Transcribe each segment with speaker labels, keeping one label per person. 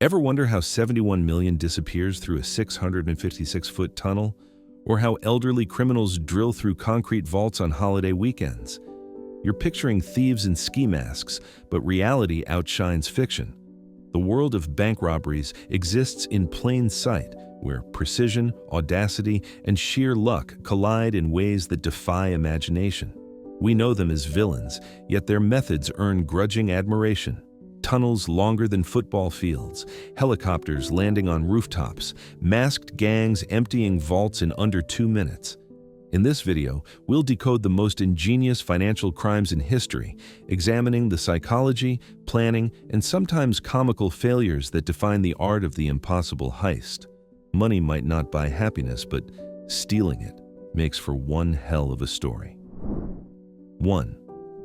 Speaker 1: Ever wonder how 71 million disappears through a 656-foot tunnel? Or how elderly criminals drill through concrete vaults on holiday weekends? You're picturing thieves in ski masks, but reality outshines fiction. The world of bank robberies exists in plain sight, where precision, audacity, and sheer luck collide in ways that defy imagination. We know them as villains, yet their methods earn grudging admiration. Tunnels longer than football fields, helicopters landing on rooftops, masked gangs emptying vaults in under 2 minutes. In this video, we'll decode the most ingenious financial crimes in history, examining the psychology, planning, and sometimes comical failures that define the art of the impossible heist. Money might not buy happiness, but stealing it makes for one hell of a story. 1.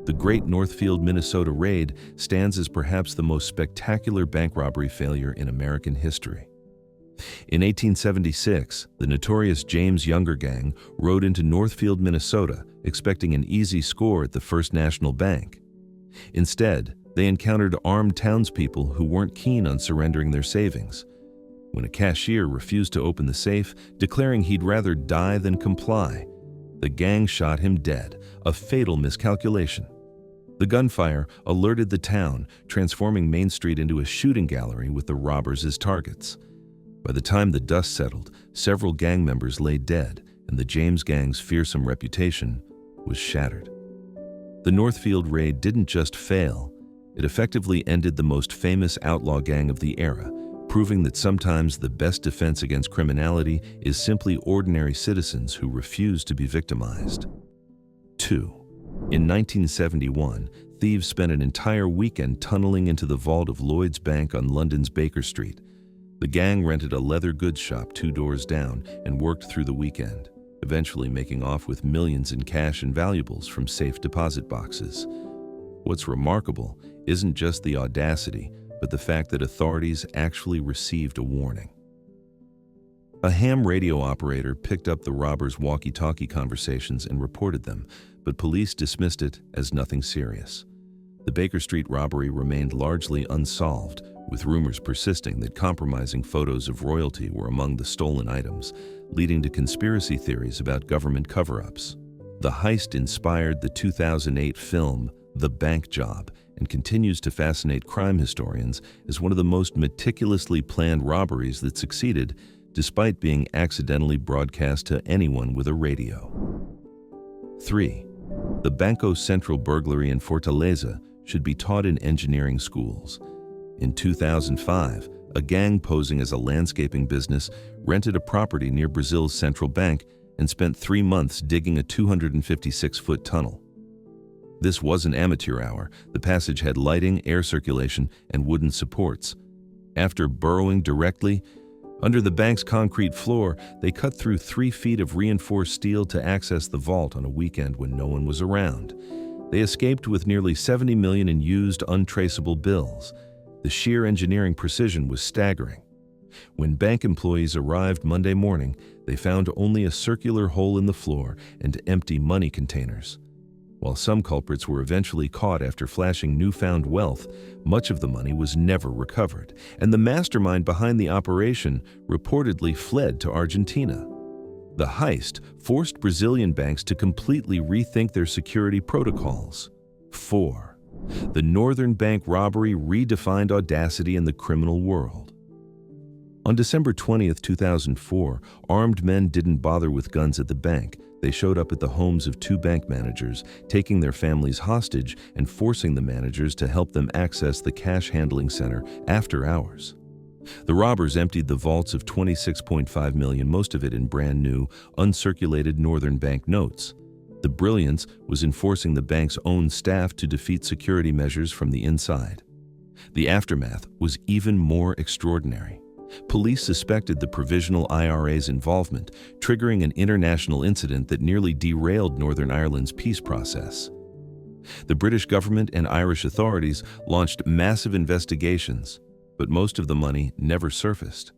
Speaker 1: The Great Northfield, Minnesota raid stands as perhaps the most spectacular bank robbery failure in American history. In 1876, the notorious James Younger gang rode into Northfield, Minnesota, expecting an easy score at the First National Bank. Instead, they encountered armed townspeople who weren't keen on surrendering their savings. When a cashier refused to open the safe, declaring he'd rather die than comply, the gang shot him dead, a fatal miscalculation. The gunfire alerted the town, transforming Main Street into a shooting gallery with the robbers as targets. By the time the dust settled, several gang members lay dead, and the James gang's fearsome reputation was shattered. The Northfield raid didn't just fail, it effectively ended the most famous outlaw gang of the era, proving that sometimes the best defense against criminality is simply ordinary citizens who refuse to be victimized. 2. In 1971, thieves spent an entire weekend tunneling into the vault of Lloyd's Bank on London's Baker Street. The gang rented a leather goods shop 2 doors down and worked through the weekend, eventually making off with millions in cash and valuables from safe deposit boxes. What's remarkable isn't just the audacity, but the fact that authorities actually received a warning. A ham radio operator picked up the robbers' walkie-talkie conversations and reported them, but police dismissed it as nothing serious. The Baker Street robbery remained largely unsolved, with rumors persisting that compromising photos of royalty were among the stolen items, leading to conspiracy theories about government cover-ups. The heist inspired the 2008 film The Bank Job and continues to fascinate crime historians as one of the most meticulously planned robberies that succeeded, despite being accidentally broadcast to anyone with a radio. 3. The Banco Central burglary in Fortaleza should be taught in engineering schools. In 2005, a gang posing as a landscaping business rented a property near Brazil's central bank and spent 3 months digging a 256-foot tunnel. This wasn't amateur hour. The passage had lighting, air circulation, and wooden supports. After burrowing directly under the bank's concrete floor, they cut through 3 feet of reinforced steel to access the vault on a weekend when no one was around. They escaped with nearly $70 million in used, untraceable bills. The sheer engineering precision was staggering. When bank employees arrived Monday morning, they found only a circular hole in the floor and empty money containers. While some culprits were eventually caught after flashing newfound wealth, much of the money was never recovered, and the mastermind behind the operation reportedly fled to Argentina. The heist forced Brazilian banks to completely rethink their security protocols. 4. The Northern Bank robbery redefined audacity in the criminal world. On December 20, 2004, armed men didn't bother with guns at the bank. They showed up at the homes of 2 bank managers, taking their families hostage and forcing the managers to help them access the cash handling center after hours. The robbers emptied the vaults of $26.5 million, most of it in brand new, uncirculated Northern Bank notes. The brilliance was in forcing the bank's own staff to defeat security measures from the inside. The aftermath was even more extraordinary. Police suspected the Provisional IRA's involvement, triggering an international incident that nearly derailed Northern Ireland's peace process. The British government and Irish authorities launched massive investigations, but most of the money never surfaced.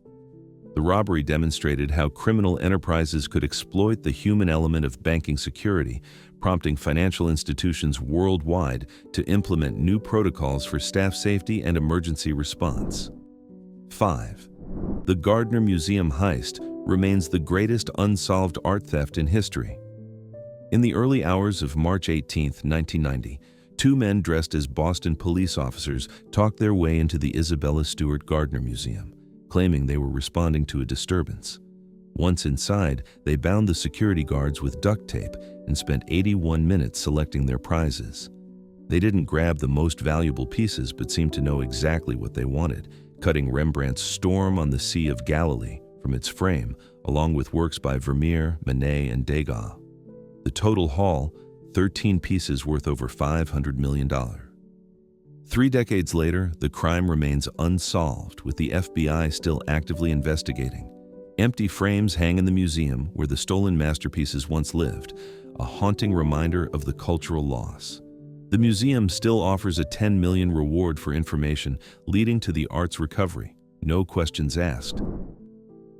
Speaker 1: The robbery demonstrated how criminal enterprises could exploit the human element of banking security, prompting financial institutions worldwide to implement new protocols for staff safety and emergency response. 5. The Gardner Museum heist remains the greatest unsolved art theft in history. In the early hours of March 18, 1990, two men dressed as Boston police officers talked their way into the Isabella Stewart Gardner Museum, claiming they were responding to a disturbance. Once inside, they bound the security guards with duct tape and spent 81 minutes selecting their prizes. They didn't grab the most valuable pieces but seemed to know exactly what they wanted, cutting Rembrandt's Storm on the Sea of Galilee from its frame, along with works by Vermeer, Manet, and Degas. The total haul, 13 pieces worth over $500 million. 3 decades later, the crime remains unsolved, with the FBI still actively investigating. Empty frames hang in the museum where the stolen masterpieces once lived, a haunting reminder of the cultural loss. The museum still offers a $10 million reward for information leading to the art's recovery, no questions asked.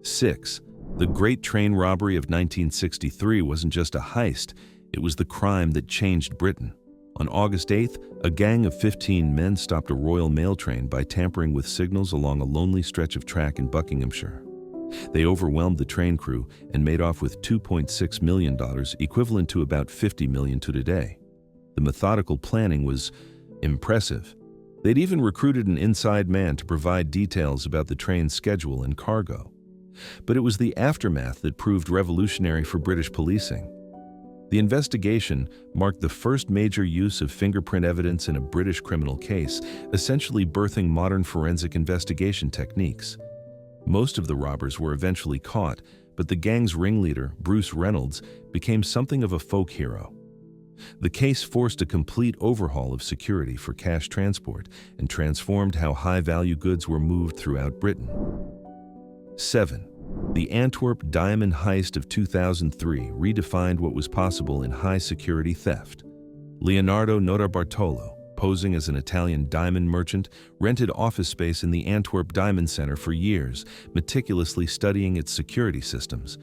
Speaker 1: 6. The Great Train Robbery of 1963 wasn't just a heist, it was the crime that changed Britain. On August 8th, a gang of 15 men stopped a Royal Mail train by tampering with signals along a lonely stretch of track in Buckinghamshire. They overwhelmed the train crew and made off with $2.6 million, equivalent to about $50 million to today. The methodical planning was impressive. They'd even recruited an inside man to provide details about the train's schedule and cargo. But it was the aftermath that proved revolutionary for British policing. The investigation marked the first major use of fingerprint evidence in a British criminal case, essentially birthing modern forensic investigation techniques. Most of the robbers were eventually caught, but the gang's ringleader, Bruce Reynolds, became something of a folk hero. The case forced a complete overhaul of security for cash transport and transformed how high-value goods were moved throughout Britain. 7. The Antwerp diamond heist of 2003 redefined what was possible in high-security theft. Leonardo Notarbartolo, posing as an Italian diamond merchant, rented office space in the Antwerp Diamond Center for years, meticulously studying its security systems.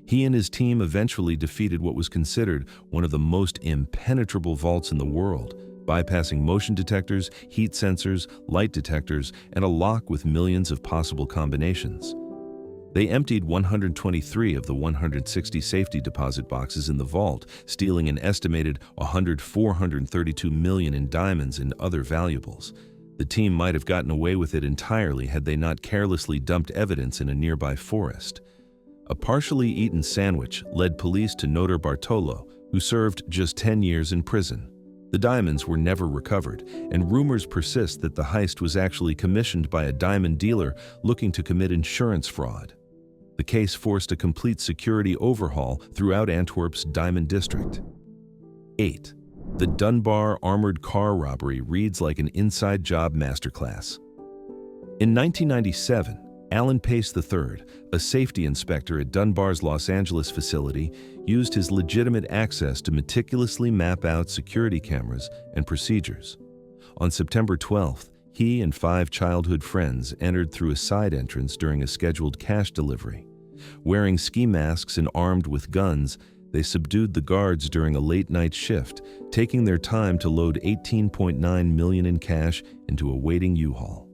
Speaker 1: He and his team eventually defeated what was considered one of the most impenetrable vaults in the world, bypassing motion detectors, heat sensors, light detectors, and a lock with millions of possible combinations. They emptied 123 of the 160 safety deposit boxes in the vault, stealing an estimated $432 million in diamonds and other valuables. The team might have gotten away with it entirely had they not carelessly dumped evidence in a nearby forest. A partially eaten sandwich led police to Notarbartolo, who served just 10 years in prison. The diamonds were never recovered, and rumors persist that the heist was actually commissioned by a diamond dealer looking to commit insurance fraud. The case forced a complete security overhaul throughout Antwerp's diamond district. 8. The Dunbar armored car robbery reads like an inside job masterclass. In 1997, Alan Pace III, a safety inspector at Dunbar's Los Angeles facility, used his legitimate access to meticulously map out security cameras and procedures. On September 12th, he and 5 childhood friends entered through a side entrance during a scheduled cash delivery. Wearing ski masks and armed with guns, they subdued the guards during a late-night shift, taking their time to load $18.9 million in cash into a waiting U-Haul.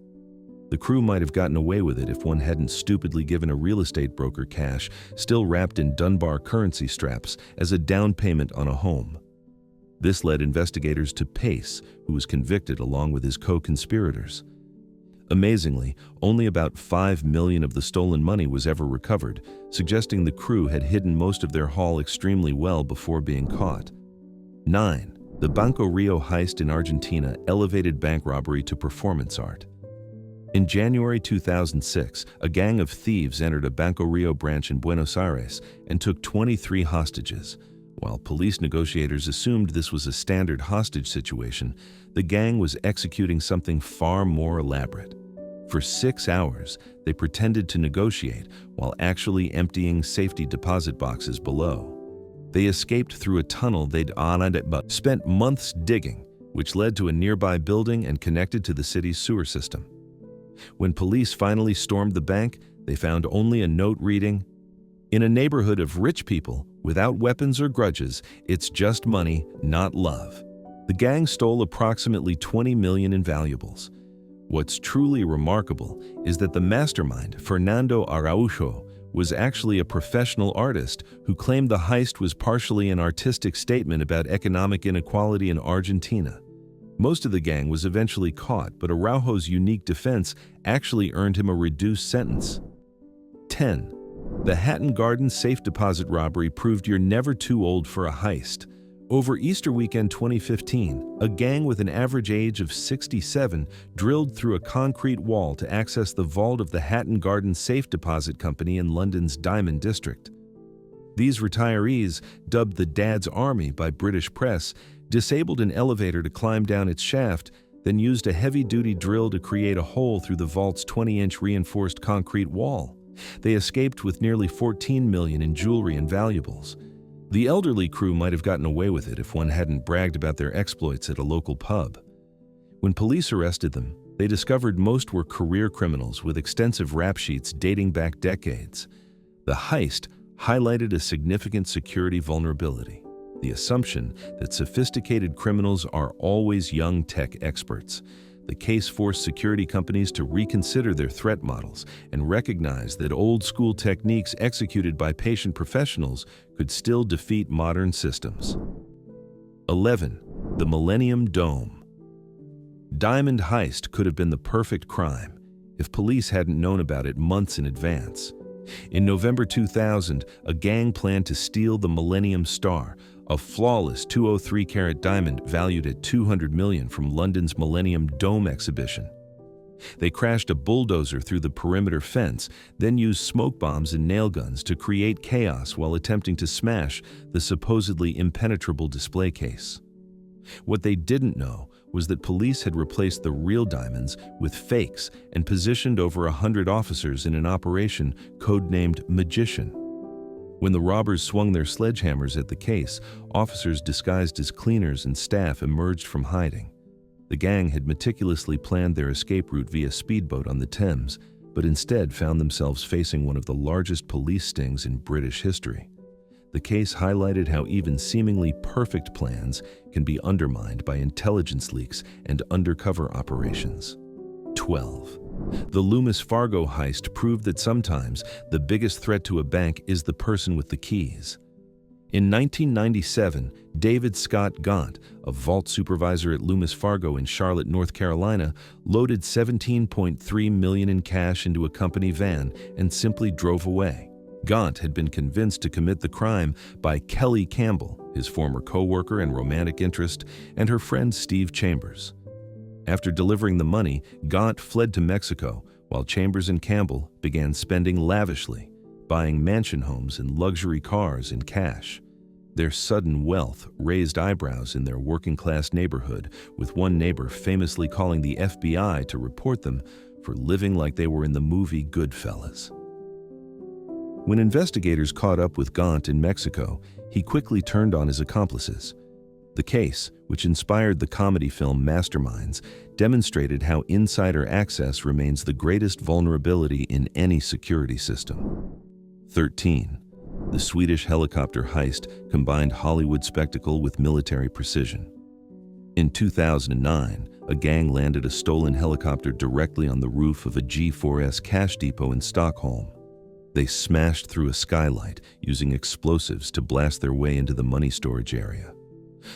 Speaker 1: The crew might have gotten away with it if one hadn't stupidly given a real estate broker cash, still wrapped in Dunbar currency straps, as a down payment on a home. This led investigators to Pace, who was convicted along with his co-conspirators. Amazingly, only about $5 million of the stolen money was ever recovered, suggesting the crew had hidden most of their haul extremely well before being caught. 9. The Banco Rio heist in Argentina elevated bank robbery to performance art. In January 2006, a gang of thieves entered a Banco Rio branch in Buenos Aires and took 23 hostages. While police negotiators assumed this was a standard hostage situation, the gang was executing something far more elaborate. For 6 hours, they pretended to negotiate while actually emptying safety deposit boxes below. They escaped through a tunnel they'd spent months digging, which led to a nearby building and connected to the city's sewer system. When police finally stormed the bank, they found only a note reading, "In a neighborhood of rich people, without weapons or grudges, it's just money, not love." The gang stole approximately $20 million in valuables. What's truly remarkable is that the mastermind, Fernando Araujo, was actually a professional artist who claimed the heist was partially an artistic statement about economic inequality in Argentina. Most of the gang was eventually caught, but Araujo's unique defense actually earned him a reduced sentence. 10. The Hatton Garden safe deposit robbery proved you're never too old for a heist. Over Easter weekend 2015, a gang with an average age of 67 drilled through a concrete wall to access the vault of the Hatton Garden Safe Deposit Company in London's Diamond District. These retirees, dubbed the Dad's Army by British press, disabled an elevator to climb down its shaft, then used a heavy-duty drill to create a hole through the vault's 20-inch reinforced concrete wall. They escaped with nearly $14 million in jewelry and valuables. The elderly crew might have gotten away with it if one hadn't bragged about their exploits at a local pub. When police arrested them, they discovered most were career criminals with extensive rap sheets dating back decades. The heist highlighted a significant security vulnerability: the assumption that sophisticated criminals are always young tech experts. The case forced security companies to reconsider their threat models and recognize that old-school techniques executed by patient professionals could still defeat modern systems. 11. The Millennium Dome. Diamond Heist could have been the perfect crime if police hadn't known about it months in advance. In November 2000, a gang planned to steal the Millennium Star, a flawless 203-carat diamond valued at $200 million from London's Millennium Dome exhibition. They crashed a bulldozer through the perimeter fence, then used smoke bombs and nail guns to create chaos while attempting to smash the supposedly impenetrable display case. What they didn't know was that police had replaced the real diamonds with fakes and positioned over 100 officers in an operation codenamed Magician. When the robbers swung their sledgehammers at the case, officers disguised as cleaners and staff emerged from hiding. The gang had meticulously planned their escape route via speedboat on the Thames, but instead found themselves facing one of the largest police stings in British history. The case highlighted how even seemingly perfect plans can be undermined by intelligence leaks and undercover operations. 12. The Loomis Fargo heist proved that sometimes the biggest threat to a bank is the person with the keys. In 1997, David Scott Gaunt, a vault supervisor at Loomis Fargo in Charlotte, North Carolina, loaded $17.3 million in cash into a company van and simply drove away. Gaunt had been convinced to commit the crime by Kelly Campbell, his former co-worker and romantic interest, and her friend Steve Chambers. After delivering the money, Gaunt fled to Mexico, while Chambers and Campbell began spending lavishly, buying mansion homes and luxury cars in cash. Their sudden wealth raised eyebrows in their working-class neighborhood, with one neighbor famously calling the FBI to report them for living like they were in the movie Goodfellas. When investigators caught up with Gaunt in Mexico, he quickly turned on his accomplices. The case, which inspired the comedy film Masterminds, demonstrated how insider access remains the greatest vulnerability in any security system. 13. The Swedish helicopter heist combined Hollywood spectacle with military precision. In 2009, a gang landed a stolen helicopter directly on the roof of a G4S cash depot in Stockholm. They smashed through a skylight using explosives to blast their way into the money storage area.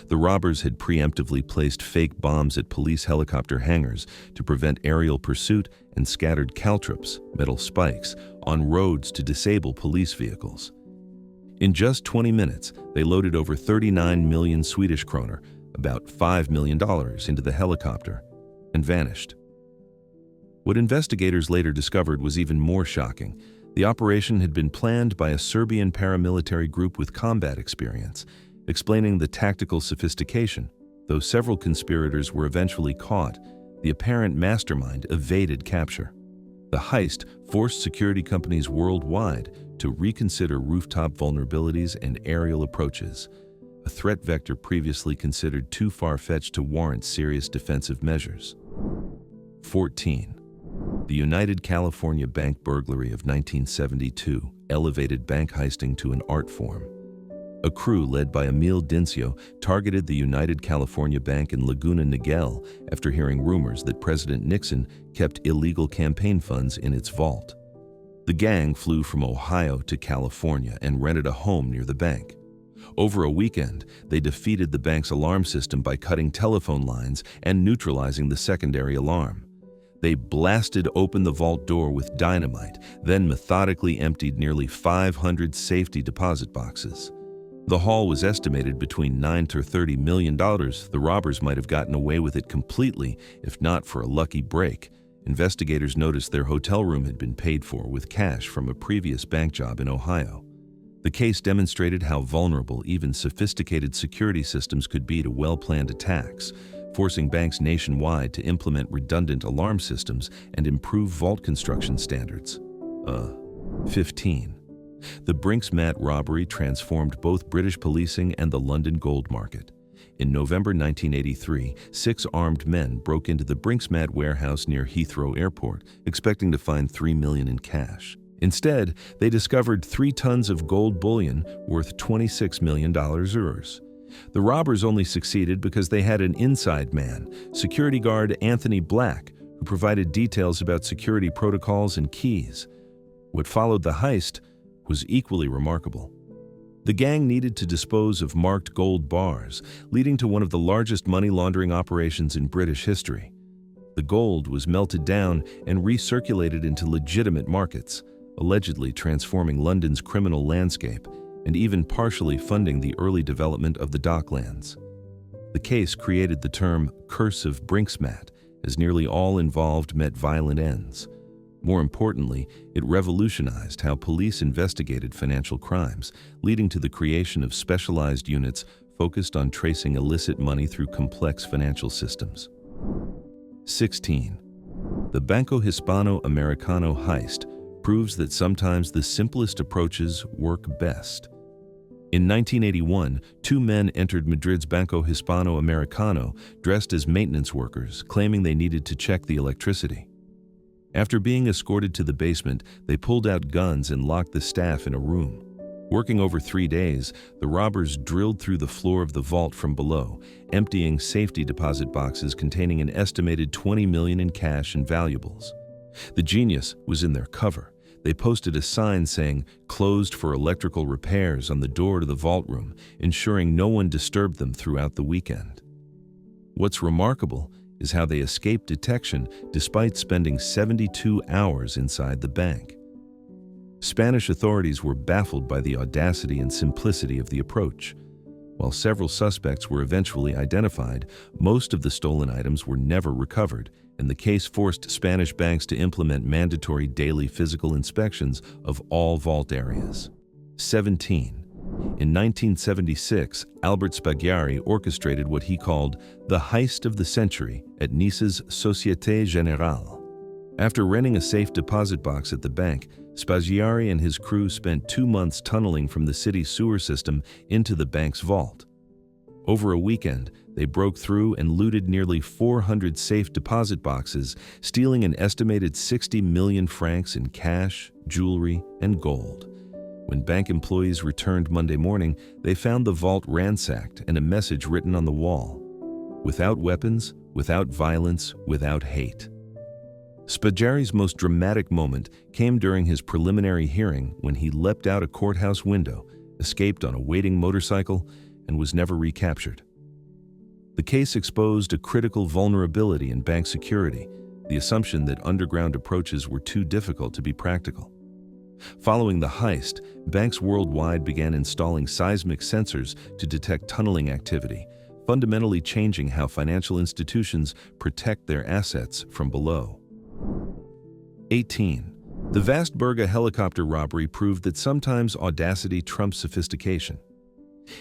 Speaker 1: The robbers had preemptively placed fake bombs at police helicopter hangars to prevent aerial pursuit and scattered caltrops, metal spikes, on roads to disable police vehicles. In just 20 minutes, they loaded over 39 million Swedish kroner, about $5 million, into the helicopter and vanished. What investigators later discovered was even more shocking. The operation had been planned by a Serbian paramilitary group with combat experience, explaining the tactical sophistication. Though several conspirators were eventually caught, the apparent mastermind evaded capture. The heist forced security companies worldwide to reconsider rooftop vulnerabilities and aerial approaches, a threat vector previously considered too far-fetched to warrant serious defensive measures. 14. The United California bank burglary of 1972 elevated bank heisting to an art form. A crew led by Emil Dincio targeted the United California Bank in Laguna Niguel after hearing rumors that President Nixon kept illegal campaign funds in its vault. The gang flew from Ohio to California and rented a home near the bank. Over a weekend, they defeated the bank's alarm system by cutting telephone lines and neutralizing the secondary alarm. They blasted open the vault door with dynamite, then methodically emptied nearly 500 safety deposit boxes. The haul was estimated between $9 to $30 million. The robbers might have gotten away with it completely, if not for a lucky break. Investigators noticed their hotel room had been paid for with cash from a previous bank job in Ohio. The case demonstrated how vulnerable even sophisticated security systems could be to well-planned attacks, forcing banks nationwide to implement redundant alarm systems and improve vault construction standards. 15. The Brink's-Mat robbery transformed both British policing and the London gold market. In November 1983, 6 armed men broke into the Brink's-Mat warehouse near Heathrow Airport, expecting to find $3 million in cash. Instead, they discovered 3 tons of gold bullion worth $26 million. The robbers only succeeded because they had an inside man, security guard Anthony Black, who provided details about security protocols and keys. What followed the heist was equally remarkable. The gang needed to dispose of marked gold bars, leading to one of the largest money laundering operations in British history. The gold was melted down and recirculated into legitimate markets, allegedly transforming London's criminal landscape and even partially funding the early development of the Docklands. The case created the term "Curse of Brink's-Mat," as nearly all involved met violent ends. More importantly, it revolutionized how police investigated financial crimes, leading to the creation of specialized units focused on tracing illicit money through complex financial systems. 16. The Banco Hispano-Americano heist proves that sometimes the simplest approaches work best. In 1981, 2 men entered Madrid's Banco Hispano-Americano dressed as maintenance workers, claiming they needed to check the electricity. After being escorted to the basement, they pulled out guns and locked the staff in a room. Working over 3 days, the robbers drilled through the floor of the vault from below, emptying safety deposit boxes containing an estimated $20 million in cash and valuables. The genius was in their cover. They posted a sign saying, "Closed for electrical repairs" on the door to the vault room, ensuring no one disturbed them throughout the weekend. What's remarkable is how they escaped detection despite spending 72 hours inside the bank. Spanish authorities were baffled by the audacity and simplicity of the approach. While several suspects were eventually identified, most of the stolen items were never recovered, and the case forced Spanish banks to implement mandatory daily physical inspections of all vault areas. 17. In 1976, Albert Spaghiari orchestrated what he called the heist of the century at Nice's Société Générale. After renting a safe deposit box at the bank, Spaghiari and his crew spent 2 months tunneling from the city's sewer system into the bank's vault. Over a weekend, they broke through and looted nearly 400 safe deposit boxes, stealing an estimated 60 million francs in cash, jewelry, and gold. When bank employees returned Monday morning, they found the vault ransacked and a message written on the wall: "Without weapons, without violence, without hate." Spaghiari's most dramatic moment came during his preliminary hearing when he leapt out a courthouse window, escaped on a waiting motorcycle, and was never recaptured. The case exposed a critical vulnerability in bank security, the assumption that underground approaches were too difficult to be practical. Following the heist, banks worldwide began installing seismic sensors to detect tunneling activity, fundamentally changing how financial institutions protect their assets from below. 18. The Vastberga helicopter robbery proved that sometimes audacity trumps sophistication.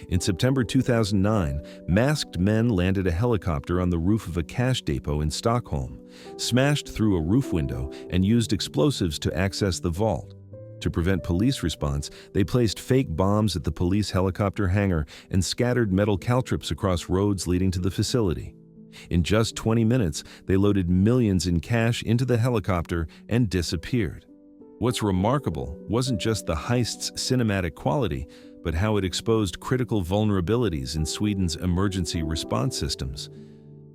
Speaker 1: In September 2009, masked men landed a helicopter on the roof of a cash depot in Stockholm, smashed through a roof window, and used explosives to access the vault. To prevent police response, they placed fake bombs at the police helicopter hangar and scattered metal caltrops across roads leading to the facility. In just 20 minutes, they loaded millions in cash into the helicopter and disappeared. What's remarkable wasn't just the heist's cinematic quality, but how it exposed critical vulnerabilities in Sweden's emergency response systems.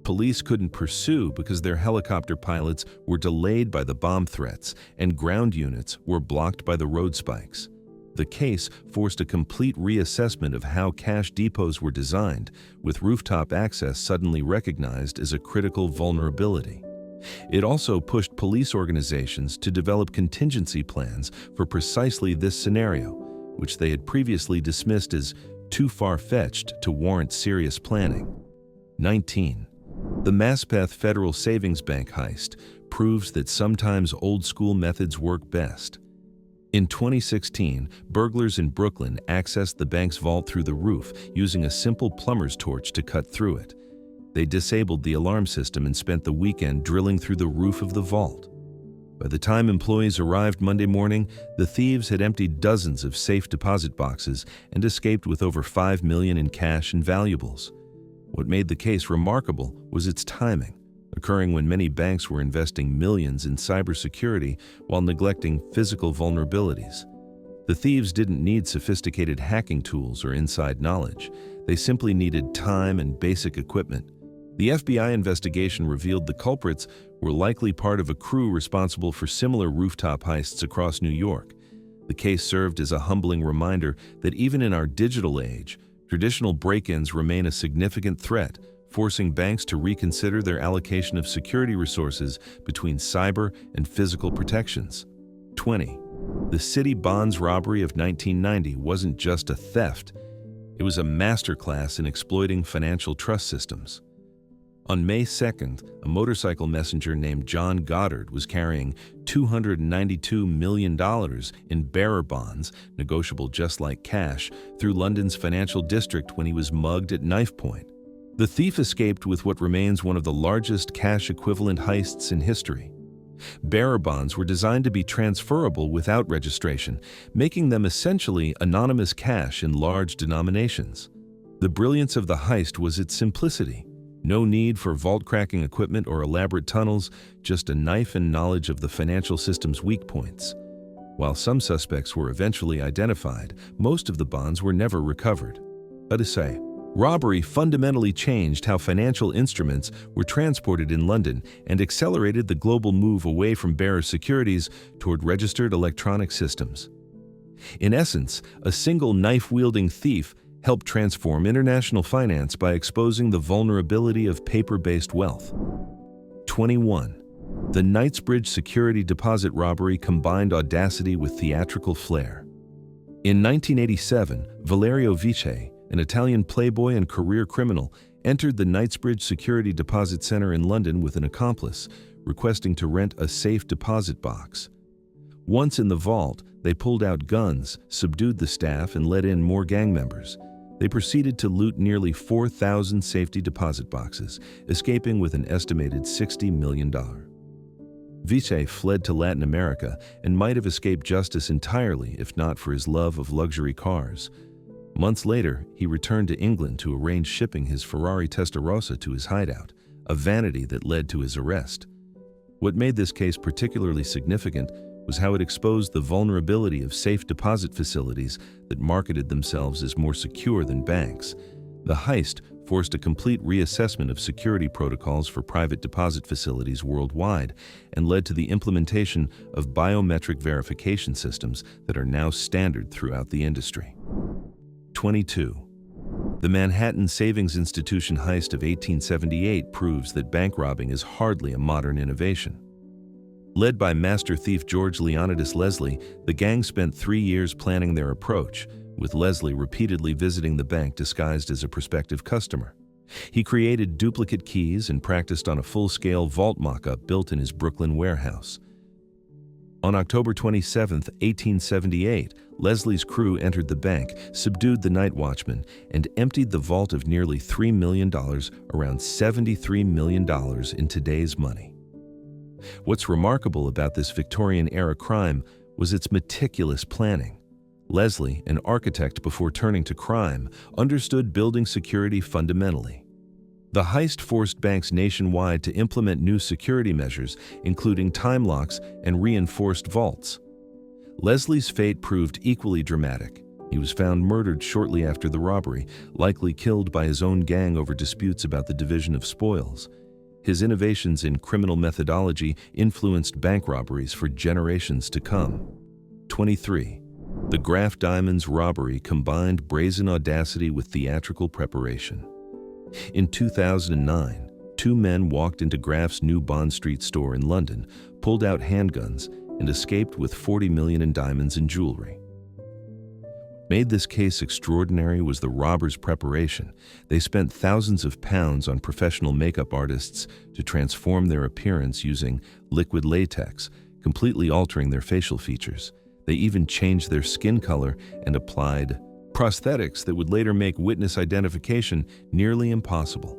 Speaker 1: Police couldn't pursue because their helicopter pilots were delayed by the bomb threats and ground units were blocked by the road spikes. The case forced a complete reassessment of how cash depots were designed, with rooftop access suddenly recognized as a critical vulnerability. It also pushed police organizations to develop contingency plans for precisely this scenario, which they had previously dismissed as too far-fetched to warrant serious planning. 19. The Maspeth Federal Savings Bank heist proves that sometimes old-school methods work best. In 2016, burglars in Brooklyn accessed the bank's vault through the roof using a simple plumber's torch to cut through it. They disabled the alarm system and spent the weekend drilling through the roof of the vault. By the time employees arrived Monday morning, the thieves had emptied dozens of safe deposit boxes and escaped with over $5 million in cash and valuables. What made the case remarkable was its timing, occurring when many banks were investing millions in cybersecurity while neglecting physical vulnerabilities. The thieves didn't need sophisticated hacking tools or inside knowledge. They simply needed time and basic equipment. The FBI investigation revealed the culprits were likely part of a crew responsible for similar rooftop heists across New York. The case served as a humbling reminder that even in our digital age, traditional break-ins remain a significant threat, forcing banks to reconsider their allocation of security resources between cyber and physical protections. 20. The City Bonds robbery of 1990 wasn't just a theft. It was a masterclass in exploiting financial trust systems. On May 2nd, a motorcycle messenger named John Goddard was carrying $292 million in bearer bonds, negotiable just like cash, through London's financial district when he was mugged at knife point. The thief escaped with what remains one of the largest cash-equivalent heists in history. Bearer bonds were designed to be transferable without registration, making them essentially anonymous cash in large denominations. The brilliance of the heist was its simplicity. No need for vault-cracking equipment or elaborate tunnels, just a knife and knowledge of the financial system's weak points. While some suspects were eventually identified, most of the bonds were never recovered. Odyssey. Robbery fundamentally changed how financial instruments were transported in London and accelerated the global move away from bearer securities toward registered electronic systems. In essence, a single knife-wielding thief helped transform international finance by exposing the vulnerability of paper-based wealth. 21. The Knightsbridge security deposit robbery combined audacity with theatrical flair. In 1987, Valerio Vice, an Italian playboy and career criminal, entered the Knightsbridge Security Deposit Center in London with an accomplice, requesting to rent a safe deposit box. Once in the vault, they pulled out guns, subdued the staff, and let in more gang members. They proceeded to loot nearly 4,000 safety deposit boxes, escaping with an estimated $60 million. Vice fled to Latin America and might have escaped justice entirely if not for his love of luxury cars. Months later, he returned to England to arrange shipping his Ferrari Testarossa to his hideout, a vanity that led to his arrest. What made this case particularly significant was how it exposed the vulnerability of safe deposit facilities that marketed themselves as more secure than banks. The heist forced a complete reassessment of security protocols for private deposit facilities worldwide and led to the implementation of biometric verification systems that are now standard throughout the industry. 22. The Manhattan Savings Institution heist of 1878 proves that bank robbing is hardly a modern innovation. Led by master thief George Leonidas Leslie, the gang spent 3 years planning their approach, with Leslie repeatedly visiting the bank disguised as a prospective customer. He created duplicate keys and practiced on a full-scale vault mock-up built in his Brooklyn warehouse. On October 27, 1878, Leslie's crew entered the bank, subdued the night watchman, and emptied the vault of nearly $3 million, around $73 million in today's money. What's remarkable about this Victorian-era crime was its meticulous planning. Leslie, an architect before turning to crime, understood building security fundamentally. The heist forced banks nationwide to implement new security measures, including time locks and reinforced vaults. Leslie's fate proved equally dramatic. He was found murdered shortly after the robbery, likely killed by his own gang over disputes about the division of spoils. His innovations in criminal methodology influenced bank robberies for generations to come. 23. The Graff Diamonds robbery combined brazen audacity with theatrical preparation. In 2009, two men walked into Graff's New Bond Street store in London, pulled out handguns, and escaped with 40 million in diamonds and jewelry. What made this case extraordinary was the robbers' preparation. They spent thousands of pounds on professional makeup artists to transform their appearance using liquid latex, completely altering their facial features. They even changed their skin color and applied prosthetics that would later make witness identification nearly impossible.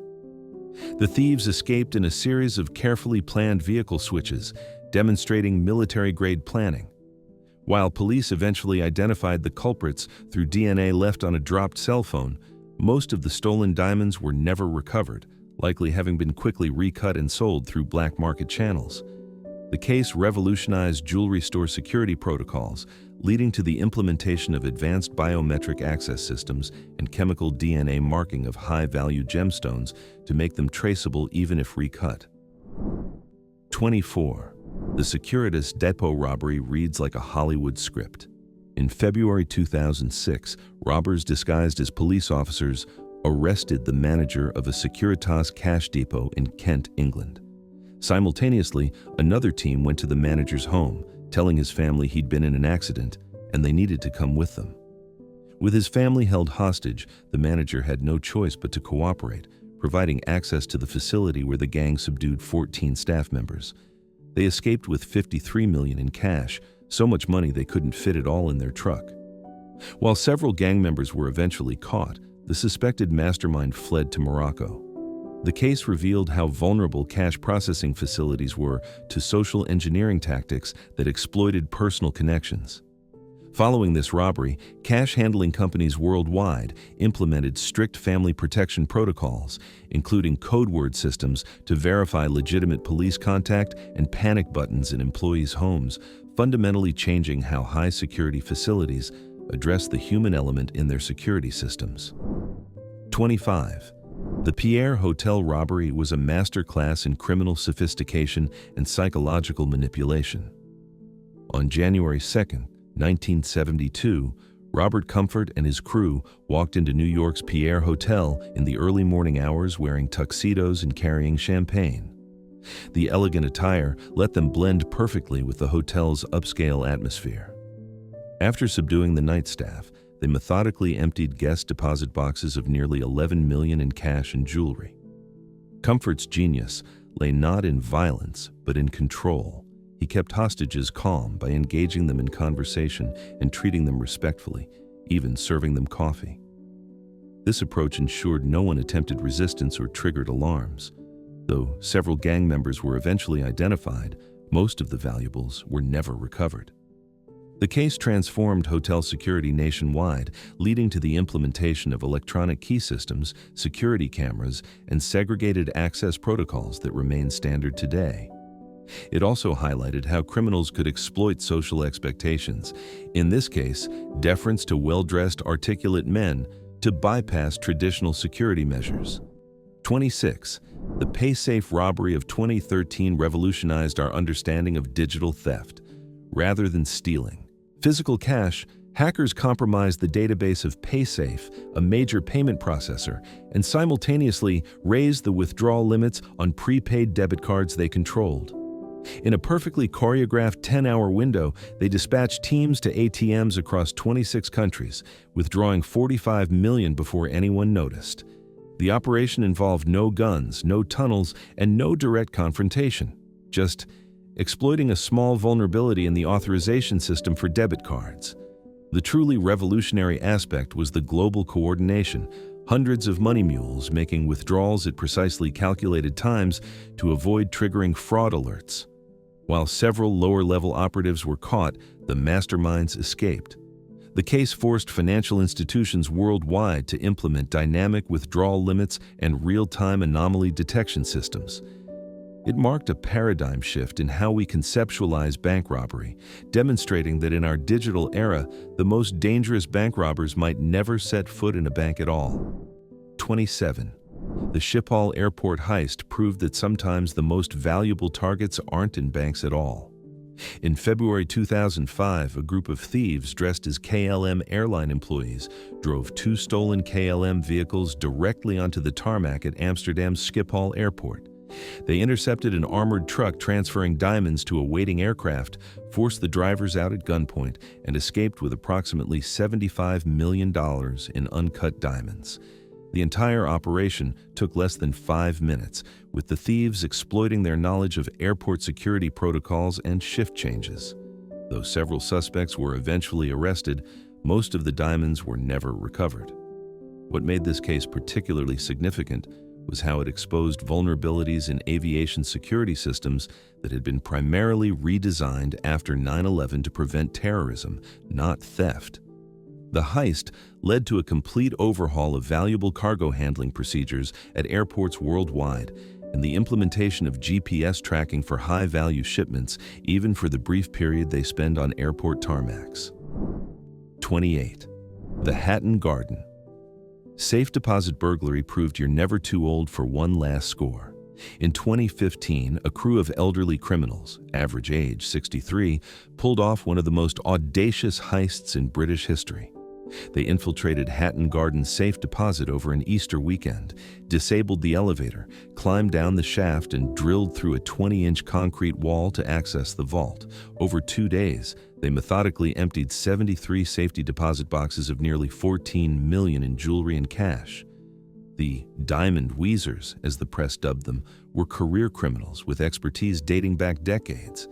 Speaker 1: The thieves escaped in a series of carefully planned vehicle switches, demonstrating military-grade planning. While police eventually identified the culprits through DNA left on a dropped cell phone, most of the stolen diamonds were never recovered, likely having been quickly recut and sold through black market channels. The case revolutionized jewelry store security protocols, leading to the implementation of advanced biometric access systems and chemical DNA marking of high-value gemstones to make them traceable even if recut. 24. The Securitas Depot robbery reads like a Hollywood script. In February 2006, robbers disguised as police officers arrested the manager of a Securitas cash depot in Kent, England. Simultaneously, another team went to the manager's home, telling his family he'd been in an accident and they needed to come with them. With his family held hostage, the manager had no choice but to cooperate, providing access to the facility where the gang subdued 14 staff members. They escaped with 53 million in cash, so much money they couldn't fit it all in their truck. While several gang members were eventually caught, the suspected mastermind fled to Morocco. The case revealed how vulnerable cash processing facilities were to social engineering tactics that exploited personal connections. Following this robbery, cash handling companies worldwide implemented strict family protection protocols, including code word systems to verify legitimate police contact and panic buttons in employees' homes, fundamentally changing how high-security facilities address the human element in their security systems. 25. The Pierre Hotel robbery was a masterclass in criminal sophistication and psychological manipulation. On January 2, 1972, Robert Comfort and his crew walked into New York's Pierre Hotel in the early morning hours wearing tuxedos and carrying champagne. The elegant attire let them blend perfectly with the hotel's upscale atmosphere. After subduing the night staff, they methodically emptied guest deposit boxes of nearly 11 million in cash and jewelry. Comfort's genius lay not in violence, but in control. He kept hostages calm by engaging them in conversation and treating them respectfully, even serving them coffee. This approach ensured no one attempted resistance or triggered alarms. Though several gang members were eventually identified, most of the valuables were never recovered. The case transformed hotel security nationwide, leading to the implementation of electronic key systems, security cameras, and segregated access protocols that remain standard today. It also highlighted how criminals could exploit social expectations, in this case, deference to well-dressed, articulate men, to bypass traditional security measures. 26. The PaySafe robbery of 2013 revolutionized our understanding of digital theft. Rather than stealing physical cash, hackers compromised the database of PaySafe, a major payment processor, and simultaneously raised the withdrawal limits on prepaid debit cards they controlled. In a perfectly choreographed 10-hour window, they dispatched teams to ATMs across 26 countries, withdrawing 45 million before anyone noticed. The operation involved no guns, no tunnels, and no direct confrontation, just exploiting a small vulnerability in the authorization system for debit cards. The truly revolutionary aspect was the global coordination, hundreds of money mules making withdrawals at precisely calculated times to avoid triggering fraud alerts. While several lower-level operatives were caught, the masterminds escaped. The case forced financial institutions worldwide to implement dynamic withdrawal limits and real-time anomaly detection systems. It marked a paradigm shift in how we conceptualize bank robbery, demonstrating that in our digital era, the most dangerous bank robbers might never set foot in a bank at all. 27. The Schiphol Airport heist proved that sometimes the most valuable targets aren't in banks at all. In February 2005, a group of thieves dressed as KLM airline employees drove 2 stolen KLM vehicles directly onto the tarmac at Amsterdam's Schiphol Airport. They intercepted an armored truck transferring diamonds to a waiting aircraft, forced the drivers out at gunpoint, and escaped with approximately $75 million in uncut diamonds. The entire operation took less than 5 minutes, with the thieves exploiting their knowledge of airport security protocols and shift changes. Though several suspects were eventually arrested, most of the diamonds were never recovered. What made this case particularly significant was how it exposed vulnerabilities in aviation security systems that had been primarily redesigned after 9/11 to prevent terrorism, not theft. The heist led to a complete overhaul of valuable cargo handling procedures at airports worldwide and the implementation of GPS tracking for high-value shipments, even for the brief period they spend on airport tarmacs. 28. The Hatton Garden. Safe deposit burglary proved you're never too old for one last score. In 2015, a crew of elderly criminals, average age 63, pulled off one of the most audacious heists in British history. They infiltrated Hatton Garden's safe deposit over an Easter weekend, disabled the elevator, climbed down the shaft, and drilled through a 20-inch concrete wall to access the vault. Over 2 days, they methodically emptied 73 safety deposit boxes of nearly $14 million in jewelry and cash. The Diamond Weezers, as the press dubbed them, were career criminals with expertise dating back decades.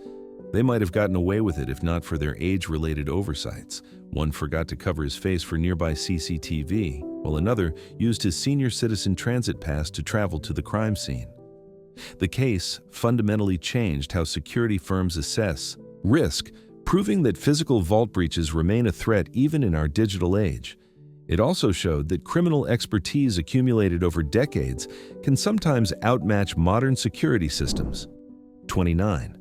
Speaker 1: They might have gotten away with it if not for their age-related oversights. One forgot to cover his face for nearby CCTV, while another used his senior citizen transit pass to travel to the crime scene. The case fundamentally changed how security firms assess risk, proving that physical vault breaches remain a threat even in our digital age. It also showed that criminal expertise accumulated over decades can sometimes outmatch modern security systems. 29.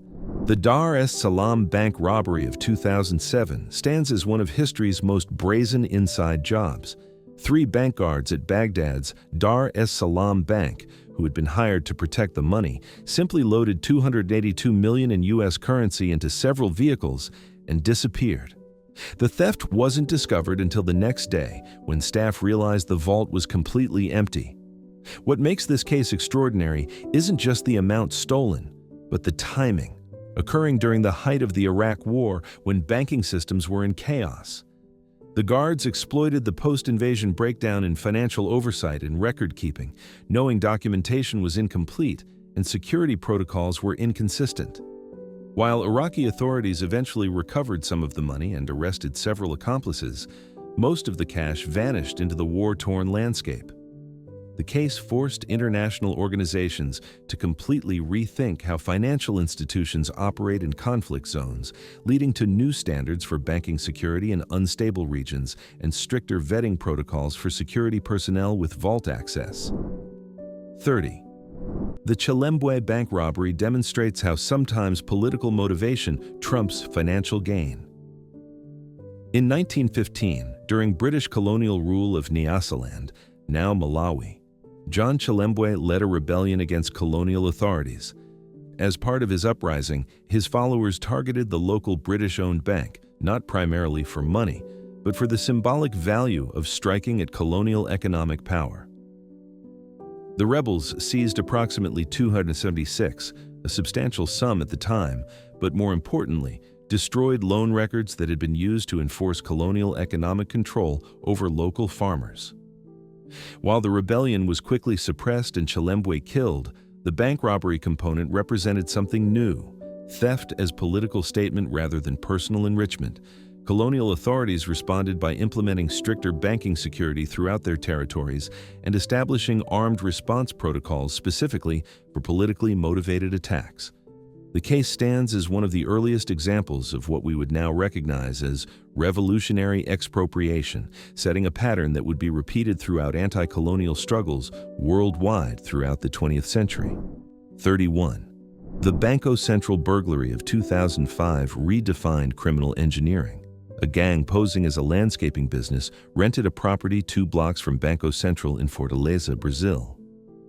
Speaker 1: The Dar es Salaam bank robbery of 2007 stands as one of history's most brazen inside jobs. 3 bank guards at Baghdad's Dar es Salaam Bank, who had been hired to protect the money, simply loaded $282 million in U.S. currency into several vehicles and disappeared. The theft wasn't discovered until the next day, when staff realized the vault was completely empty. What makes this case extraordinary isn't just the amount stolen, but the timing, occurring during the height of the Iraq War when banking systems were in chaos. The guards exploited the post-invasion breakdown in financial oversight and record-keeping, knowing documentation was incomplete and security protocols were inconsistent. While Iraqi authorities eventually recovered some of the money and arrested several accomplices, most of the cash vanished into the war-torn landscape. The case forced international organizations to completely rethink how financial institutions operate in conflict zones, leading to new standards for banking security in unstable regions and stricter vetting protocols for security personnel with vault access. 30. The Chilembwe bank robbery demonstrates how sometimes political motivation trumps financial gain. In 1915, during British colonial rule of Nyasaland, now Malawi, John Chilembwe led a rebellion against colonial authorities. As part of his uprising, his followers targeted the local British-owned bank, not primarily for money, but for the symbolic value of striking at colonial economic power. The rebels seized approximately $276, a substantial sum at the time, but more importantly, destroyed loan records that had been used to enforce colonial economic control over local farmers. While the rebellion was quickly suppressed and Chilembwe killed, the bank robbery component represented something new: theft as political statement rather than personal enrichment. Colonial authorities responded by implementing stricter banking security throughout their territories and establishing armed response protocols specifically for politically motivated attacks. The case stands as one of the earliest examples of what we would now recognize as revolutionary expropriation, setting a pattern that would be repeated throughout anti-colonial struggles worldwide throughout the 20th century. 31. The Banco Central burglary of 2005 redefined criminal engineering. A gang posing as a landscaping business rented a property 2 blocks from Banco Central in Fortaleza, Brazil.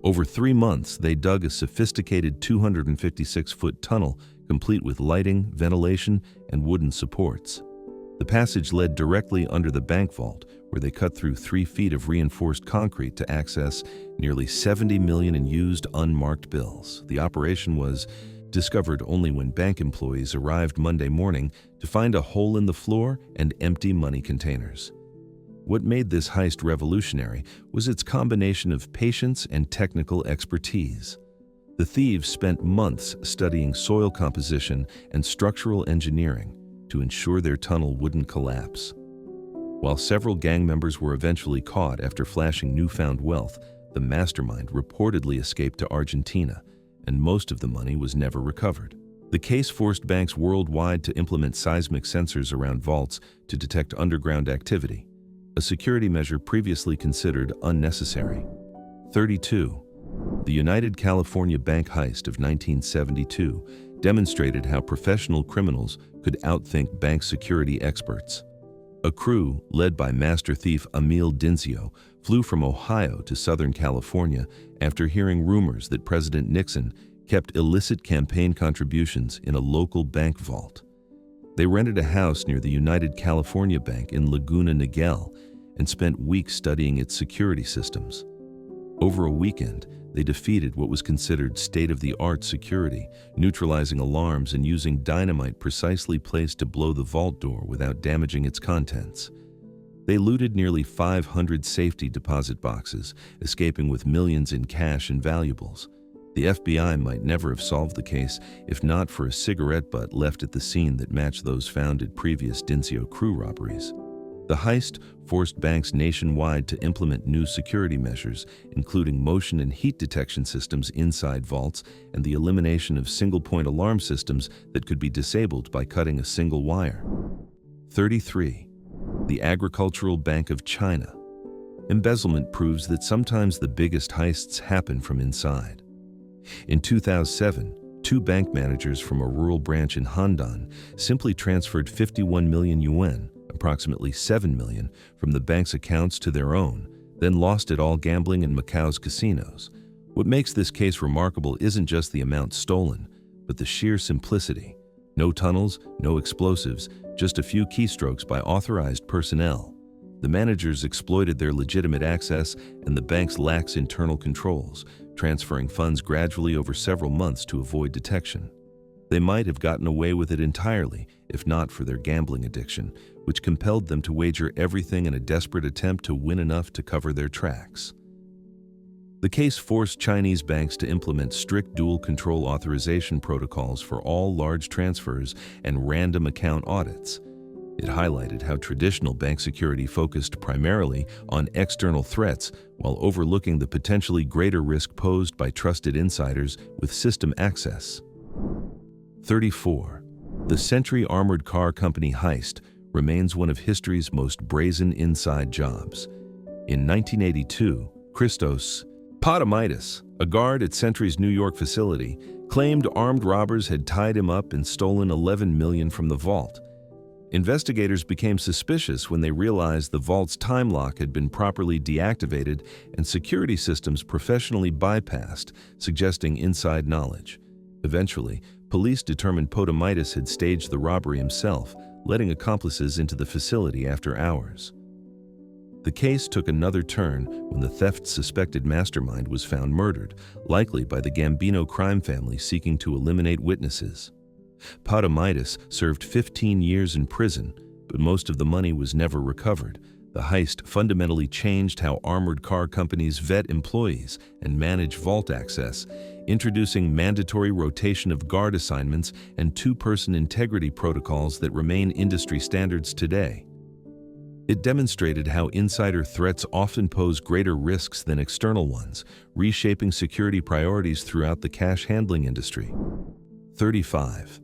Speaker 1: Over 3 months, they dug a sophisticated 256-foot tunnel complete with lighting, ventilation, and wooden supports. The passage led directly under the bank vault, where they cut through 3 feet of reinforced concrete to access nearly 70 million in used unmarked bills. The operation was discovered only when bank employees arrived Monday morning to find a hole in the floor and empty money containers. What made this heist revolutionary was its combination of patience and technical expertise. The thieves spent months studying soil composition and structural engineering to ensure their tunnel wouldn't collapse. While several gang members were eventually caught after flashing newfound wealth, the mastermind reportedly escaped to Argentina, and most of the money was never recovered. The case forced banks worldwide to implement seismic sensors around vaults to detect underground activity, a security measure previously considered unnecessary. 32. The United California Bank heist of 1972 demonstrated how professional criminals could outthink bank security experts. A crew, led by master thief Emil Dinzio, flew from Ohio to Southern California after hearing rumors that President Nixon kept illicit campaign contributions in a local bank vault. They rented a house near the United California Bank in Laguna Niguel and spent weeks studying its security systems. Over a weekend, they defeated what was considered state-of-the-art security, neutralizing alarms and using dynamite precisely placed to blow the vault door without damaging its contents. They looted nearly 500 safety deposit boxes, escaping with millions in cash and valuables. The FBI might never have solved the case if not for a cigarette butt left at the scene that matched those found at previous Dinzio crew robberies. The heist forced banks nationwide to implement new security measures, including motion and heat detection systems inside vaults and the elimination of single-point alarm systems that could be disabled by cutting a single wire. 33. The Agricultural Bank of China. Embezzlement proves that sometimes the biggest heists happen from inside. In 2007, 2 bank managers from a rural branch in Handan simply transferred 51 million yuan, approximately 7 million, from the bank's accounts to their own, then lost it all gambling in Macau's casinos. What makes this case remarkable isn't just the amount stolen, but the sheer simplicity. No tunnels, no explosives, just a few keystrokes by authorized personnel. The managers exploited their legitimate access and the bank's lax internal controls, transferring funds gradually over several months to avoid detection. They might have gotten away with it entirely, if not for their gambling addiction, which compelled them to wager everything in a desperate attempt to win enough to cover their tracks. The case forced Chinese banks to implement strict dual control authorization protocols for all large transfers and random account audits. It highlighted how traditional bank security focused primarily on external threats while overlooking the potentially greater risk posed by trusted insiders with system access. 34. The Century Armored Car Company heist remains one of history's most brazen inside jobs. In 1982, Christos Papadimitis, a guard at Century's New York facility, claimed armed robbers had tied him up and stolen 11 million from the vault. Investigators became suspicious when they realized the vault's time lock had been properly deactivated and security systems professionally bypassed, suggesting inside knowledge. Eventually, police determined Papadimitis had staged the robbery himself, letting accomplices into the facility after hours. The case took another turn when the theft's suspected mastermind was found murdered, likely by the Gambino crime family seeking to eliminate witnesses. Papadimitis served 15 years in prison, but most of the money was never recovered. The heist fundamentally changed how armored car companies vet employees and manage vault access, introducing mandatory rotation of guard assignments and 2-person integrity protocols that remain industry standards today. It demonstrated how insider threats often pose greater risks than external ones, reshaping security priorities throughout the cash handling industry. 35.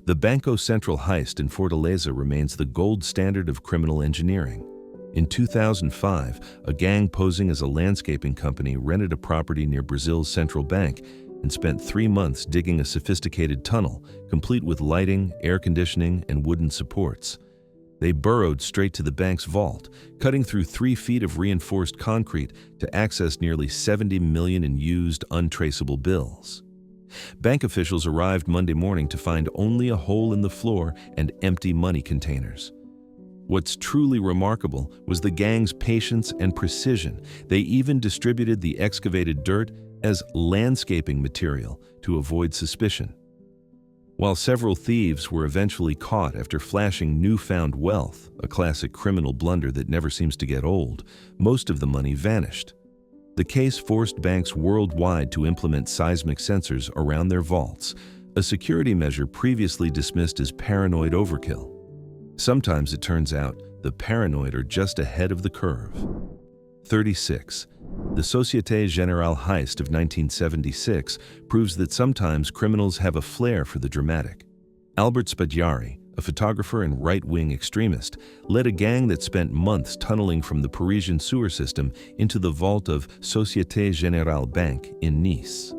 Speaker 1: The Banco Central heist in Fortaleza remains the gold standard of criminal engineering. In 2005, a gang posing as a landscaping company rented a property near Brazil's central bank and spent 3 months digging a sophisticated tunnel, complete with lighting, air conditioning, and wooden supports. They burrowed straight to the bank's vault, cutting through 3 feet of reinforced concrete to access nearly 70 million in used, untraceable bills. Bank officials arrived Monday morning to find only a hole in the floor and empty money containers. What's truly remarkable was the gang's patience and precision. They even distributed the excavated dirt as landscaping material to avoid suspicion. While several thieves were eventually caught after flashing newfound wealth, a classic criminal blunder that never seems to get old, most of the money vanished. The case forced banks worldwide to implement seismic sensors around their vaults, a security measure previously dismissed as paranoid overkill. Sometimes it turns out the paranoid are just ahead of the curve. 36. The Société Générale heist of 1976 proves that sometimes criminals have a flair for the dramatic. Albert Spadjari, a photographer and right-wing extremist, led a gang that spent months tunneling from the Parisian sewer system into the vault of Société Générale Bank in Nice.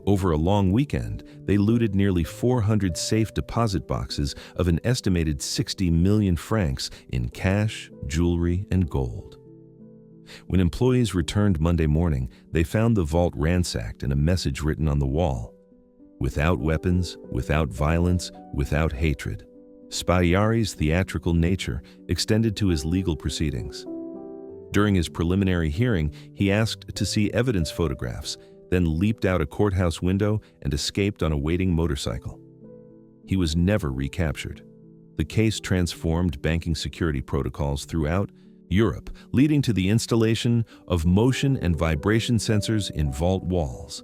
Speaker 1: Over a long weekend, they looted nearly 400 safe deposit boxes of an estimated 60 million francs in cash, jewelry, and gold. When employees returned Monday morning, they found the vault ransacked and a message written on the wall: "Without weapons, without violence, without hatred." Spadjari's theatrical nature extended to his legal proceedings. During his preliminary hearing, he asked to see evidence photographs, then leaped out a courthouse window and escaped on a waiting motorcycle. He was never recaptured. The case transformed banking security protocols throughout Europe, leading to the installation of motion and vibration sensors in vault walls.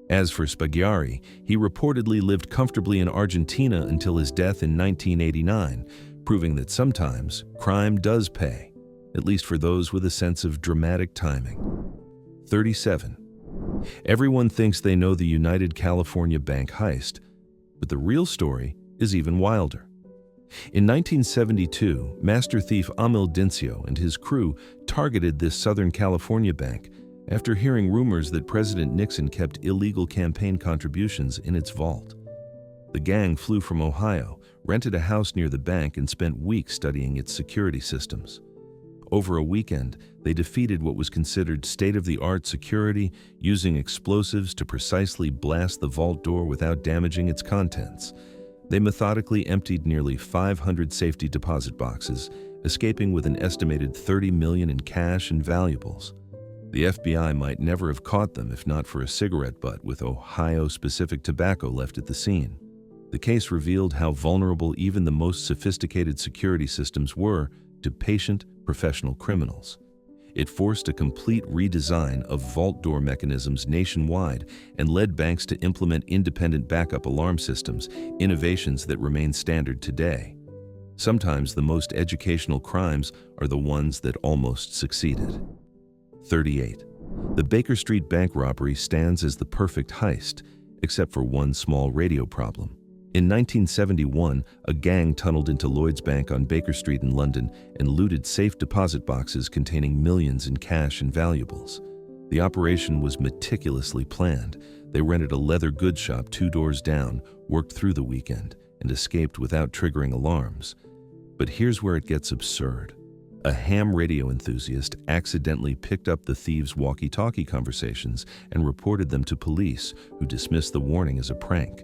Speaker 1: As for Spadjari, he reportedly lived comfortably in Argentina until his death in 1989, proving that sometimes crime does pay, at least for those with a sense of dramatic timing. 37. Everyone thinks they know the United California Bank heist, but the real story is even wilder. In 1972, master thief Emil Dincio and his crew targeted this Southern California bank after hearing rumors that President Nixon kept illegal campaign contributions in its vault. The gang flew from Ohio, rented a house near the bank, and spent weeks studying its security systems. Over a weekend, they defeated what was considered state-of-the-art security, using explosives to precisely blast the vault door without damaging its contents. They methodically emptied nearly 500 safety deposit boxes, escaping with an estimated 30 million in cash and valuables. The FBI might never have caught them if not for a cigarette butt with Ohio-specific tobacco left at the scene. The case revealed how vulnerable even the most sophisticated security systems were to patient, professional criminals. It forced a complete redesign of vault door mechanisms nationwide and led banks to implement independent backup alarm systems, innovations that remain standard today. Sometimes the most educational crimes are the ones that almost succeeded. 38. The Baker Street bank robbery stands as the perfect heist, except for one small radio problem. In 1971, a gang tunneled into Lloyd's Bank on Baker Street in London and looted safe deposit boxes containing millions in cash and valuables. The operation was meticulously planned. They rented a leather goods shop 2 doors down, worked through the weekend, and escaped without triggering alarms. But here's where it gets absurd. A ham radio enthusiast accidentally picked up the thieves' walkie-talkie conversations and reported them to police, who dismissed the warning as a prank.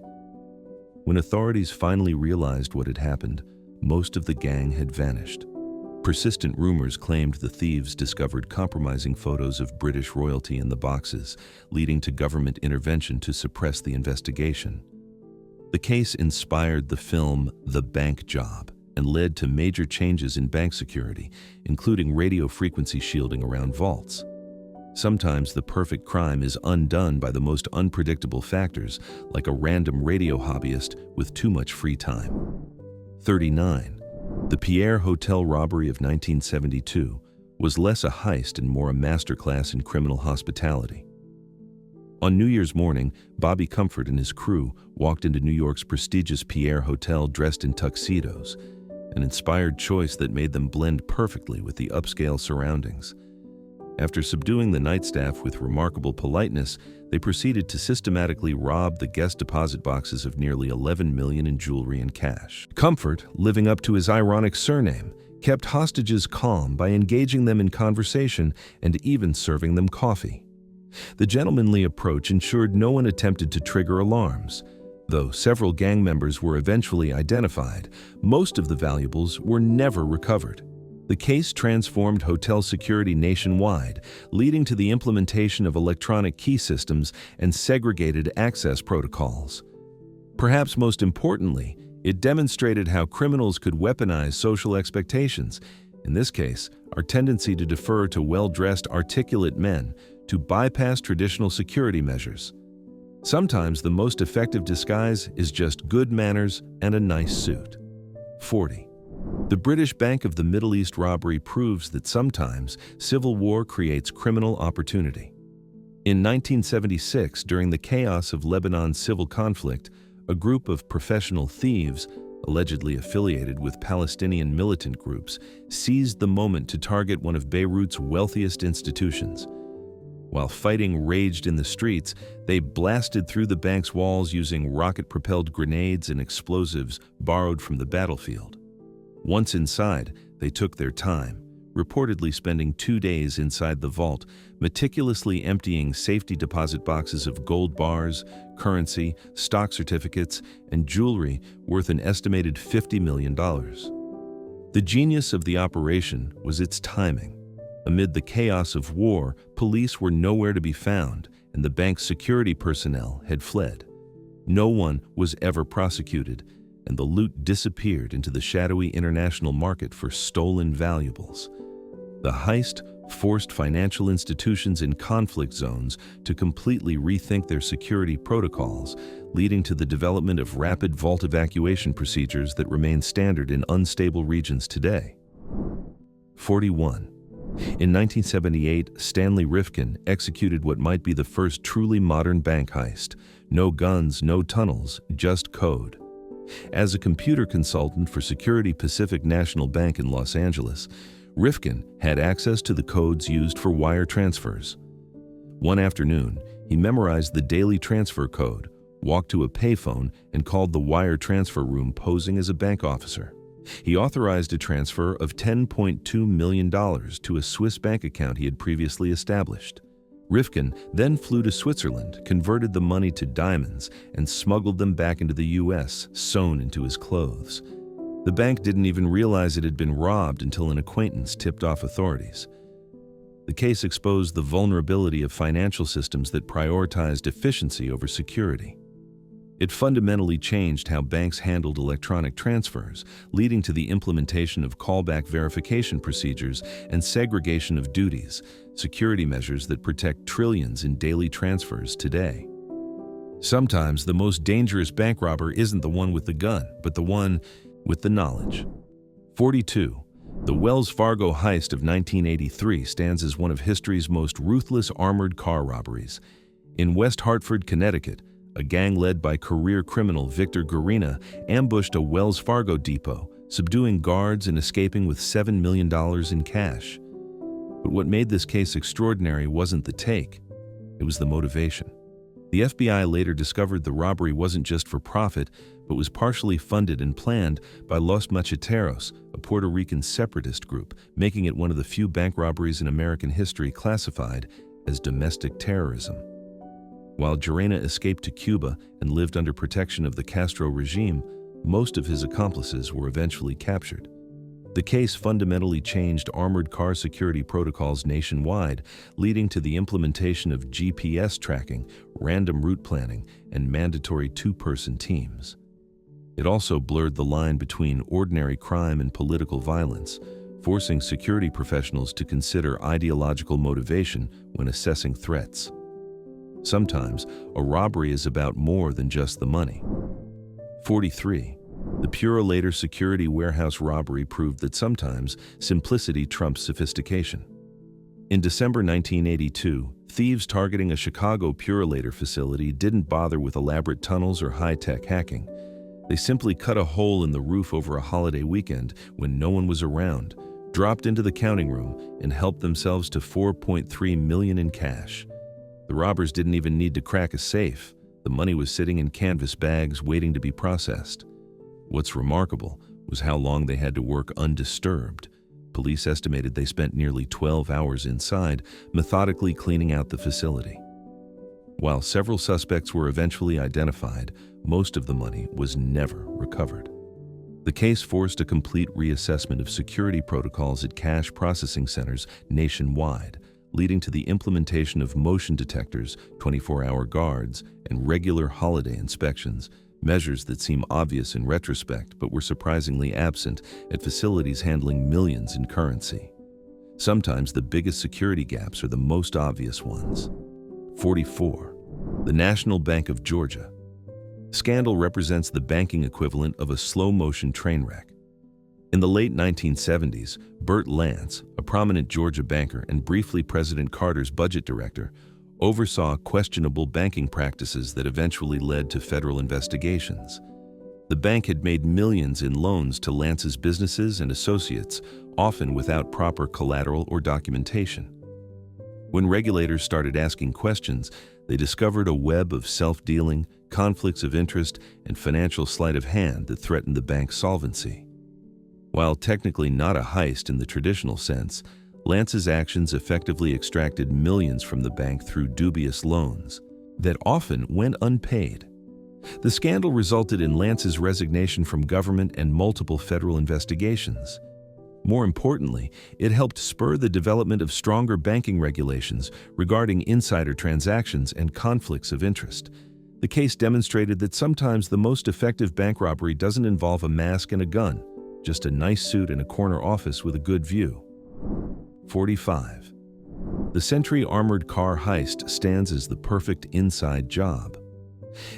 Speaker 1: When authorities finally realized what had happened, most of the gang had vanished. Persistent rumors claimed the thieves discovered compromising photos of British royalty in the boxes, leading to government intervention to suppress the investigation. The case inspired the film The Bank Job and led to major changes in bank security, including radio frequency shielding around vaults. Sometimes the perfect crime is undone by the most unpredictable factors, like a random radio hobbyist with too much free time. 39. The Pierre Hotel robbery of 1972 was less a heist and more a masterclass in criminal hospitality. On New Year's morning, Bobby Comfort and his crew walked into New York's prestigious Pierre Hotel dressed in tuxedos, an inspired choice that made them blend perfectly with the upscale surroundings. After subduing the night staff with remarkable politeness, they proceeded to systematically rob the guest deposit boxes of nearly $11 million in jewelry and cash. Comfort, living up to his ironic surname, kept hostages calm by engaging them in conversation and even serving them coffee. The gentlemanly approach ensured no one attempted to trigger alarms. Though several gang members were eventually identified, most of the valuables were never recovered. The case transformed hotel security nationwide, leading to the implementation of electronic key systems and segregated access protocols. Perhaps most importantly, it demonstrated how criminals could weaponize social expectations, in this case, our tendency to defer to well-dressed, articulate men, to bypass traditional security measures. Sometimes the most effective disguise is just good manners and a nice suit. 40. The British Bank of the Middle East robbery proves that sometimes civil war creates criminal opportunity. In 1976, during the chaos of Lebanon's civil conflict, a group of professional thieves, allegedly affiliated with Palestinian militant groups, seized the moment to target one of Beirut's wealthiest institutions. While fighting raged in the streets, they blasted through the bank's walls using rocket-propelled grenades and explosives borrowed from the battlefield. Once inside, they took their time, reportedly spending 2 days inside the vault, meticulously emptying safety deposit boxes of gold bars, currency, stock certificates, and jewelry worth an estimated $50 million. The genius of the operation was its timing. Amid the chaos of war, police were nowhere to be found, and the bank's security personnel had fled. No one was ever prosecuted, and the loot disappeared into the shadowy international market for stolen valuables. The heist forced financial institutions in conflict zones to completely rethink their security protocols, leading to the development of rapid vault evacuation procedures that remain standard in unstable regions today. 41. In 1978, Stanley Rifkin executed what might be the first truly modern bank heist. No guns, no tunnels, just code. As a computer consultant for Security Pacific National Bank in Los Angeles, Rifkin had access to the codes used for wire transfers. One afternoon, he memorized the daily transfer code, walked to a payphone, and called the wire transfer room posing as a bank officer. He authorized a transfer of $10.2 million to a Swiss bank account he had previously established. Rifkin then flew to Switzerland, converted the money to diamonds, and smuggled them back into the U.S., sewn into his clothes. The bank didn't even realize it had been robbed until an acquaintance tipped off authorities. The case exposed the vulnerability of financial systems that prioritized efficiency over security. It fundamentally changed how banks handled electronic transfers, leading to the implementation of callback verification procedures and segregation of duties, security measures that protect trillions in daily transfers today. Sometimes the most dangerous bank robber isn't the one with the gun, but the one with the knowledge. 42. The Wells Fargo heist of 1983 stands as one of history's most ruthless armored car robberies. In West Hartford, Connecticut, a gang led by career criminal Victor Garina ambushed a Wells Fargo depot, subduing guards and escaping with $7 million in cash. But what made this case extraordinary wasn't the take, it was the motivation. The FBI later discovered the robbery wasn't just for profit, but was partially funded and planned by Los Macheteros, a Puerto Rican separatist group, making it one of the few bank robberies in American history classified as domestic terrorism. While Garina escaped to Cuba and lived under protection of the Castro regime, most of his accomplices were eventually captured. The case fundamentally changed armored car security protocols nationwide, leading to the implementation of GPS tracking, random route planning, and mandatory two-person teams. It also blurred the line between ordinary crime and political violence, forcing security professionals to consider ideological motivation when assessing threats. Sometimes, a robbery is about more than just the money. 43. The Purolator security warehouse robbery proved that sometimes simplicity trumps sophistication. In December 1982, thieves targeting a Chicago Purolator facility didn't bother with elaborate tunnels or high-tech hacking. They simply cut a hole in the roof over a holiday weekend when no one was around, dropped into the counting room, and helped themselves to $4.3 million in cash. The robbers didn't even need to crack a safe. The money was sitting in canvas bags waiting to be processed. What's remarkable was how long they had to work undisturbed. Police estimated they spent nearly 12 hours inside, methodically cleaning out the facility. While several suspects were eventually identified, most of the money was never recovered. The case forced a complete reassessment of security protocols at cash processing centers nationwide, leading to the implementation of motion detectors, 24-hour guards, and regular holiday inspections, measures that seem obvious in retrospect but were surprisingly absent at facilities handling millions in currency. Sometimes the biggest security gaps are the most obvious ones. 44. The National Bank of Georgia. Scandal represents the banking equivalent of a slow-motion train wreck. In the late 1970s, Burt Lance, a prominent Georgia banker and briefly President Carter's budget director, oversaw questionable banking practices that eventually led to federal investigations. The bank had made millions in loans to Lance's businesses and associates, often without proper collateral or documentation. When regulators started asking questions, they discovered a web of self-dealing, conflicts of interest, and financial sleight of hand that threatened the bank's solvency. While technically not a heist in the traditional sense, Lance's actions effectively extracted millions from the bank through dubious loans that often went unpaid. The scandal resulted in Lance's resignation from government and multiple federal investigations. More importantly, it helped spur the development of stronger banking regulations regarding insider transactions and conflicts of interest. The case demonstrated that sometimes the most effective bank robbery doesn't involve a mask and a gun, just a nice suit in a corner office with a good view. 45. The Century Armored Car Heist stands as the perfect inside job.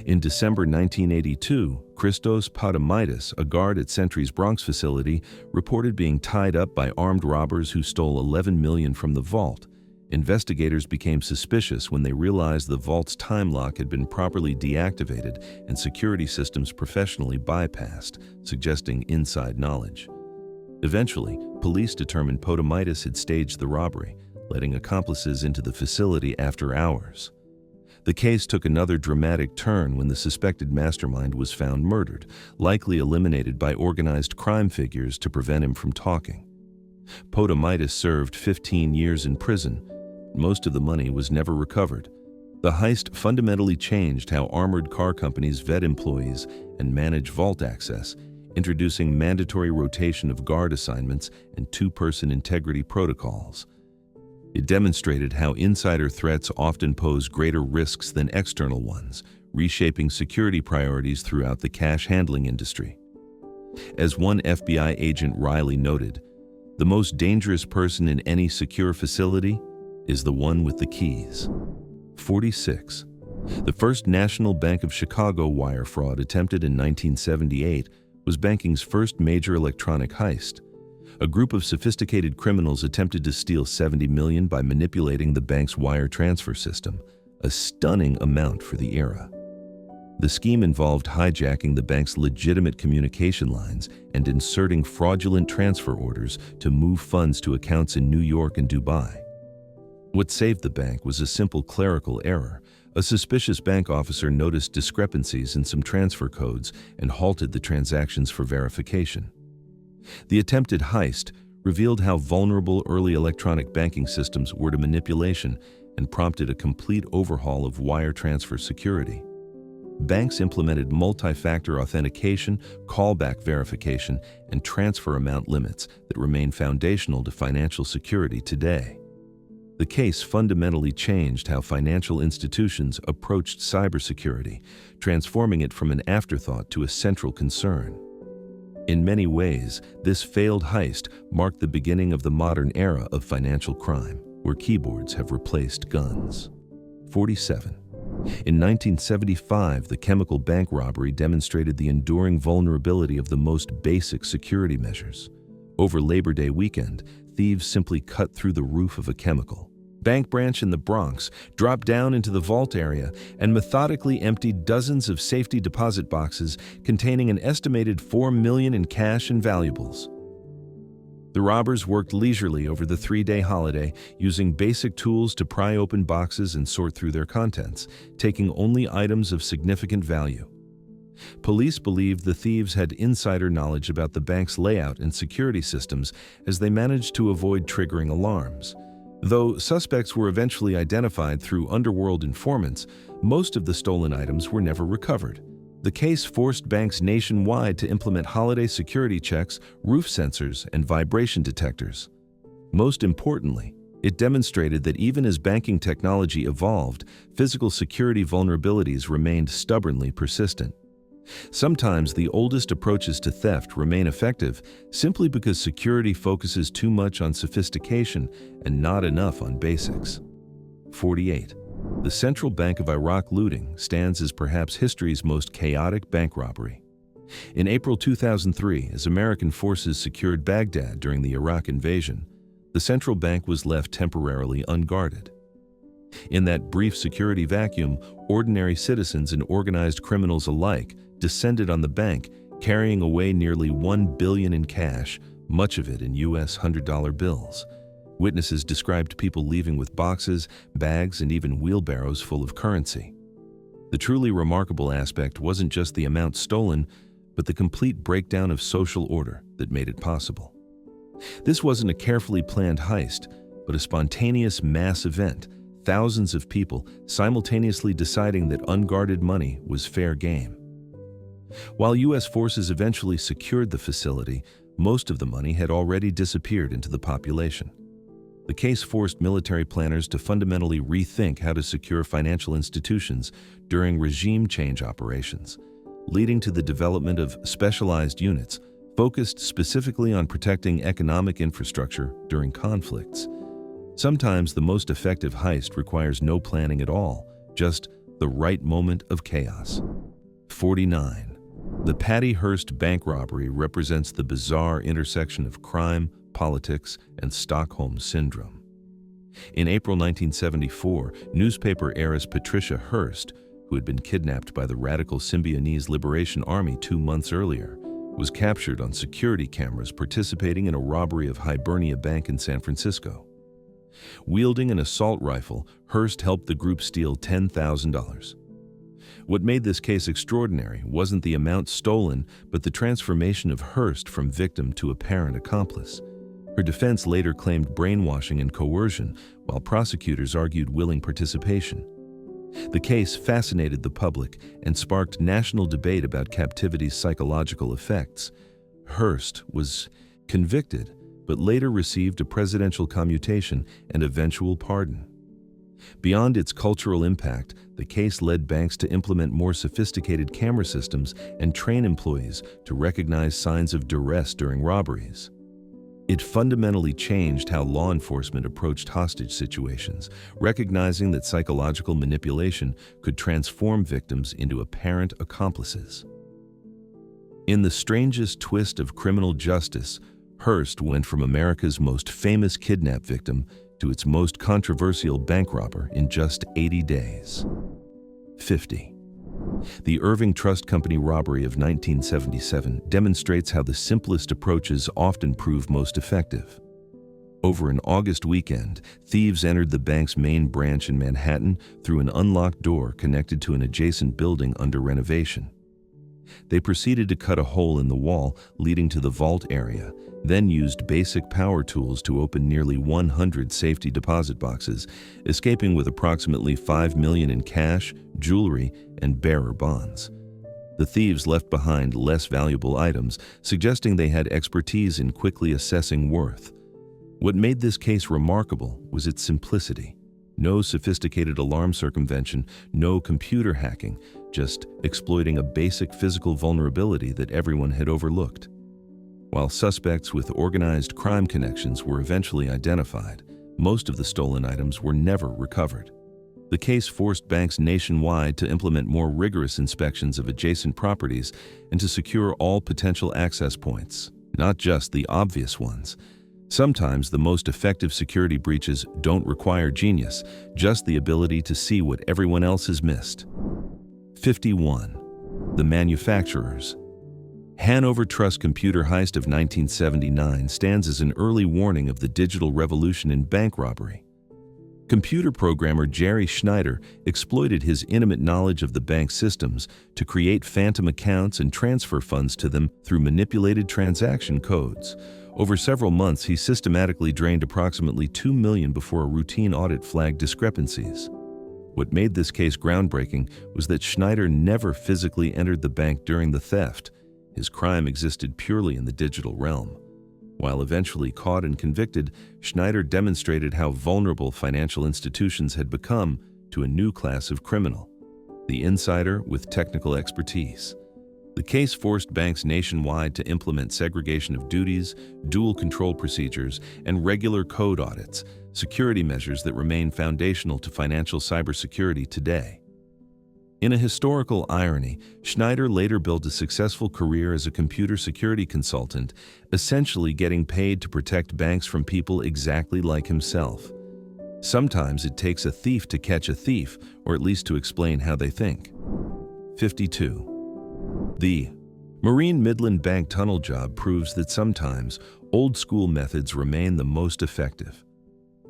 Speaker 1: In December 1982, Christos Padomaitis, a guard at Century's Bronx facility, reported being tied up by armed robbers who stole $11 million from the vault. Investigators became suspicious when they realized the vault's time lock had been properly deactivated and security systems professionally bypassed, suggesting inside knowledge. Eventually, police determined Padomaitis had staged the robbery, letting accomplices into the facility after hours. The case took another dramatic turn when the suspected mastermind was found murdered, likely eliminated by organized crime figures to prevent him from talking. Padomaitis served 15 years in prison. Most of the money was never recovered. The heist fundamentally changed how armored car companies vet employees and manage vault access, introducing mandatory rotation of guard assignments and two-person integrity protocols. It demonstrated how insider threats often pose greater risks than external ones, reshaping security priorities throughout the cash handling industry. As one FBI agent Riley noted, "The most dangerous person in any secure facility is the one with the keys." 46. The first National Bank of Chicago wire fraud attempted in 1978 was banking's first major electronic heist. A group of sophisticated criminals attempted to steal $70 million by manipulating the bank's wire transfer system, a stunning amount for the era. The scheme involved hijacking the bank's legitimate communication lines and inserting fraudulent transfer orders to move funds to accounts in New York and Dubai. What saved the bank was a simple clerical error. A suspicious bank officer noticed discrepancies in some transfer codes and halted the transactions for verification. The attempted heist revealed how vulnerable early electronic banking systems were to manipulation and prompted a complete overhaul of wire transfer security. Banks implemented multi-factor authentication, callback verification, and transfer amount limits that remain foundational to financial security today. The case fundamentally changed how financial institutions approached cybersecurity, transforming it from an afterthought to a central concern. In many ways, this failed heist marked the beginning of the modern era of financial crime, where keyboards have replaced guns. 47. In 1975, the chemical bank robbery demonstrated the enduring vulnerability of the most basic security measures. Over Labor Day weekend, thieves simply cut through the roof of a chemical bank branch in the Bronx, dropped down into the vault area, and methodically emptied dozens of safety deposit boxes containing an estimated $4 million in cash and valuables. The robbers worked leisurely over the 3-day holiday, using basic tools to pry open boxes and sort through their contents, taking only items of significant value. Police believed the thieves had insider knowledge about the bank's layout and security systems, as they managed to avoid triggering alarms. Though suspects were eventually identified through underworld informants, most of the stolen items were never recovered. The case forced banks nationwide to implement holiday security checks, roof sensors, and vibration detectors. Most importantly, it demonstrated that even as banking technology evolved, physical security vulnerabilities remained stubbornly persistent. Sometimes the oldest approaches to theft remain effective simply because security focuses too much on sophistication and not enough on basics. 48. The Central Bank of Iraq looting stands as perhaps history's most chaotic bank robbery. In April 2003, as American forces secured Baghdad during the Iraq invasion, the central bank was left temporarily unguarded. In that brief security vacuum, ordinary citizens and organized criminals alike descended on the bank, carrying away nearly $1 billion in cash, much of it in U.S. $100 bills. Witnesses described people leaving with boxes, bags, and even wheelbarrows full of currency. The truly remarkable aspect wasn't just the amount stolen, but the complete breakdown of social order that made it possible. This wasn't a carefully planned heist, but a spontaneous mass event, thousands of people simultaneously deciding that unguarded money was fair game. While U.S. forces eventually secured the facility, most of the money had already disappeared into the population. The case forced military planners to fundamentally rethink how to secure financial institutions during regime change operations, leading to the development of specialized units focused specifically on protecting economic infrastructure during conflicts. Sometimes the most effective heist requires no planning at all, just the right moment of chaos. 49. The Patty Hearst bank robbery represents the bizarre intersection of crime, politics, and Stockholm Syndrome. In April 1974, newspaper heiress Patricia Hearst, who had been kidnapped by the radical Symbionese Liberation Army 2 months earlier, was captured on security cameras participating in a robbery of Hibernia Bank in San Francisco. Wielding an assault rifle, Hearst helped the group steal $10,000. What made this case extraordinary wasn't the amount stolen, but the transformation of Hearst from victim to apparent accomplice. Her defense later claimed brainwashing and coercion, while prosecutors argued willing participation. The case fascinated the public and sparked national debate about captivity's psychological effects. Hearst was convicted, but later received a presidential commutation and eventual pardon. Beyond its cultural impact, the case led banks to implement more sophisticated camera systems and train employees to recognize signs of duress during robberies. It fundamentally changed how law enforcement approached hostage situations, recognizing that psychological manipulation could transform victims into apparent accomplices. In the strangest twist of criminal justice, Hearst went from America's most famous kidnap victim to its most controversial bank robber in just 80 days. 50. The Irving Trust Company robbery of 1977 demonstrates how the simplest approaches often prove most effective. Over an August weekend, thieves entered the bank's main branch in Manhattan through an unlocked door connected to an adjacent building under renovation. They proceeded to cut a hole in the wall leading to the vault area, then used basic power tools to open nearly 100 safety deposit boxes, escaping with approximately $5 million in cash, jewelry, and bearer bonds. The thieves left behind less valuable items, suggesting they had expertise in quickly assessing worth. What made this case remarkable was its simplicity. No sophisticated alarm circumvention, no computer hacking, just exploiting a basic physical vulnerability that everyone had overlooked. While suspects with organized crime connections were eventually identified, most of the stolen items were never recovered. The case forced banks nationwide to implement more rigorous inspections of adjacent properties and to secure all potential access points, not just the obvious ones. Sometimes the most effective security breaches don't require genius, just the ability to see what everyone else has missed. 51. The manufacturers. Hanover Trust computer heist of 1979 stands as an early warning of the digital revolution in bank robbery. Computer programmer Jerry Schneider exploited his intimate knowledge of the bank systems to create phantom accounts and transfer funds to them through manipulated transaction codes. Over several months, he systematically drained approximately $2 million before a routine audit flagged discrepancies. What made this case groundbreaking was that Schneider never physically entered the bank during the theft. His crime existed purely in the digital realm. While eventually caught and convicted, Schneider demonstrated how vulnerable financial institutions had become to a new class of criminal, the insider with technical expertise. The case forced banks nationwide to implement segregation of duties, dual control procedures, and regular code audits, security measures that remain foundational to financial cybersecurity today. In a historical irony, Schneider later built a successful career as a computer security consultant, essentially getting paid to protect banks from people exactly like himself. Sometimes it takes a thief to catch a thief, or at least to explain how they think. 52. The Marine Midland Bank tunnel job proves that sometimes old-school methods remain the most effective.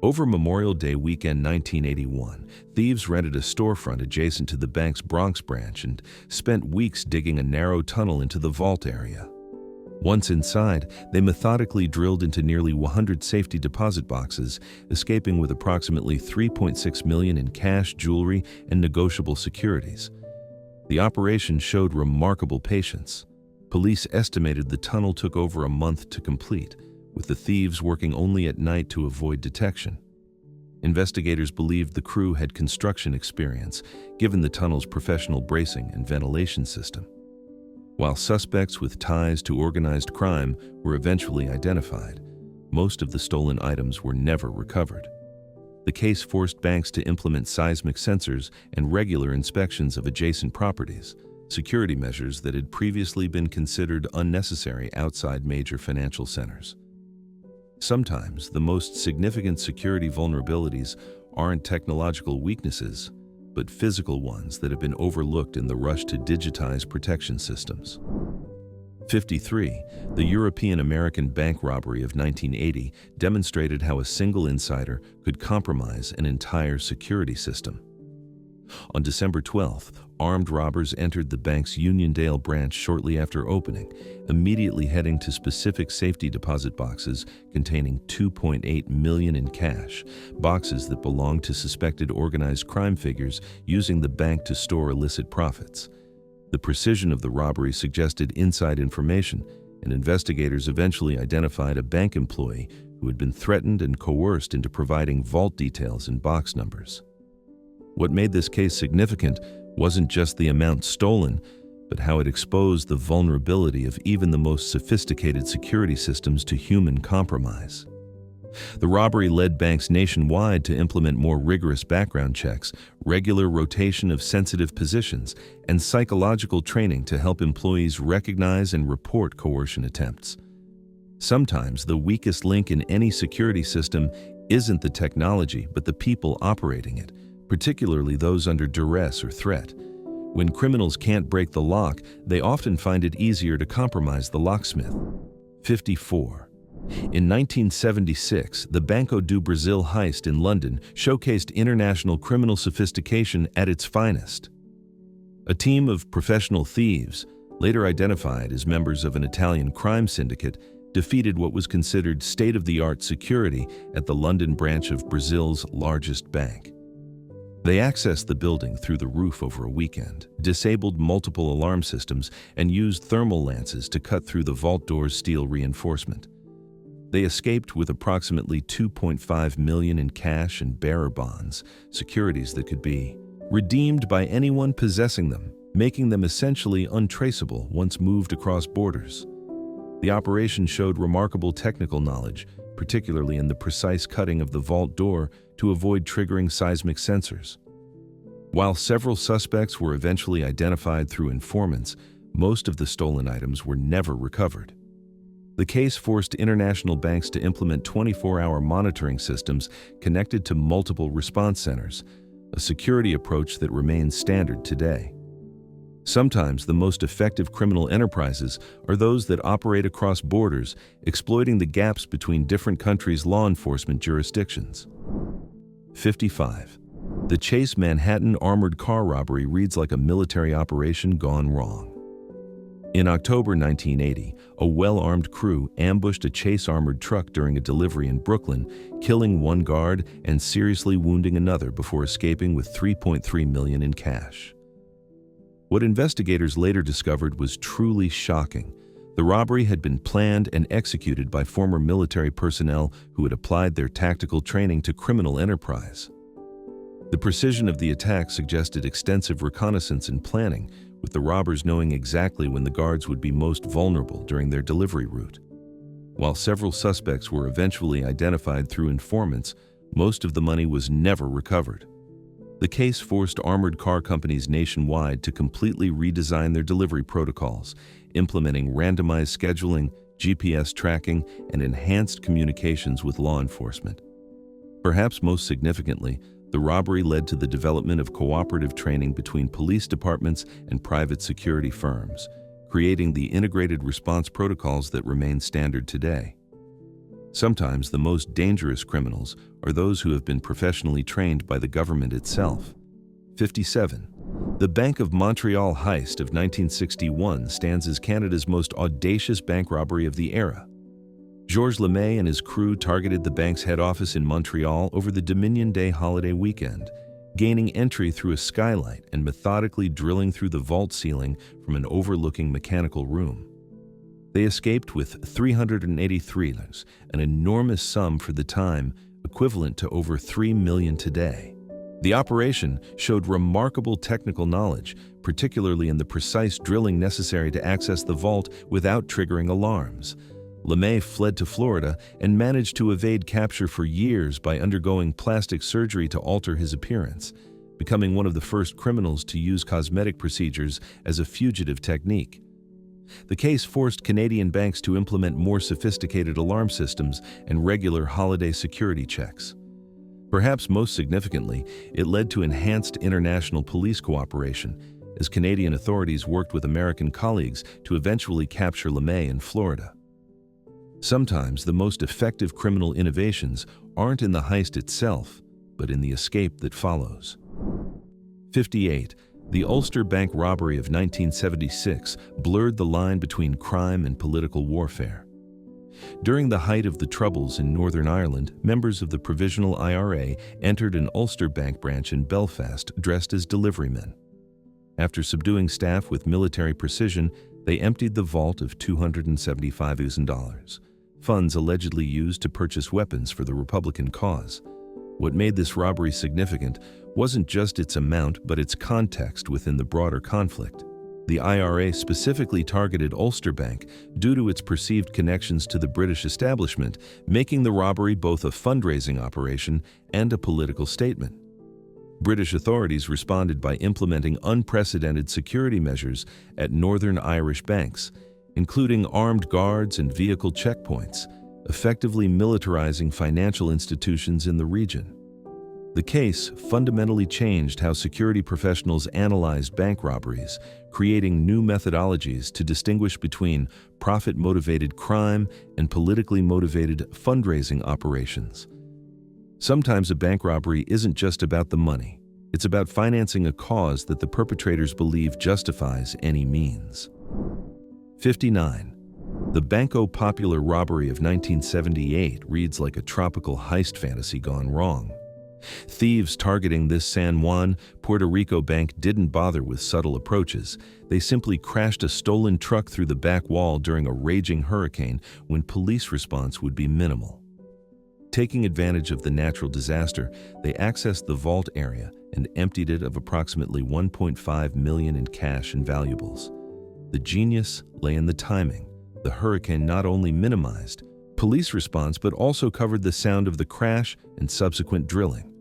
Speaker 1: Over Memorial Day weekend 1981, thieves rented a storefront adjacent to the bank's Bronx branch and spent weeks digging a narrow tunnel into the vault area. Once inside, they methodically drilled into nearly 100 safety deposit boxes, escaping with approximately $3.6 million in cash, jewelry, and negotiable securities. The operation showed remarkable patience. Police estimated the tunnel took over a month to complete, with the thieves working only at night to avoid detection. Investigators believed the crew had construction experience, given the tunnel's professional bracing and ventilation system. While suspects with ties to organized crime were eventually identified, most of the stolen items were never recovered. The case forced banks to implement seismic sensors and regular inspections of adjacent properties, security measures that had previously been considered unnecessary outside major financial centers. Sometimes the most significant security vulnerabilities aren't technological weaknesses, but physical ones that have been overlooked in the rush to digitize protection systems. 53. The European-American bank robbery of 1980 demonstrated how a single insider could compromise an entire security system. On December 12th, armed robbers entered the bank's Uniondale branch shortly after opening, immediately heading to specific safety deposit boxes containing $2.8 million in cash, boxes that belonged to suspected organized crime figures using the bank to store illicit profits. The precision of the robbery suggested inside information, and investigators eventually identified a bank employee who had been threatened and coerced into providing vault details and box numbers. What made this case significant wasn't just the amount stolen, but how it exposed the vulnerability of even the most sophisticated security systems to human compromise. The robbery led banks nationwide to implement more rigorous background checks, regular rotation of sensitive positions, and psychological training to help employees recognize and report coercion attempts. Sometimes the weakest link in any security system isn't the technology, but the people operating it, particularly those under duress or threat. When criminals can't break the lock, they often find it easier to compromise the locksmith. 54. In 1976, the Banco do Brasil heist in London showcased international criminal sophistication at its finest. A team of professional thieves, later identified as members of an Italian crime syndicate, defeated what was considered state-of-the-art security at the London branch of Brazil's largest bank. They accessed the building through the roof over a weekend, disabled multiple alarm systems, and used thermal lances to cut through the vault door's steel reinforcement. They escaped with approximately $2.5 million in cash and bearer bonds, securities that could be redeemed by anyone possessing them, making them essentially untraceable once moved across borders. The operation showed remarkable technical knowledge, particularly in the precise cutting of the vault door to avoid triggering seismic sensors. While several suspects were eventually identified through informants, most of the stolen items were never recovered. The case forced international banks to implement 24-hour monitoring systems connected to multiple response centers, a security approach that remains standard today. Sometimes the most effective criminal enterprises are those that operate across borders, exploiting the gaps between different countries' law enforcement jurisdictions. 55. The Chase Manhattan armored car robbery reads like a military operation gone wrong. In October 1980, a well-armed crew ambushed a Chase armored truck during a delivery in Brooklyn, killing one guard and seriously wounding another before escaping with $3.3 million in cash. What investigators later discovered was truly shocking. The robbery had been planned and executed by former military personnel who had applied their tactical training to criminal enterprise. The precision of the attack suggested extensive reconnaissance and planning, with the robbers knowing exactly when the guards would be most vulnerable during their delivery route. While several suspects were eventually identified through informants, most of the money was never recovered. The case forced armored car companies nationwide to completely redesign their delivery protocols, implementing randomized scheduling, GPS tracking, and enhanced communications with law enforcement. Perhaps most significantly, the robbery led to the development of cooperative training between police departments and private security firms, creating the integrated response protocols that remain standard today. Sometimes the most dangerous criminals are those who have been professionally trained by the government itself. 57. The Bank of Montreal heist of 1961 stands as Canada's most audacious bank robbery of the era. Georges Lemay and his crew targeted the bank's head office in Montreal over the Dominion Day holiday weekend, gaining entry through a skylight and methodically drilling through the vault ceiling from an overlooking mechanical room. They escaped with $383, an enormous sum for the time, equivalent to over $3 million today. The operation showed remarkable technical knowledge, particularly in the precise drilling necessary to access the vault without triggering alarms. Lemay fled to Florida and managed to evade capture for years by undergoing plastic surgery to alter his appearance, becoming one of the first criminals to use cosmetic procedures as a fugitive technique. The case forced Canadian banks to implement more sophisticated alarm systems and regular holiday security checks. Perhaps most significantly, it led to enhanced international police cooperation, as Canadian authorities worked with American colleagues to eventually capture Lemay in Florida. Sometimes the most effective criminal innovations aren't in the heist itself, but in the escape that follows. 58. The Ulster Bank robbery of 1976 blurred the line between crime and political warfare. During the height of the Troubles in Northern Ireland, members of the Provisional IRA entered an Ulster Bank branch in Belfast dressed as deliverymen. After subduing staff with military precision, they emptied the vault of $275,000, funds allegedly used to purchase weapons for the Republican cause. What made this robbery significant wasn't just its amount, but its context within the broader conflict. The IRA specifically targeted Ulster Bank due to its perceived connections to the British establishment, making the robbery both a fundraising operation and a political statement. British authorities responded by implementing unprecedented security measures at Northern Irish banks, including armed guards and vehicle checkpoints, effectively militarizing financial institutions in the region. The case fundamentally changed how security professionals analyzed bank robberies, creating new methodologies to distinguish between profit-motivated crime and politically motivated fundraising operations. Sometimes a bank robbery isn't just about the money. It's about financing a cause that the perpetrators believe justifies any means. 59. The Banco Popular robbery of 1978 reads like a tropical heist fantasy gone wrong. Thieves targeting this San Juan, Puerto Rico bank didn't bother with subtle approaches. They simply crashed a stolen truck through the back wall during a raging hurricane when police response would be minimal. Taking advantage of the natural disaster, they accessed the vault area and emptied it of approximately $1.5 million in cash and valuables. The genius lay in the timing. The hurricane not only minimized police response but also covered the sound of the crash and subsequent drilling.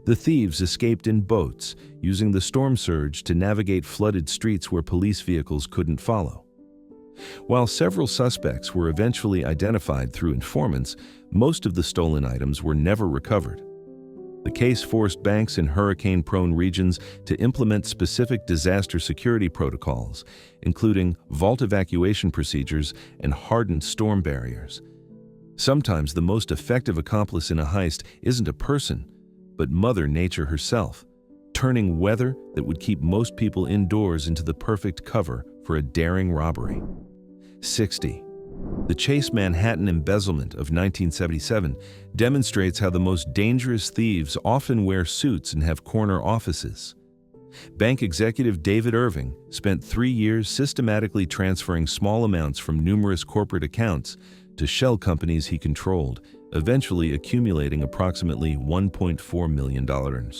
Speaker 1: The thieves escaped in boats, using the storm surge to navigate flooded streets where police vehicles couldn't follow. While several suspects were eventually identified through informants, most of the stolen items were never recovered. The case forced banks in hurricane-prone regions to implement specific disaster security protocols, including vault evacuation procedures and hardened storm barriers. Sometimes the most effective accomplice in a heist isn't a person, but Mother Nature herself, turning weather that would keep most people indoors into the perfect cover for a daring robbery. 60. The Chase Manhattan embezzlement of 1977 demonstrates how the most dangerous thieves often wear suits and have corner offices. Bank executive David Irving spent 3 years systematically transferring small amounts from numerous corporate accounts to shell companies he controlled, eventually accumulating approximately $1.4 million.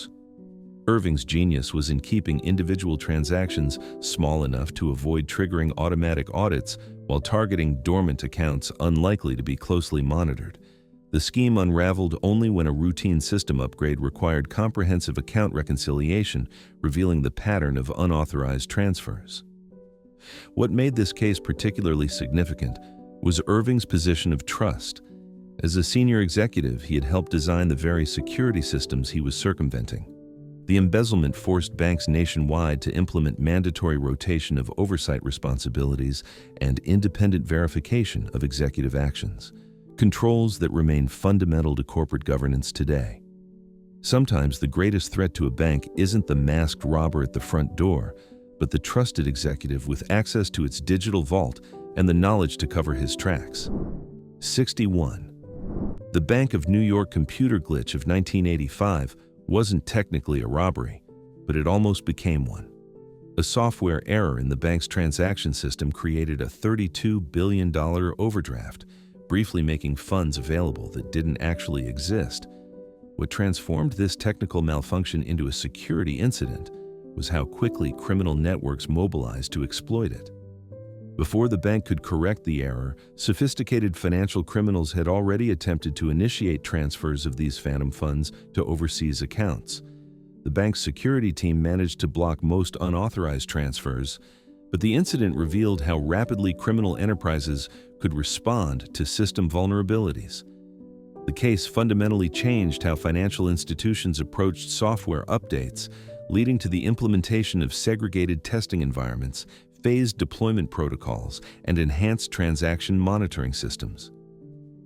Speaker 1: Irving's genius was in keeping individual transactions small enough to avoid triggering automatic audits while targeting dormant accounts unlikely to be closely monitored. The scheme unraveled only when a routine system upgrade required comprehensive account reconciliation, revealing the pattern of unauthorized transfers. What made this case particularly significant was Irving's position of trust. As a senior executive, he had helped design the very security systems he was circumventing. The embezzlement forced banks nationwide to implement mandatory rotation of oversight responsibilities and independent verification of executive actions, controls that remain fundamental to corporate governance today. Sometimes the greatest threat to a bank isn't the masked robber at the front door, but the trusted executive with access to its digital vault and the knowledge to cover his tracks. 61. The Bank of New York computer glitch of 1985 wasn't technically a robbery, but it almost became one. A software error in the bank's transaction system created a $32 billion overdraft, briefly making funds available that didn't actually exist. What transformed this technical malfunction into a security incident was how quickly criminal networks mobilized to exploit it. Before the bank could correct the error, sophisticated financial criminals had already attempted to initiate transfers of these phantom funds to overseas accounts. The bank's security team managed to block most unauthorized transfers, but the incident revealed how rapidly criminal enterprises could respond to system vulnerabilities. The case fundamentally changed how financial institutions approached software updates, leading to the implementation of segregated testing environments, phased deployment protocols, and enhanced transaction monitoring systems.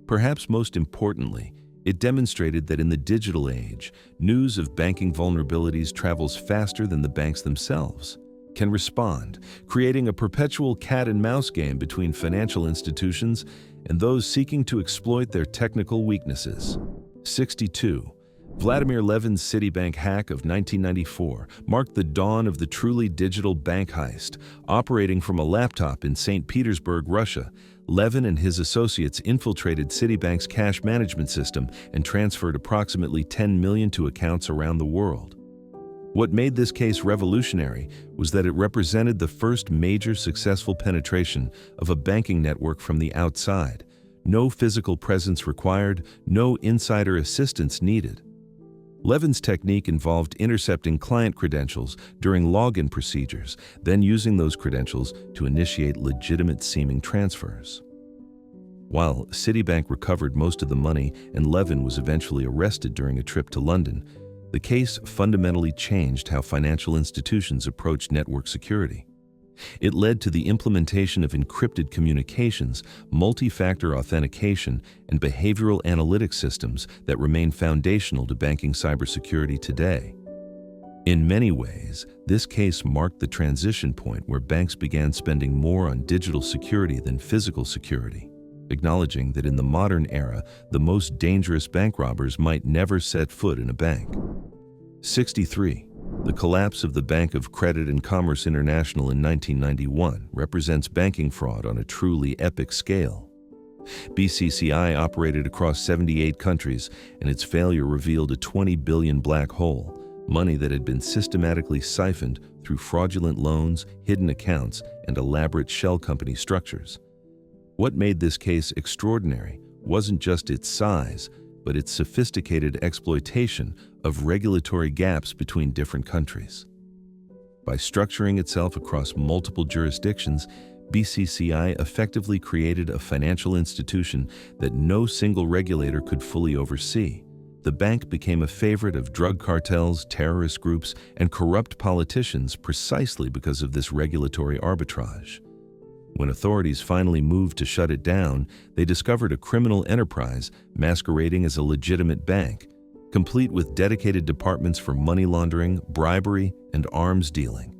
Speaker 1: Perhaps most importantly, it demonstrated that in the digital age, news of banking vulnerabilities travels faster than the banks themselves can respond, creating a perpetual cat-and-mouse game between financial institutions and those seeking to exploit their technical weaknesses. 62. Vladimir Levin's Citibank hack of 1994 marked the dawn of the truly digital bank heist. Operating from a laptop in St. Petersburg, Russia, Levin and his associates infiltrated Citibank's cash management system and transferred approximately $10 million to accounts around the world. What made this case revolutionary was that it represented the first major successful penetration of a banking network from the outside. No physical presence required, no insider assistance needed. Levin's technique involved intercepting client credentials during login procedures, then using those credentials to initiate legitimate-seeming transfers. While Citibank recovered most of the money and Levin was eventually arrested during a trip to London, the case fundamentally changed how financial institutions approached network security. It led to the implementation of encrypted communications, multi-factor authentication, and behavioral analytics systems that remain foundational to banking cybersecurity today. In many ways, this case marked the transition point where banks began spending more on digital security than physical security, acknowledging that in the modern era, the most dangerous bank robbers might never set foot in a bank. 63. The collapse of the Bank of Credit and Commerce International in 1991 represents banking fraud on a truly epic scale. BCCI operated across 78 countries, and its failure revealed a $20 billion black hole, money that had been systematically siphoned through fraudulent loans, hidden accounts, and elaborate shell company structures. What made this case extraordinary wasn't just its size, but its sophisticated exploitation of regulatory gaps between different countries. By structuring itself across multiple jurisdictions, BCCI effectively created a financial institution that no single regulator could fully oversee, The bank became a favorite of drug cartels, terrorist groups, and corrupt politicians precisely because of this regulatory arbitrage. When authorities finally moved to shut it down, they discovered a criminal enterprise masquerading as a legitimate bank, complete with dedicated departments for money laundering, bribery, and arms dealing.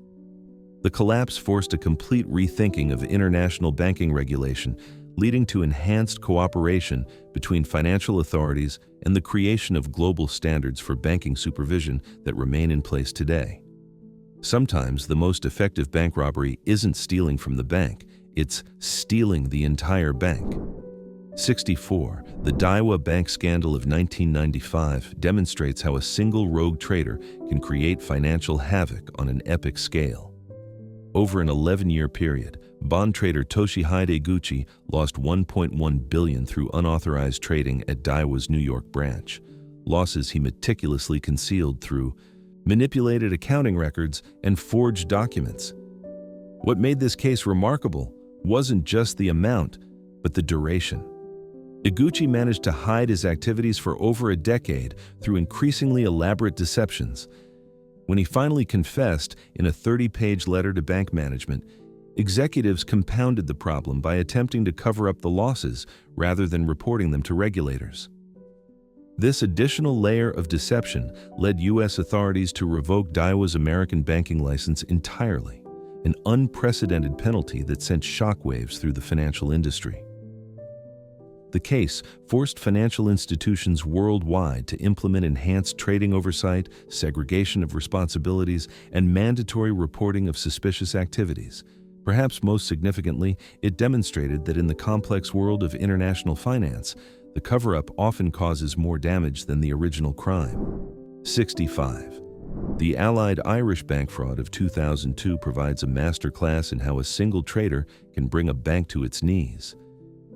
Speaker 1: The collapse forced a complete rethinking of international banking regulation, leading to enhanced cooperation between financial authorities and the creation of global standards for banking supervision that remain in place today. Sometimes the most effective bank robbery isn't stealing from the bank, it's stealing the entire bank. 64. The Daiwa Bank scandal of 1995 demonstrates how a single rogue trader can create financial havoc on an epic scale. Over an 11-year period, bond trader Toshihide Eguchi lost $1.1 billion through unauthorized trading at Daiwa's New York branch, losses he meticulously concealed through manipulated accounting records and forged documents. What made this case remarkable wasn't just the amount, but the duration. Eguchi managed to hide his activities for over a decade through increasingly elaborate deceptions. When he finally confessed in a 30-page letter to bank management, executives compounded the problem by attempting to cover up the losses rather than reporting them to regulators. This additional layer of deception led U.S. authorities to revoke Daiwa's American banking license entirely, an unprecedented penalty that sent shockwaves through the financial industry. The case forced financial institutions worldwide to implement enhanced trading oversight, segregation of responsibilities, and mandatory reporting of suspicious activities. Perhaps most significantly, it demonstrated that in the complex world of international finance, the cover-up often causes more damage than the original crime. 65. The Allied Irish bank fraud of 2002 provides a masterclass in how a single trader can bring a bank to its knees.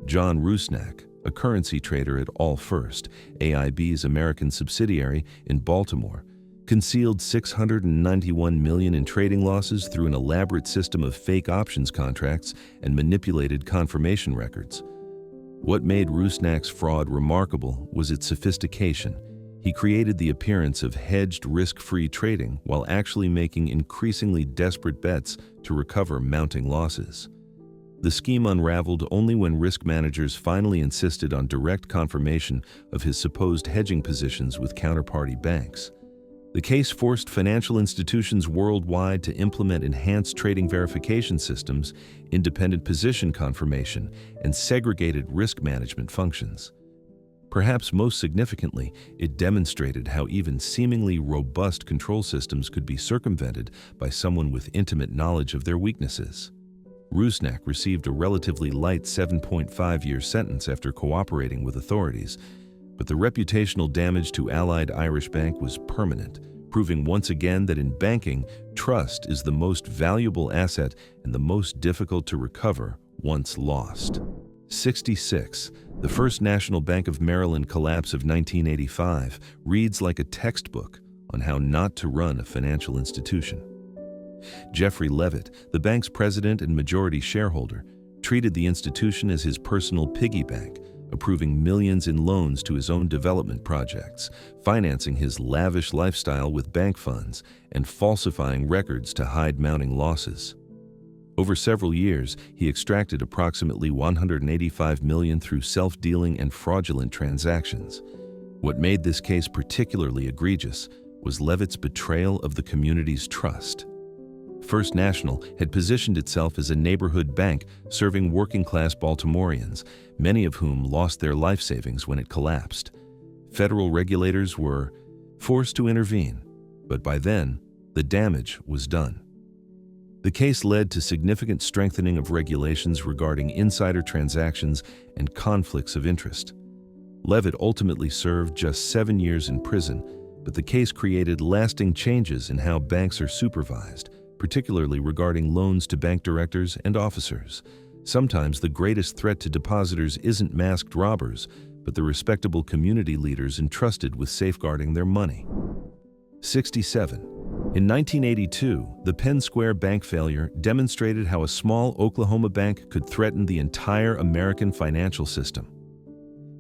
Speaker 1: John Rusnak, a currency trader at All First, AIB's American subsidiary in Baltimore, concealed $691 million in trading losses through an elaborate system of fake options contracts and manipulated confirmation records. What made Rusnak's fraud remarkable was its sophistication. He created the appearance of hedged, risk-free trading while actually making increasingly desperate bets to recover mounting losses. The scheme unraveled only when risk managers finally insisted on direct confirmation of his supposed hedging positions with counterparty banks. The case forced financial institutions worldwide to implement enhanced trading verification systems, independent position confirmation, and segregated risk management functions. Perhaps most significantly, it demonstrated how even seemingly robust control systems could be circumvented by someone with intimate knowledge of their weaknesses. Rusnak received a relatively light 7.5-year sentence after cooperating with authorities, but the reputational damage to Allied Irish Bank was permanent, proving once again that in banking, trust is the most valuable asset and the most difficult to recover once lost. 66. The First National Bank of Maryland collapse of 1985 reads like a textbook on how not to run a financial institution. Jeffrey Levitt, the bank's president and majority shareholder, treated the institution as his personal piggy bank, approving millions in loans to his own development projects, financing his lavish lifestyle with bank funds, and falsifying records to hide mounting losses. Over several years, he extracted approximately $185 million through self-dealing and fraudulent transactions. What made this case particularly egregious was Levitt's betrayal of the community's trust. First National had positioned itself as a neighborhood bank serving working-class Baltimoreans, many of whom lost their life savings when it collapsed. Federal regulators were forced to intervene, but by then, the damage was done. The case led to significant strengthening of regulations regarding insider transactions and conflicts of interest. Levitt ultimately served just 7 years in prison, but the case created lasting changes in how banks are supervised, particularly regarding loans to bank directors and officers. Sometimes the greatest threat to depositors isn't masked robbers, but the respectable community leaders entrusted with safeguarding their money. 67. In 1982, the Penn Square Bank failure demonstrated how a small Oklahoma bank could threaten the entire American financial system.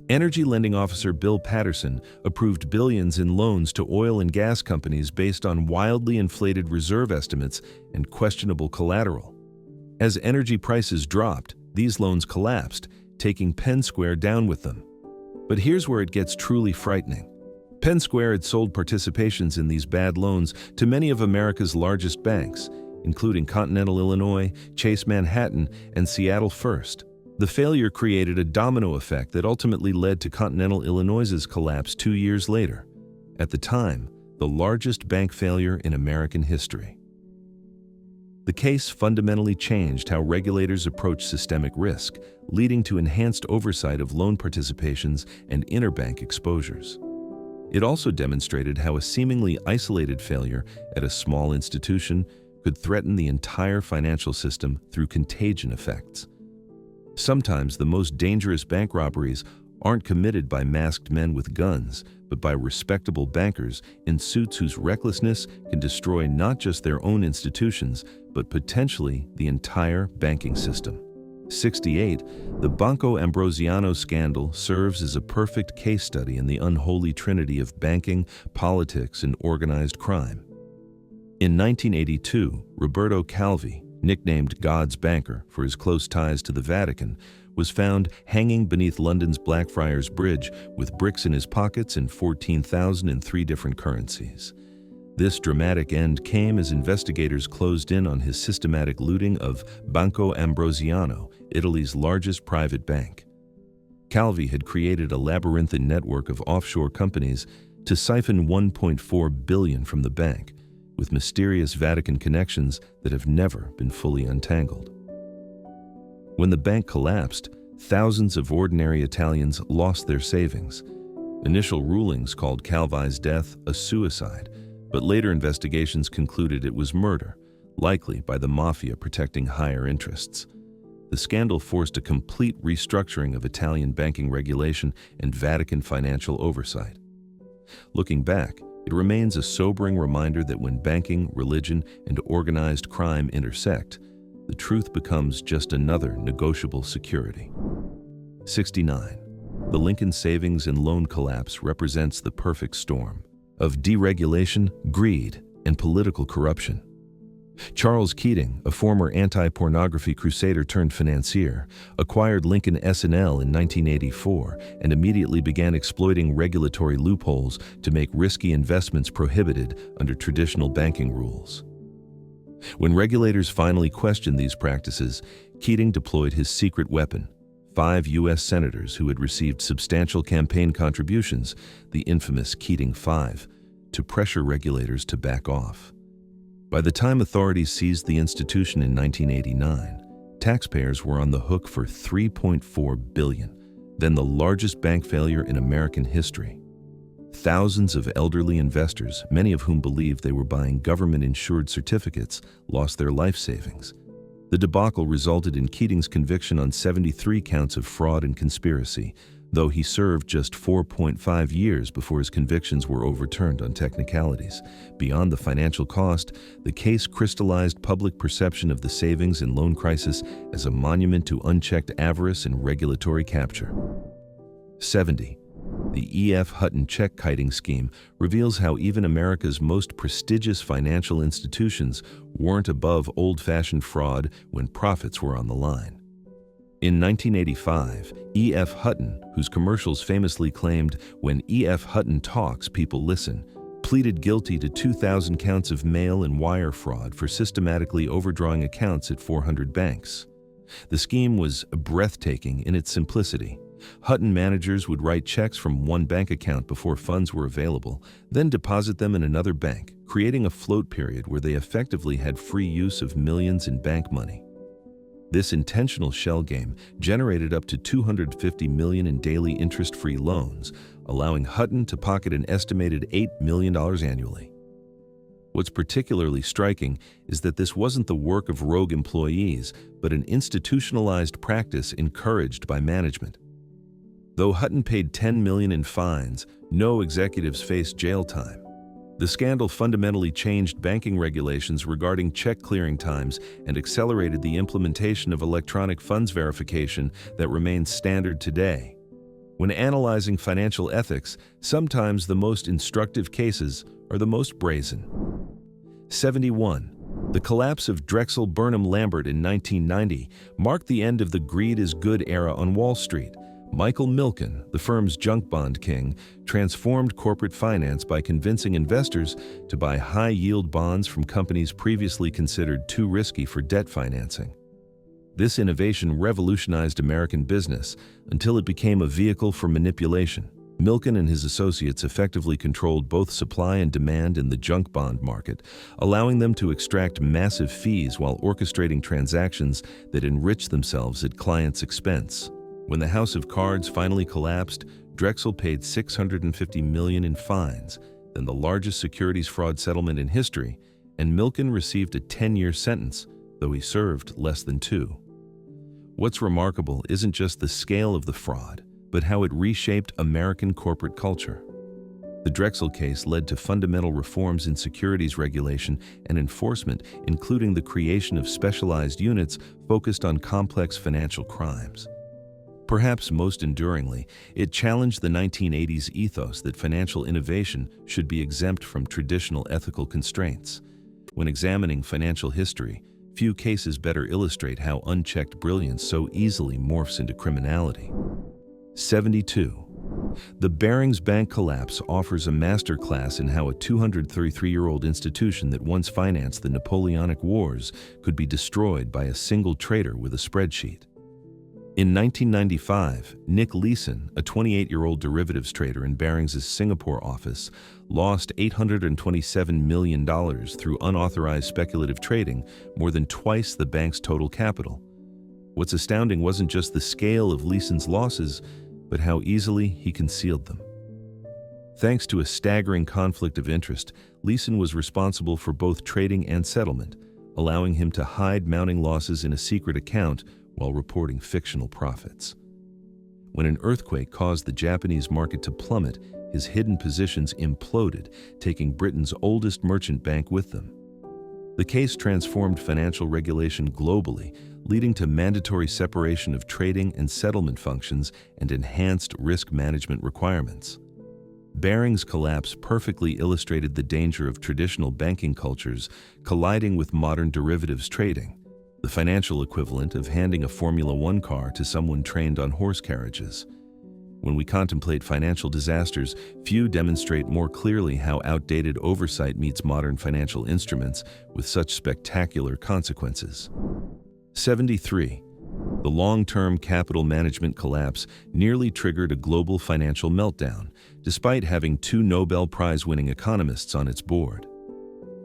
Speaker 1: Energy lending officer Bill Patterson approved billions in loans to oil and gas companies based on wildly inflated reserve estimates and questionable collateral. As energy prices dropped, these loans collapsed, taking Penn Square down with them. But here's where it gets truly frightening. Penn Square had sold participations in these bad loans to many of America's largest banks, including Continental Illinois, Chase Manhattan, and Seattle First. The failure created a domino effect that ultimately led to Continental Illinois's collapse 2 years later. At the time, the largest bank failure in American history. The case fundamentally changed how regulators approach systemic risk, leading to enhanced oversight of loan participations and interbank exposures. It also demonstrated how a seemingly isolated failure at a small institution could threaten the entire financial system through contagion effects. Sometimes the most dangerous bank robberies aren't committed by masked men with guns, but by respectable bankers in suits whose recklessness can destroy not just their own institutions, but potentially the entire banking system. 68. The Banco Ambrosiano scandal serves as a perfect case study in the unholy trinity of banking, politics, and organized crime. In 1982, Roberto Calvi, nicknamed God's banker for his close ties to the Vatican, was found hanging beneath London's Blackfriars Bridge with bricks in his pockets and 14,000 in 3 different currencies. This dramatic end came as investigators closed in on his systematic looting of Banco Ambrosiano, Italy's largest private bank. Calvi had created a labyrinthine network of offshore companies to siphon $1.4 billion from the bank, with mysterious Vatican connections that have never been fully untangled. When the bank collapsed, thousands of ordinary Italians lost their savings. Initial rulings called Calvi's death a suicide, but later investigations concluded it was murder, likely by the mafia protecting higher interests. The scandal forced a complete restructuring of Italian banking regulation and Vatican financial oversight. Looking back, it remains a sobering reminder that when banking, religion, and organized crime intersect, the truth becomes just another negotiable security. 69. The Lincoln savings and loan collapse represents the perfect storm of deregulation, greed, and political corruption. Charles Keating, a former anti-pornography crusader turned financier, acquired Lincoln S&L in 1984 and immediately began exploiting regulatory loopholes to make risky investments prohibited under traditional banking rules. When regulators finally questioned these practices, Keating deployed his secret weapon: 5 U.S. senators who had received substantial campaign contributions, the infamous Keating 5, to pressure regulators to back off. By the time authorities seized the institution in 1989, taxpayers were on the hook for $3.4 billion, then the largest bank failure in American history. Thousands of elderly investors, many of whom believed they were buying government-insured certificates, lost their life savings. The debacle resulted in Keating's conviction on 73 counts of fraud and conspiracy, though he served just 4.5 years before his convictions were overturned on technicalities. Beyond the financial cost, the case crystallized public perception of the savings and loan crisis as a monument to unchecked avarice and regulatory capture. 70. The E.F. Hutton check-kiting scheme reveals how even America's most prestigious financial institutions weren't above old-fashioned fraud when profits were on the line. In 1985, E.F. Hutton, whose commercials famously claimed, "When E.F. Hutton talks, people listen," pleaded guilty to 2,000 counts of mail and wire fraud for systematically overdrawing accounts at 400 banks. The scheme was breathtaking in its simplicity. Hutton managers would write checks from one bank account before funds were available, then deposit them in another bank, creating a float period where they effectively had free use of millions in bank money. This intentional shell game generated up to $250 million in daily interest-free loans, allowing Hutton to pocket an estimated $8 million annually. What's particularly striking is that this wasn't the work of rogue employees, but an institutionalized practice encouraged by management. Though Hutton paid $10 million in fines, no executives faced jail time. The scandal fundamentally changed banking regulations regarding check clearing times and accelerated the implementation of electronic funds verification that remains standard today. When analyzing financial ethics, sometimes the most instructive cases are the most brazen. 71. The collapse of Drexel Burnham Lambert in 1990 marked the end of the greed is good era on Wall Street. Michael Milken, the firm's junk bond king, transformed corporate finance by convincing investors to buy high-yield bonds from companies previously considered too risky for debt financing. This innovation revolutionized American business until it became a vehicle for manipulation. Milken and his associates effectively controlled both supply and demand in the junk bond market, allowing them to extract massive fees while orchestrating transactions that enriched themselves at clients' expense. When the house of cards finally collapsed, Drexel paid $650 million in fines, then the largest securities fraud settlement in history, and Milken received a 10-year sentence, though he served less than 2. What's remarkable isn't just the scale of the fraud, but how it reshaped American corporate culture. The Drexel case led to fundamental reforms in securities regulation and enforcement, including the creation of specialized units focused on complex financial crimes. Perhaps most enduringly, it challenged the 1980s ethos that financial innovation should be exempt from traditional ethical constraints. When examining financial history, few cases better illustrate how unchecked brilliance so easily morphs into criminality. 72. The Barings Bank collapse offers a masterclass in how a 233-year-old institution that once financed the Napoleonic Wars could be destroyed by a single trader with a spreadsheet. In 1995, Nick Leeson, a 28-year-old derivatives trader in Barings' Singapore office, lost $827 million through unauthorized speculative trading, more than twice the bank's total capital. What's astounding wasn't just the scale of Leeson's losses, but how easily he concealed them. Thanks to a staggering conflict of interest, Leeson was responsible for both trading and settlement, allowing him to hide mounting losses in a secret account while reporting fictional profits. When an earthquake caused the Japanese market to plummet, his hidden positions imploded, taking Britain's oldest merchant bank with them. The case transformed financial regulation globally, leading to mandatory separation of trading and settlement functions and enhanced risk management requirements. Barings' collapse perfectly illustrated the danger of traditional banking cultures colliding with modern derivatives trading, the financial equivalent of handing a Formula One car to someone trained on horse carriages. When we contemplate financial disasters, few demonstrate more clearly how outdated oversight meets modern financial instruments with such spectacular consequences. 73. The long-term capital management collapse nearly triggered a global financial meltdown, despite having 2 Nobel Prize-winning economists on its board.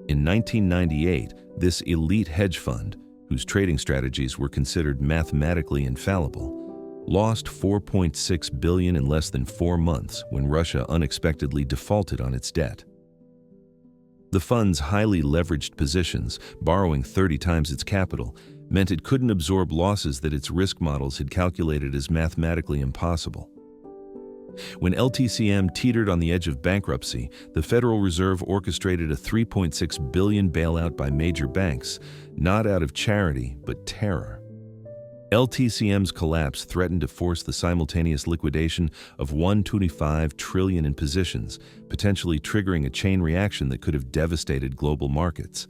Speaker 1: In 1998, this elite hedge fund, whose trading strategies were considered mathematically infallible, lost $4.6 billion in less than 4 months when Russia unexpectedly defaulted on its debt. The fund's highly leveraged positions, borrowing 30 times its capital, meant it couldn't absorb losses that its risk models had calculated as mathematically impossible. When LTCM teetered on the edge of bankruptcy, the Federal Reserve orchestrated a $3.6 billion bailout by major banks, not out of charity, but terror. LTCM's collapse threatened to force the simultaneous liquidation of $125 trillion in positions, potentially triggering a chain reaction that could have devastated global markets.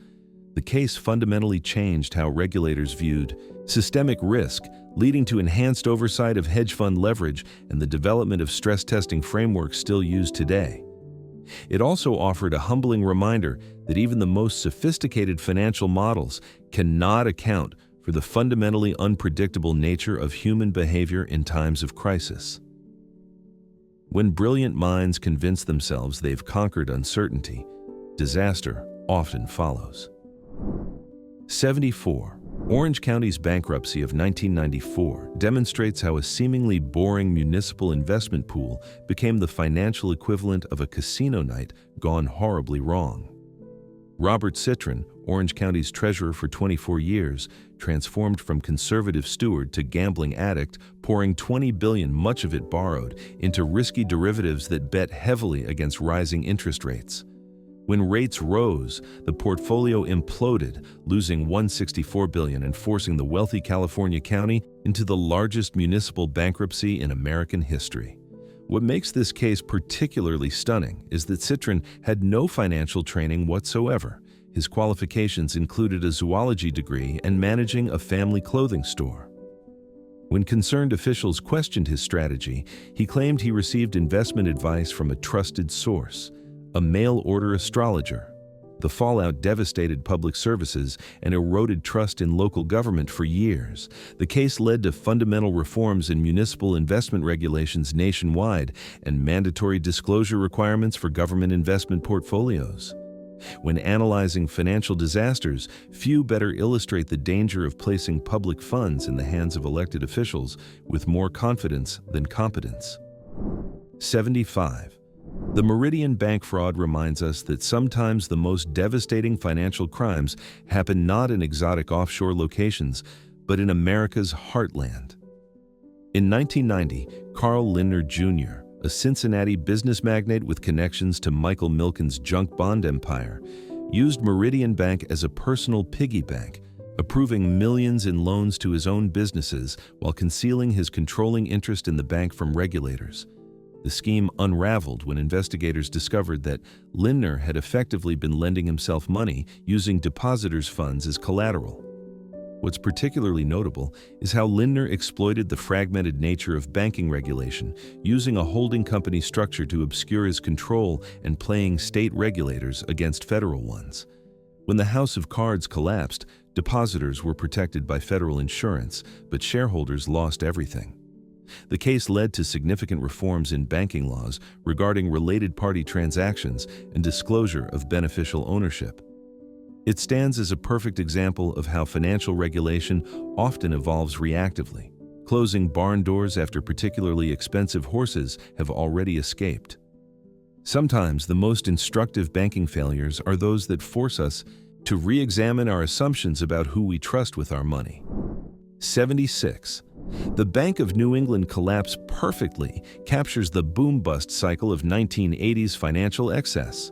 Speaker 1: The case fundamentally changed how regulators viewed systemic risk, leading to enhanced oversight of hedge fund leverage and the development of stress testing frameworks still used today. It also offered a humbling reminder that even the most sophisticated financial models cannot account for the fundamentally unpredictable nature of human behavior in times of crisis. When brilliant minds convince themselves they've conquered uncertainty, disaster often follows. 74. Orange County's bankruptcy of 1994 demonstrates how a seemingly boring municipal investment pool became the financial equivalent of a casino night gone horribly wrong. Robert Citron, Orange County's treasurer for 24 years, transformed from conservative steward to gambling addict, pouring $20 billion, much of it borrowed, into risky derivatives that bet heavily against rising interest rates. When rates rose, the portfolio imploded, losing $164 billion and forcing the wealthy California county into the largest municipal bankruptcy in American history. What makes this case particularly stunning is that Citrin had no financial training whatsoever. His qualifications included a zoology degree and managing a family clothing store. When concerned officials questioned his strategy, he claimed he received investment advice from a trusted source, a mail-order astrologer. The fallout devastated public services and eroded trust in local government for years. The case led to fundamental reforms in municipal investment regulations nationwide and mandatory disclosure requirements for government investment portfolios. When analyzing financial disasters, few better illustrate the danger of placing public funds in the hands of elected officials with more confidence than competence. 75. The Meridian bank fraud reminds us that sometimes the most devastating financial crimes happen not in exotic offshore locations, but in America's heartland. In 1990, Carl Lindner Jr., a Cincinnati business magnate with connections to Michael Milken's junk bond empire, used Meridian Bank as a personal piggy bank, approving millions in loans to his own businesses while concealing his controlling interest in the bank from regulators. The scheme unraveled when investigators discovered that Lindner had effectively been lending himself money using depositors' funds as collateral. What's particularly notable is how Lindner exploited the fragmented nature of banking regulation, using a holding company structure to obscure his control and playing state regulators against federal ones. When the house of cards collapsed, depositors were protected by federal insurance, but shareholders lost everything. The case led to significant reforms in banking laws regarding related party transactions and disclosure of beneficial ownership. It stands as a perfect example of how financial regulation often evolves reactively, closing barn doors after particularly expensive horses have already escaped. Sometimes the most instructive banking failures are those that force us to re-examine our assumptions about who we trust with our money. 76. The Bank of New England collapse perfectly captures the boom-bust cycle of 1980s financial excess.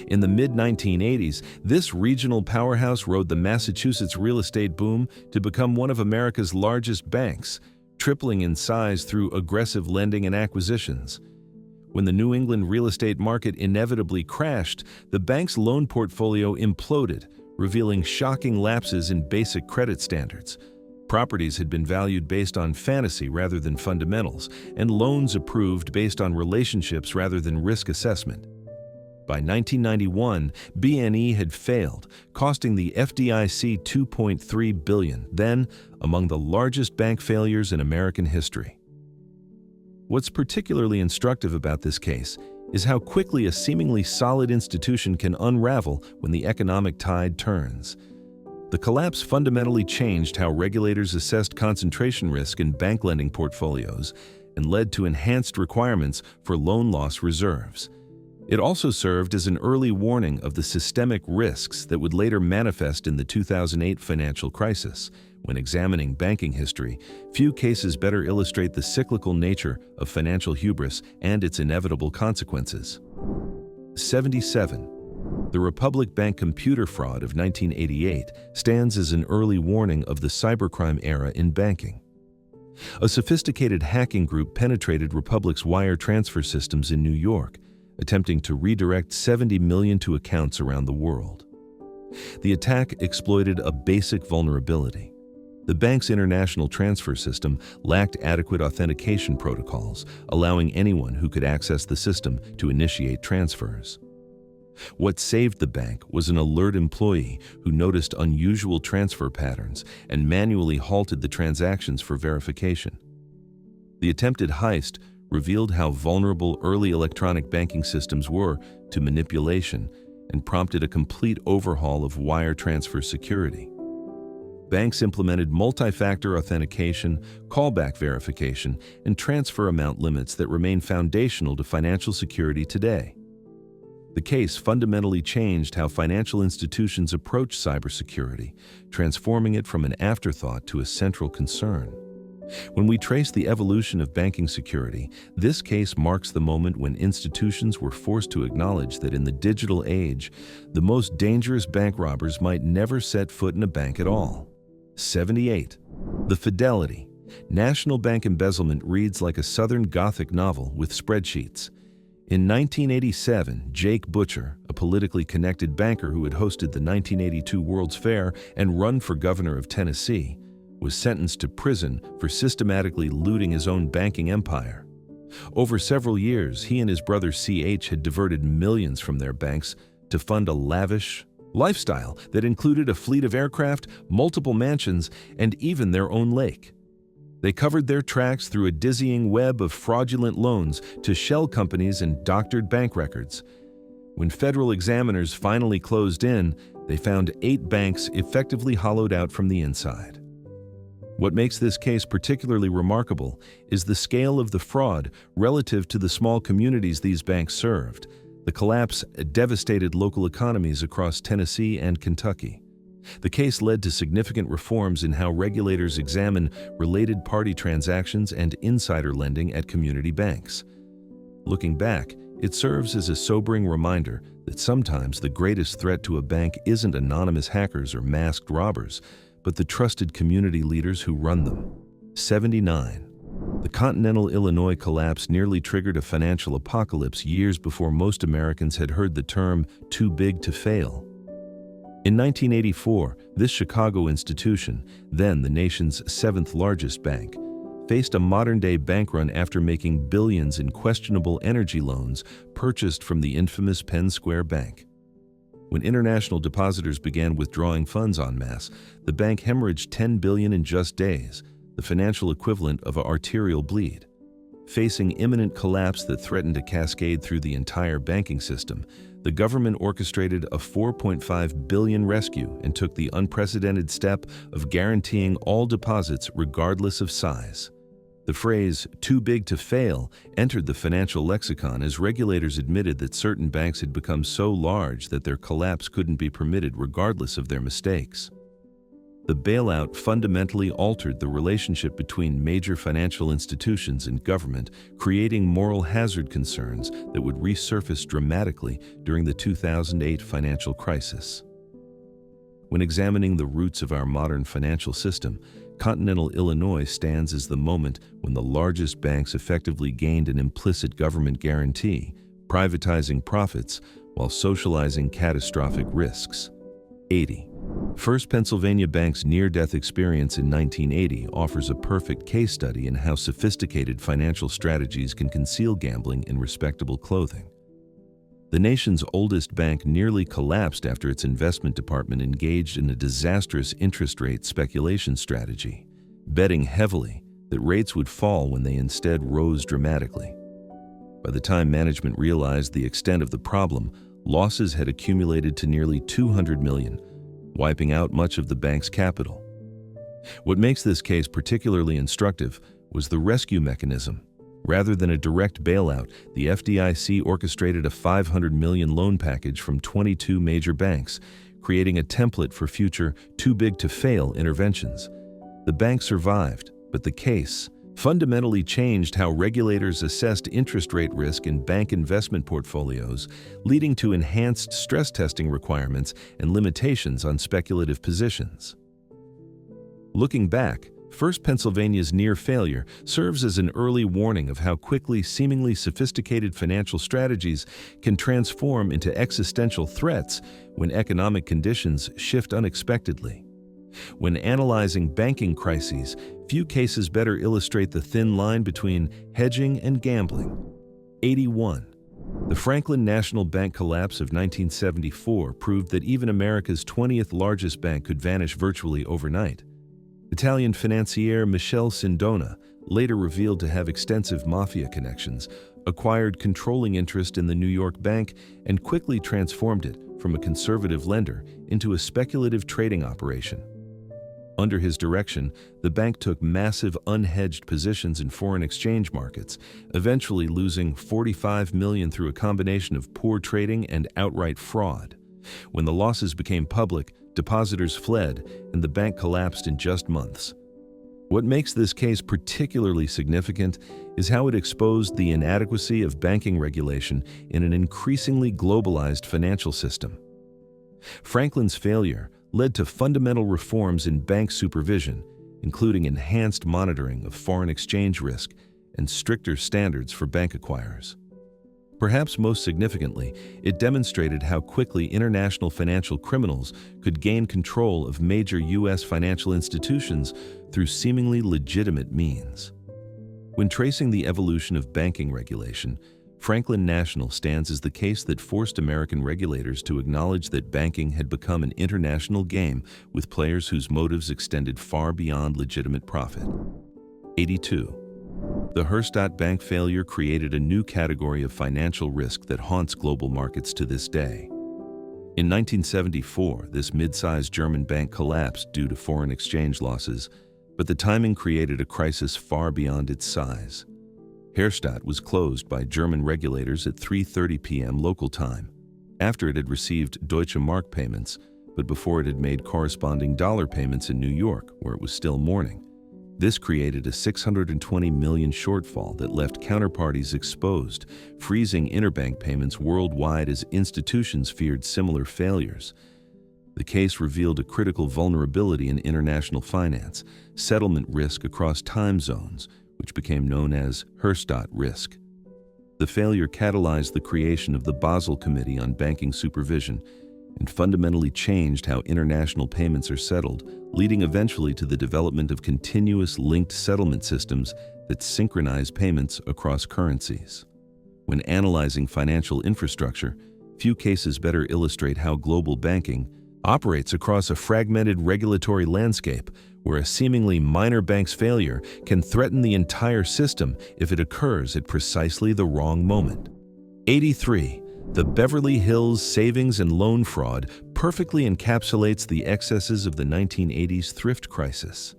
Speaker 1: In the mid-1980s, this regional powerhouse rode the Massachusetts real estate boom to become one of America's largest banks, tripling in size through aggressive lending and acquisitions. When the New England real estate market inevitably crashed, the bank's loan portfolio imploded, revealing shocking lapses in basic credit standards. Properties had been valued based on fantasy rather than fundamentals, and loans approved based on relationships rather than risk assessment. By 1991, BNE had failed, costing the FDIC $2.3 billion, then among the largest bank failures in American history. What's particularly instructive about this case is how quickly a seemingly solid institution can unravel when the economic tide turns. The collapse fundamentally changed how regulators assessed concentration risk in bank lending portfolios and led to enhanced requirements for loan loss reserves. It also served as an early warning of the systemic risks that would later manifest in the 2008 financial crisis. When examining banking history, few cases better illustrate the cyclical nature of financial hubris and its inevitable consequences. 77. The Republic Bank computer fraud of 1988 stands as an early warning of the cybercrime era in banking. A sophisticated hacking group penetrated Republic's wire transfer systems in New York, attempting to redirect 70 million to accounts around the world. The attack exploited a basic vulnerability. The bank's international transfer system lacked adequate authentication protocols, allowing anyone who could access the system to initiate transfers. What saved the bank was an alert employee who noticed unusual transfer patterns and manually halted the transactions for verification. The attempted heist revealed how vulnerable early electronic banking systems were to manipulation and prompted a complete overhaul of wire transfer security. Banks implemented multi-factor authentication, callback verification, and transfer amount limits that remain foundational to financial security today. The case fundamentally changed how financial institutions approach cybersecurity, transforming it from an afterthought to a central concern. When we trace the evolution of banking security, this case marks the moment when institutions were forced to acknowledge that in the digital age, the most dangerous bank robbers might never set foot in a bank at all. 78. The Fidelity, National Bank embezzlement reads like a Southern Gothic novel with spreadsheets. In 1987, Jake Butcher, a politically connected banker who had hosted the 1982 World's Fair and run for governor of Tennessee, was sentenced to prison for systematically looting his own banking empire. Over several years, he and his brother C.H. had diverted millions from their banks to fund a lavish lifestyle that included a fleet of aircraft, multiple mansions, and even their own lake. They covered their tracks through a dizzying web of fraudulent loans to shell companies and doctored bank records. When federal examiners finally closed in, they found 8 banks effectively hollowed out from the inside. What makes this case particularly remarkable is the scale of the fraud relative to the small communities these banks served. The collapse devastated local economies across Tennessee and Kentucky. The case led to significant reforms in how regulators examine related party transactions and insider lending at community banks. Looking back, it serves as a sobering reminder that sometimes the greatest threat to a bank isn't anonymous hackers or masked robbers, but the trusted community leaders who run them. 79. The Continental Illinois collapse nearly triggered a financial apocalypse years before most Americans had heard the term "too big to fail." In 1984, this Chicago institution, then the nation's 7th largest bank, faced a modern-day bank run after making billions in questionable energy loans purchased from the infamous Penn Square Bank. When international depositors began withdrawing funds en masse, the bank hemorrhaged $10 billion in just days, the financial equivalent of an arterial bleed. Facing imminent collapse that threatened to cascade through the entire banking system, the government orchestrated a $4.5 billion rescue and took the unprecedented step of guaranteeing all deposits regardless of size. The phrase, "too big to fail," entered the financial lexicon as regulators admitted that certain banks had become so large that their collapse couldn't be permitted regardless of their mistakes. The bailout fundamentally altered the relationship between major financial institutions and government, creating moral hazard concerns that would resurface dramatically during the 2008 financial crisis. When examining the roots of our modern financial system, Continental Illinois stands as the moment when the largest banks effectively gained an implicit government guarantee, privatizing profits while socializing catastrophic risks. 80. First Pennsylvania Bank's near-death experience in 1980 offers a perfect case study in how sophisticated financial strategies can conceal gambling in respectable clothing. The nation's oldest bank nearly collapsed after its investment department engaged in a disastrous interest rate speculation strategy, betting heavily that rates would fall when they instead rose dramatically. By the time management realized the extent of the problem, losses had accumulated to nearly $200 million, wiping out much of the bank's capital. What makes this case particularly instructive was the rescue mechanism. Rather than a direct bailout, the FDIC orchestrated a $500 million loan package from 22 major banks, creating a template for future too-big-to-fail interventions. The bank survived, but the case fundamentally changed how regulators assessed interest rate risk in bank investment portfolios, leading to enhanced stress testing requirements and limitations on speculative positions. Looking back, First Pennsylvania's near failure serves as an early warning of how quickly seemingly sophisticated financial strategies can transform into existential threats when economic conditions shift unexpectedly. When analyzing banking crises, few cases better illustrate the thin line between hedging and gambling. 81. The Franklin National Bank collapse of 1974 proved that even America's 20th largest bank could vanish virtually overnight. Italian financier Michele Sindona, later revealed to have extensive mafia connections, acquired controlling interest in the New York bank and quickly transformed it from a conservative lender into a speculative trading operation. Under his direction, the bank took massive unhedged positions in foreign exchange markets, eventually losing $45 million through a combination of poor trading and outright fraud. When the losses became public, depositors fled, and the bank collapsed in just months. What makes this case particularly significant is how it exposed the inadequacy of banking regulation in an increasingly globalized financial system. Franklin's failure led to fundamental reforms in bank supervision, including enhanced monitoring of foreign exchange risk and stricter standards for bank acquirers. Perhaps most significantly, it demonstrated how quickly international financial criminals could gain control of major U.S. financial institutions through seemingly legitimate means. When tracing the evolution of banking regulation, Franklin National stands as the case that forced American regulators to acknowledge that banking had become an international game with players whose motives extended far beyond legitimate profit. 82. The Heist bank failure created a new category of financial risk that haunts global markets to this day. In 1974, this mid-sized German bank collapsed due to foreign exchange losses, but the timing created a crisis far beyond its size. Heist was closed by German regulators at 3:30 p.m. local time, after it had received Deutsche Mark payments, but before it had made corresponding dollar payments in New York, where it was still morning. This created a $620 million shortfall that left counterparties exposed, freezing interbank payments worldwide as institutions feared similar failures. The case revealed a critical vulnerability in international finance, settlement risk across time zones, which became known as Heist risk. The failure catalyzed the creation of the Basel Committee on Banking Supervision and fundamentally changed how international payments are settled, leading eventually to the development of continuous linked settlement systems that synchronize payments across currencies. When analyzing financial infrastructure, few cases better illustrate how global banking operates across a fragmented regulatory landscape where a seemingly minor bank's failure can threaten the entire system if it occurs at precisely the wrong moment. 83. The Beverly Hills savings and loan fraud perfectly encapsulates the excesses of the 1980s thrift crisis.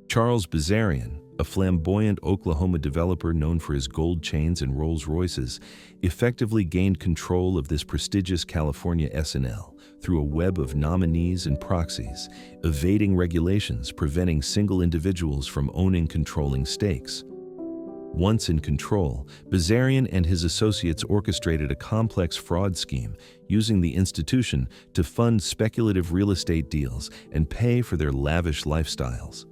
Speaker 1: Charles Bazarian, a flamboyant Oklahoma developer known for his gold chains and Rolls-Royces, effectively gained control of this prestigious California S&L through a web of nominees and proxies, evading regulations preventing single individuals from owning controlling stakes. Once in control, Bazarian and his associates orchestrated a complex fraud scheme using the institution to fund speculative real estate deals and pay for their lavish lifestyles.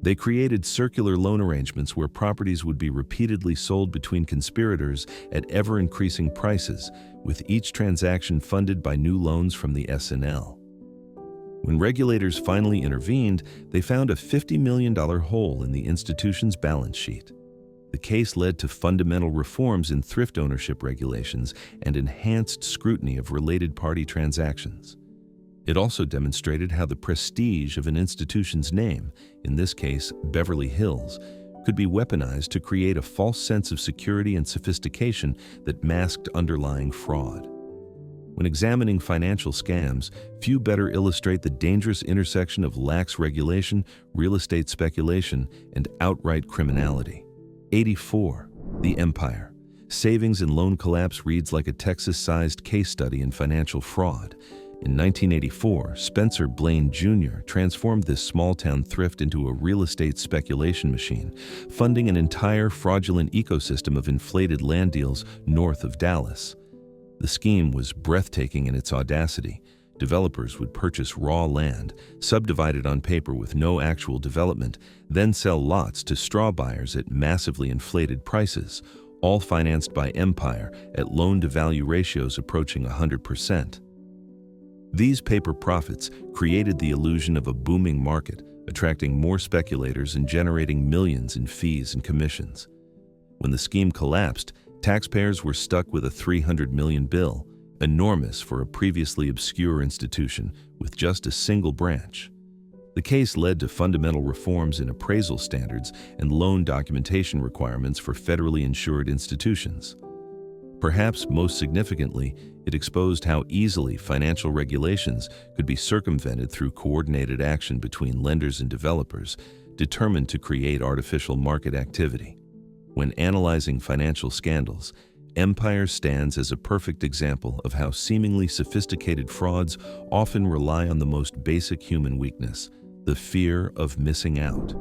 Speaker 1: They created circular loan arrangements where properties would be repeatedly sold between conspirators at ever-increasing prices, with each transaction funded by new loans from the S&L. When regulators finally intervened, they found a $50 million hole in the institution's balance sheet. The case led to fundamental reforms in thrift ownership regulations and enhanced scrutiny of related party transactions. It also demonstrated how the prestige of an institution's name, in this case Beverly Hills, could be weaponized to create a false sense of security and sophistication that masked underlying fraud. When examining financial scams, few better illustrate the dangerous intersection of lax regulation, real estate speculation, and outright criminality. 84. The Empire. Savings and loan collapse reads like a Texas-sized case study in financial fraud. In 1984, Spencer Blaine Jr. transformed this small-town thrift into a real estate speculation machine, funding an entire fraudulent ecosystem of inflated land deals north of Dallas. The scheme was breathtaking in its audacity. Developers would purchase raw land, subdivided on paper with no actual development, then sell lots to straw buyers at massively inflated prices, all financed by Empire at loan-to-value ratios approaching 100%. These paper profits created the illusion of a booming market, attracting more speculators and generating millions in fees and commissions. When the scheme collapsed, taxpayers were stuck with a $300 million bill, enormous for a previously obscure institution with just a single branch. The case led to fundamental reforms in appraisal standards and loan documentation requirements for federally insured institutions. Perhaps most significantly, it exposed how easily financial regulations could be circumvented through coordinated action between lenders and developers, determined to create artificial market activity. When analyzing financial scandals, Empire stands as a perfect example of how seemingly sophisticated frauds often rely on the most basic human weakness, the fear of missing out.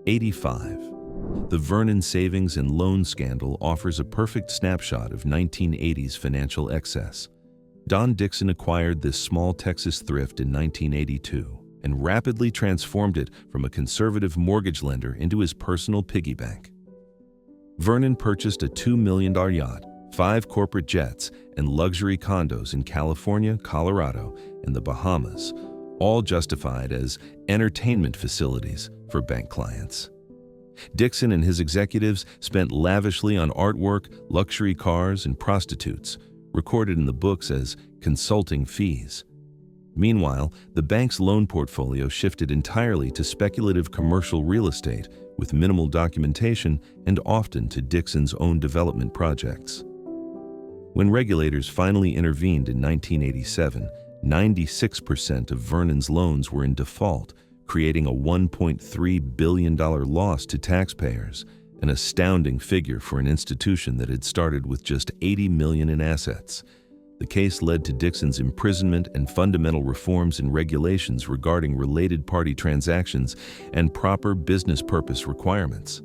Speaker 1: 85. The Vernon savings and loan scandal offers a perfect snapshot of 1980s financial excess. Don Dixon acquired this small Texas thrift in 1982, and rapidly transformed it from a conservative mortgage lender into his personal piggy bank. Vernon purchased a $2 million yacht, 5 corporate jets, and luxury condos in California, Colorado, and the Bahamas, all justified as entertainment facilities for bank clients. Dixon and his executives spent lavishly on artwork, luxury cars, and prostitutes, recorded in the books as consulting fees. Meanwhile, the bank's loan portfolio shifted entirely to speculative commercial real estate with minimal documentation and often to Dixon's own development projects. When regulators finally intervened in 1987, 96% of Vernon's loans were in default, creating a $1.3 billion loss to taxpayers, an astounding figure for an institution that had started with just $80 million in assets. The case led to Dixon's imprisonment and fundamental reforms in regulations regarding related party transactions and proper business purpose requirements.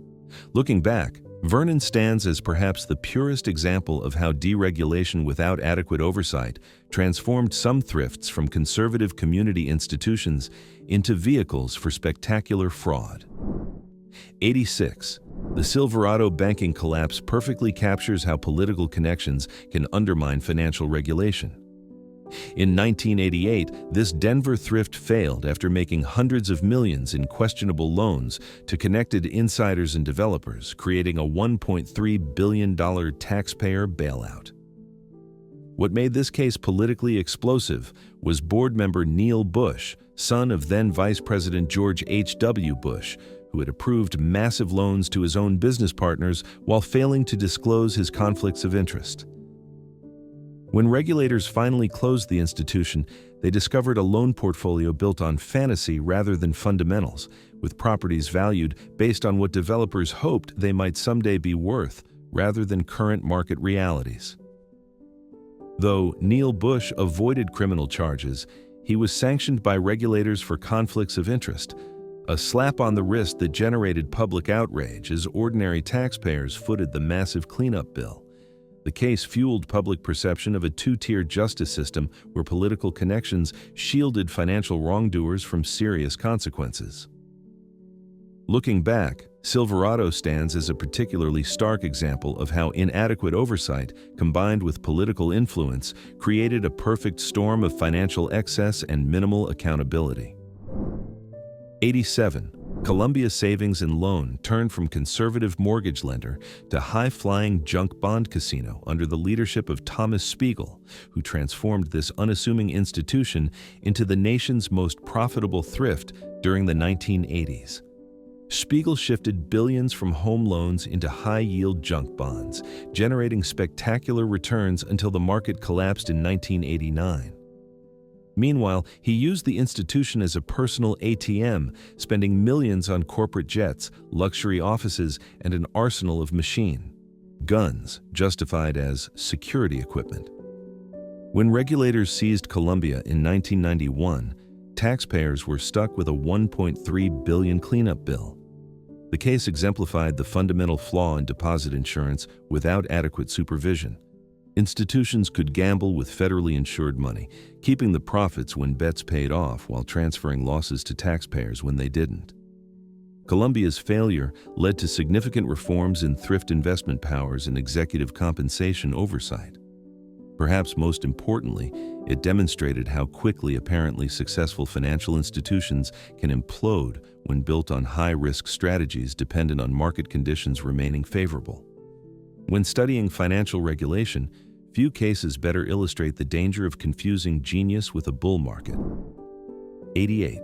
Speaker 1: Looking back, Vernon stands as perhaps the purest example of how deregulation without adequate oversight transformed some thrifts from conservative community institutions into vehicles for spectacular fraud. 86. The Silverado banking collapse perfectly captures how political connections can undermine financial regulation. In 1988, this Denver thrift failed after making hundreds of millions in questionable loans to connected insiders and developers, creating a $1.3 billion taxpayer bailout. What made this case politically explosive was board member Neil Bush, son of then Vice President George H.W. Bush, who had approved massive loans to his own business partners while failing to disclose his conflicts of interest. When regulators finally closed the institution, they discovered a loan portfolio built on fantasy rather than fundamentals, with properties valued based on what developers hoped they might someday be worth, rather than current market realities. Though Neil Bush avoided criminal charges, he was sanctioned by regulators for conflicts of interest, a slap on the wrist that generated public outrage as ordinary taxpayers footed the massive cleanup bill. The case fueled public perception of a two-tier justice system where political connections shielded financial wrongdoers from serious consequences. Looking back, Silverado stands as a particularly stark example of how inadequate oversight, combined with political influence, created a perfect storm of financial excess and minimal accountability. 87. Columbia Savings and Loan turned from conservative mortgage lender to high-flying junk bond casino under the leadership of Thomas Spiegel, who transformed this unassuming institution into the nation's most profitable thrift during the 1980s. Spiegel shifted billions from home loans into high-yield junk bonds, generating spectacular returns until the market collapsed in 1989. Meanwhile, he used the institution as a personal ATM, spending millions on corporate jets, luxury offices, and an arsenal of machine guns justified as security equipment. When regulators seized Columbia in 1991, taxpayers were stuck with a $1.3 billion cleanup bill. The case exemplified the fundamental flaw in deposit insurance without adequate supervision. Institutions could gamble with federally insured money, keeping the profits when bets paid off while transferring losses to taxpayers when they didn't. Columbia's failure led to significant reforms in thrift investment powers and executive compensation oversight. Perhaps most importantly, it demonstrated how quickly apparently successful financial institutions can implode when built on high-risk strategies dependent on market conditions remaining favorable. When studying financial regulation, few cases better illustrate the danger of confusing genius with a bull market. 88.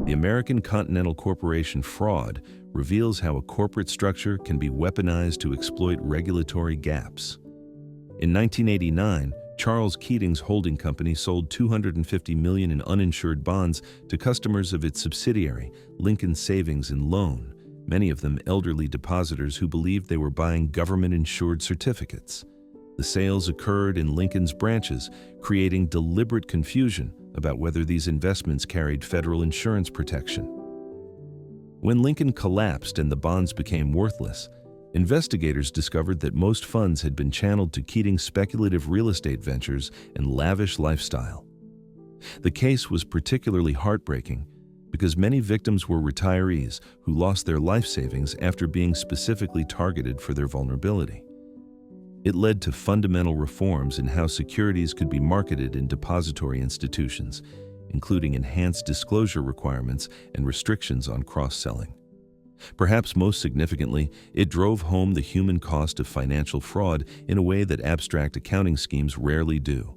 Speaker 1: The American Continental Corporation fraud reveals how a corporate structure can be weaponized to exploit regulatory gaps. In 1989, Charles Keating's holding company sold $250 million in uninsured bonds to customers of its subsidiary, Lincoln Savings and Loan, many of them elderly depositors who believed they were buying government-insured certificates. The sales occurred in Lincoln's branches, creating deliberate confusion about whether these investments carried federal insurance protection. When Lincoln collapsed and the bonds became worthless, investigators discovered that most funds had been channeled to Keating's speculative real estate ventures and lavish lifestyle. The case was particularly heartbreaking because many victims were retirees who lost their life savings after being specifically targeted for their vulnerability. It led to fundamental reforms in how securities could be marketed in depository institutions, including enhanced disclosure requirements and restrictions on cross-selling. Perhaps most significantly, it drove home the human cost of financial fraud in a way that abstract accounting schemes rarely do.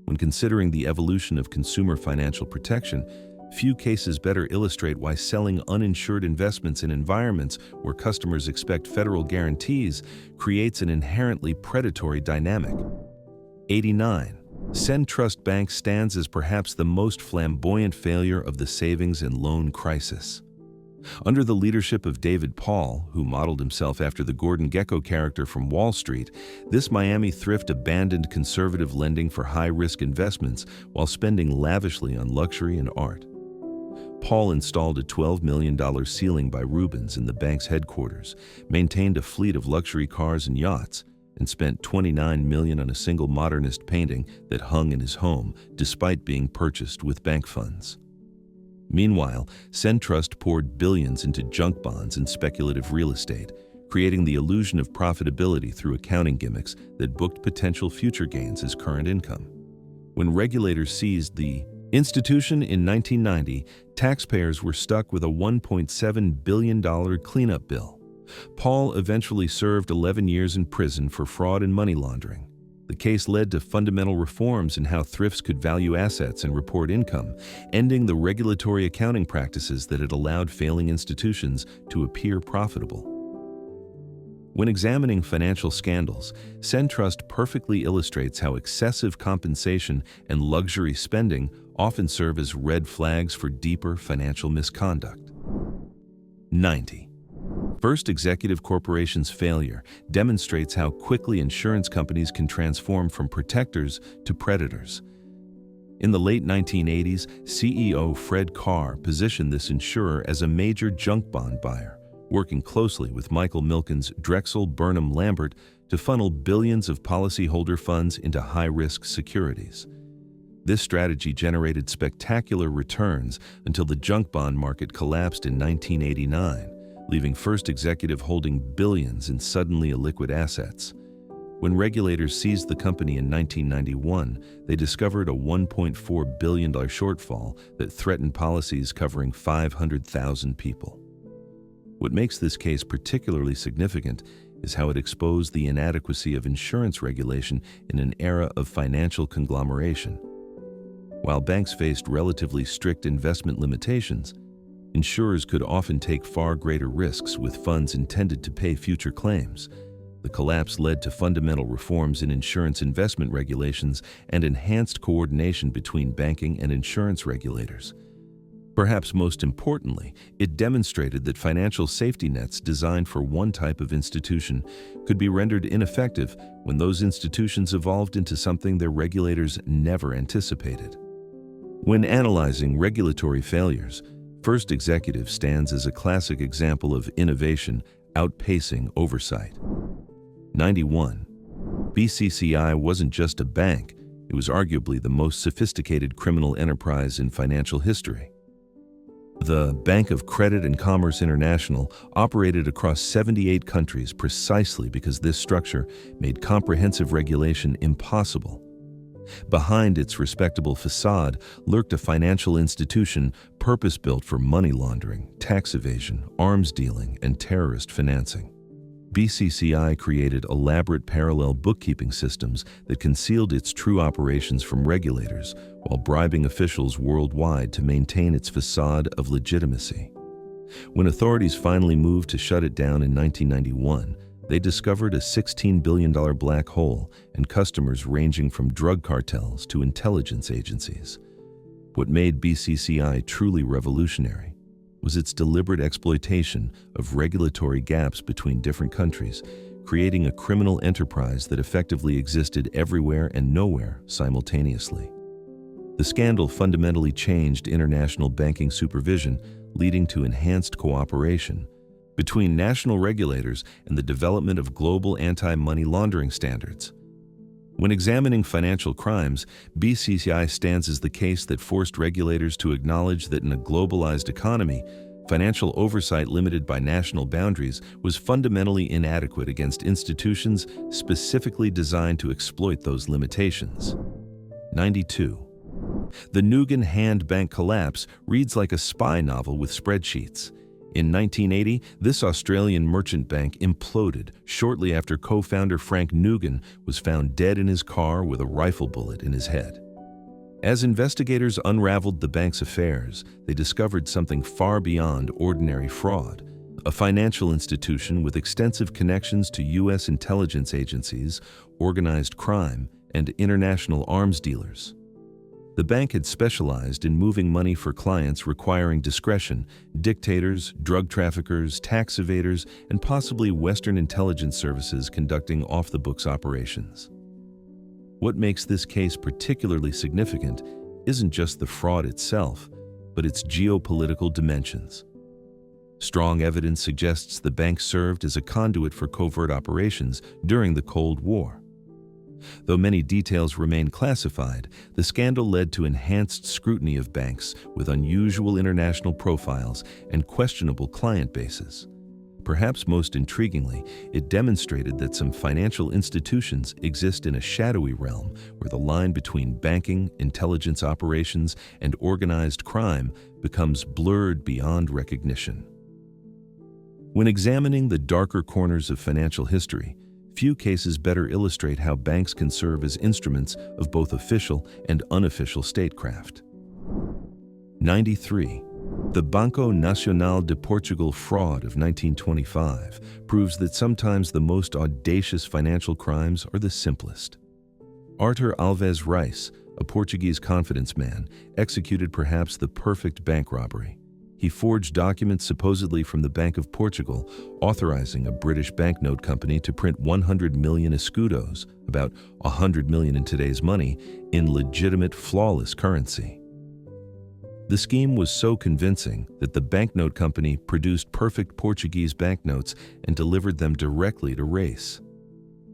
Speaker 1: When considering the evolution of consumer financial protection, few cases better illustrate why selling uninsured investments in environments where customers expect federal guarantees creates an inherently predatory dynamic. 89. SunTrust Bank stands as perhaps the most flamboyant failure of the savings and loan crisis. Under the leadership of David Paul, who modeled himself after the Gordon Gekko character from Wall Street, this Miami thrift abandoned conservative lending for high-risk investments while spending lavishly on luxury and art. Paul installed a $12 million ceiling by Rubens in the bank's headquarters, maintained a fleet of luxury cars and yachts, and spent $29 million on a single modernist painting that hung in his home despite being purchased with bank funds. Meanwhile, SunTrust poured billions into junk bonds and speculative real estate, creating the illusion of profitability through accounting gimmicks that booked potential future gains as current income. When regulators seized the institution in 1990, taxpayers were stuck with a $1.7 billion cleanup bill. Paul eventually served 11 years in prison for fraud and money laundering. The case led to fundamental reforms in how thrifts could value assets and report income, ending the regulatory accounting practices that had allowed failing institutions to appear profitable. When examining financial scandals, SunTrust perfectly illustrates how excessive compensation and luxury spending often serve as red flags for deeper financial misconduct. 90. First Executive Corporation's failure demonstrates how quickly insurance companies can transform from protectors to predators. In the late 1980s, CEO Fred Carr positioned this insurer as a major junk bond buyer, working closely with Michael Milken's Drexel Burnham Lambert to funnel billions of policyholder funds into high-risk securities. This strategy generated spectacular returns until the junk bond market collapsed in 1989, leaving First Executive holding billions in suddenly illiquid assets. When regulators seized the company in 1991, they discovered a $1.4 billion shortfall that threatened policies covering 500,000 people. What makes this case particularly significant is how it exposed the inadequacy of insurance regulation in an era of financial conglomeration. While banks faced relatively strict investment limitations, insurers could often take far greater risks with funds intended to pay future claims. The collapse led to fundamental reforms in insurance investment regulations and enhanced coordination between banking and insurance regulators. Perhaps most importantly, it demonstrated that financial safety nets designed for one type of institution could be rendered ineffective when those institutions evolved into something their regulators never anticipated. When analyzing regulatory failures, First Executive stands as a classic example of innovation outpacing oversight. 91. BCCI wasn't just a bank, it was arguably the most sophisticated criminal enterprise in financial history. The Bank of Credit and Commerce International operated across 78 countries precisely because this structure made comprehensive regulation impossible. Behind its respectable facade lurked a financial institution purpose-built for money laundering, tax evasion, arms dealing, and terrorist financing. BCCI created elaborate parallel bookkeeping systems that concealed its true operations from regulators while bribing officials worldwide to maintain its facade of legitimacy. When authorities finally moved to shut it down in 1991, they discovered a $16 billion black hole and customers ranging from drug cartels to intelligence agencies. What made BCCI truly revolutionary was its deliberate exploitation of regulatory gaps between different countries, creating a criminal enterprise that effectively existed everywhere and nowhere simultaneously. The scandal fundamentally changed international banking supervision, leading to enhanced cooperation between national regulators and the development of global anti-money laundering standards. When examining financial crimes, BCCI stands as the case that forced regulators to acknowledge that in a globalized economy, financial oversight limited by national boundaries was fundamentally inadequate against institutions specifically designed to exploit those limitations. 92. The Nugan Hand Bank collapse reads like a spy novel with spreadsheets. In 1980, this Australian merchant bank imploded shortly after co-founder Frank Nugan was found dead in his car with a rifle bullet in his head. As investigators unraveled the bank's affairs, they discovered something far beyond ordinary fraud. A financial institution with extensive connections to U.S. intelligence agencies, organized crime, and international arms dealers. The bank had specialized in moving money for clients requiring discretion: dictators, drug traffickers, tax evaders, and possibly Western intelligence services conducting off-the-books operations. What makes this case particularly significant isn't just the fraud itself, but its geopolitical dimensions. Strong evidence suggests the bank served as a conduit for covert operations during the Cold War. Though many details remain classified, the scandal led to enhanced scrutiny of banks with unusual international profiles and questionable client bases. Perhaps most intriguingly, it demonstrated that some financial institutions exist in a shadowy realm where the line between banking, intelligence operations, and organized crime becomes blurred beyond recognition. When examining the darker corners of financial history, few cases better illustrate how banks can serve as instruments of both official and unofficial statecraft. 93. The Banco Nacional de Portugal fraud of 1925 proves that sometimes the most audacious financial crimes are the simplest. Artur Alves Reis, a Portuguese confidence man, executed perhaps the perfect bank robbery. He forged documents supposedly from the Bank of Portugal, authorizing a British banknote company to print 100 million escudos, about 100 million in today's money, in legitimate, flawless currency. The scheme was so convincing that the banknote company produced perfect Portuguese banknotes and delivered them directly to Reis.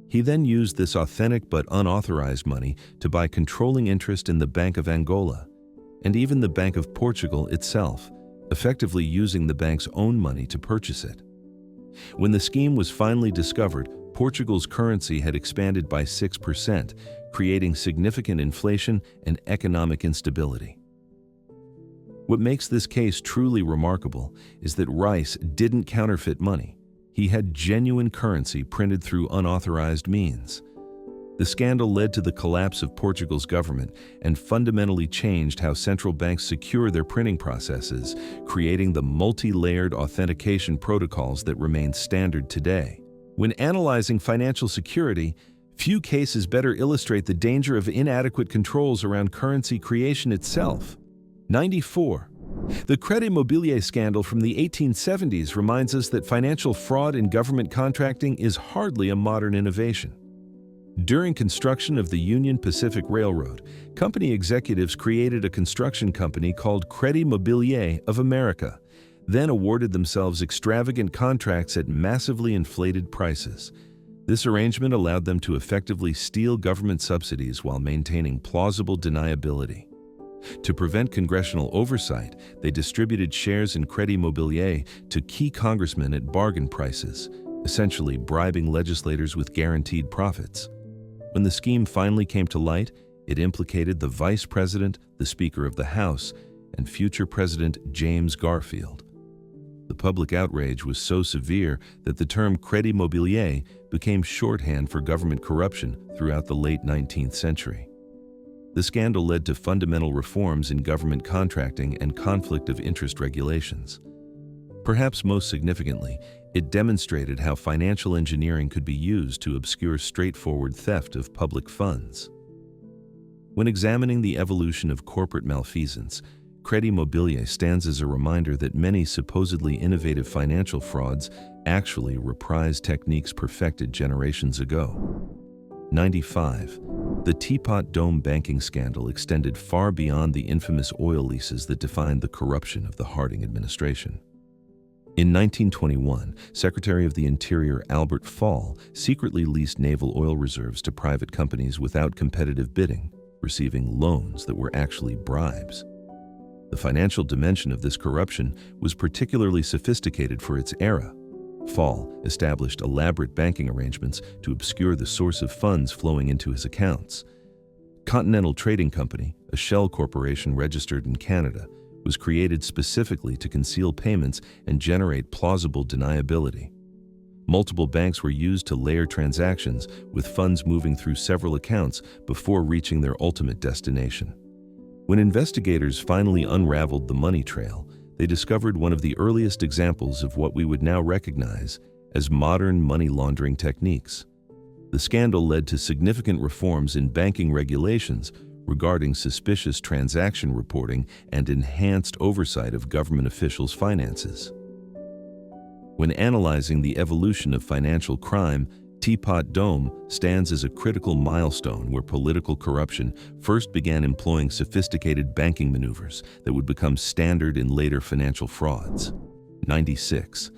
Speaker 1: He then used this authentic but unauthorized money to buy controlling interest in the Bank of Angola, and even the Bank of Portugal itself, effectively using the bank's own money to purchase it. When the scheme was finally discovered, Portugal's currency had expanded by 6%, creating significant inflation and economic instability. What makes this case truly remarkable is that Reis didn't counterfeit money. He had genuine currency printed through unauthorized means. The scandal led to the collapse of Portugal's government and fundamentally changed how central banks secure their printing processes, creating the multi-layered authentication protocols that remain standard today. When analyzing financial security, few cases better illustrate the danger of inadequate controls around currency creation itself. 94. The Crédit Mobilier scandal from the 1870s reminds us that financial fraud in government contracting is hardly a modern innovation. During construction of the Union Pacific Railroad, company executives created a construction company called Crédit Mobilier of America, then awarded themselves extravagant contracts at massively inflated prices. This arrangement allowed them to effectively steal government subsidies while maintaining plausible deniability. To prevent congressional oversight, they distributed shares in Crédit Mobilier to key congressmen at bargain prices, essentially bribing legislators with guaranteed profits. When the scheme finally came to light, it implicated the Vice President, the Speaker of the House, and future President James Garfield. The public outrage was so severe that the term Crédit Mobilier became shorthand for government corruption throughout the late 19th century. The scandal led to fundamental reforms in government contracting and conflict of interest regulations. Perhaps most significantly, it demonstrated how financial engineering could be used to obscure straightforward theft of public funds. When examining the evolution of corporate malfeasance, Crédit Mobilier stands as a reminder that many supposedly innovative financial frauds actually reprise techniques perfected generations ago. 95. The Teapot Dome banking scandal extended far beyond the infamous oil leases that defined the corruption of the Harding administration. In 1921, Secretary of the Interior Albert Fall secretly leased naval oil reserves to private companies without competitive bidding, receiving loans that were actually bribes. The financial dimension of this corruption was particularly sophisticated for its era. Fall established elaborate banking arrangements to obscure the source of funds flowing into his accounts. Continental Trading Company, a shell corporation registered in Canada, was created specifically to conceal payments and generate plausible deniability. Multiple banks were used to layer transactions, with funds moving through several accounts before reaching their ultimate destination. When investigators finally unraveled the money trail, they discovered one of the earliest examples of what we would now recognize as modern money laundering techniques. The scandal led to significant reforms in banking regulations regarding suspicious transaction reporting and enhanced oversight of government officials' finances. When analyzing the evolution of financial crime, Teapot Dome stands as a critical milestone where political corruption first began employing sophisticated banking maneuvers that would become standard in later financial frauds. 96.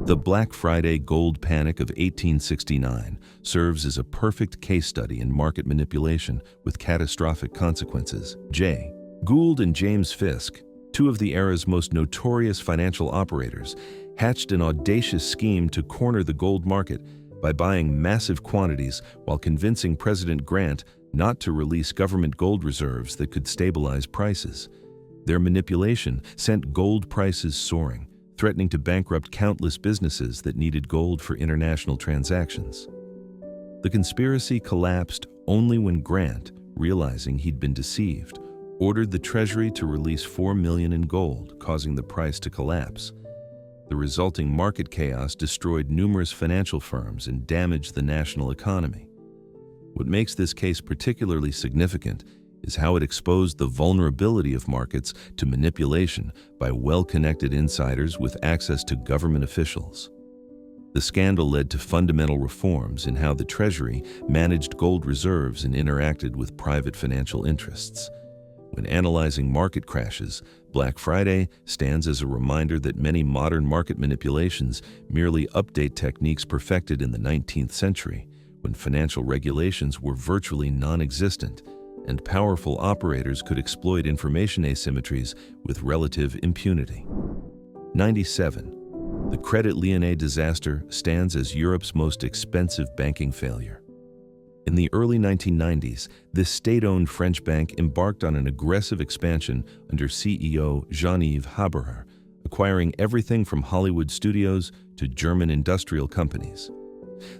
Speaker 1: The Black Friday gold panic of 1869 serves as a perfect case study in market manipulation with catastrophic consequences. J. Gould and James Fisk, two of the era's most notorious financial operators, hatched an audacious scheme to corner the gold market by buying massive quantities while convincing President Grant not to release government gold reserves that could stabilize prices. Their manipulation sent gold prices soaring, threatening to bankrupt countless businesses that needed gold for international transactions. The conspiracy collapsed only when Grant, realizing he'd been deceived, ordered the Treasury to release $4 million in gold, causing the price to collapse. The resulting market chaos destroyed numerous financial firms and damaged the national economy. What makes this case particularly significant is how it exposed the vulnerability of markets to manipulation by well-connected insiders with access to government officials. The scandal led to fundamental reforms in how the Treasury managed gold reserves and interacted with private financial interests. When analyzing market crashes, Black Friday stands as a reminder that many modern market manipulations merely update techniques perfected in the 19th century, when financial regulations were virtually non-existent, and powerful operators could exploit information asymmetries with relative impunity. 97. The Credit Lyonnais disaster stands as Europe's most expensive banking failure. In the early 1990s, this state-owned French bank embarked on an aggressive expansion under CEO Jean-Yves Haberer, acquiring everything from Hollywood studios to German industrial companies.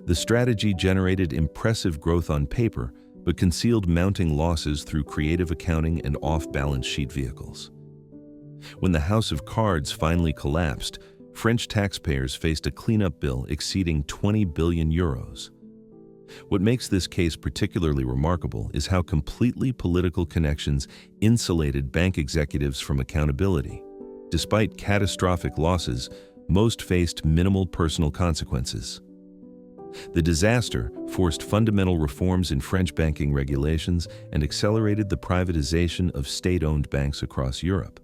Speaker 1: The strategy generated impressive growth on paper, but concealed mounting losses through creative accounting and off-balance sheet vehicles. When the house of cards finally collapsed, French taxpayers faced a cleanup bill exceeding 20 billion euros. What makes this case particularly remarkable is how completely political connections insulated bank executives from accountability. Despite catastrophic losses, most faced minimal personal consequences. The disaster forced fundamental reforms in French banking regulations and accelerated the privatization of state-owned banks across Europe.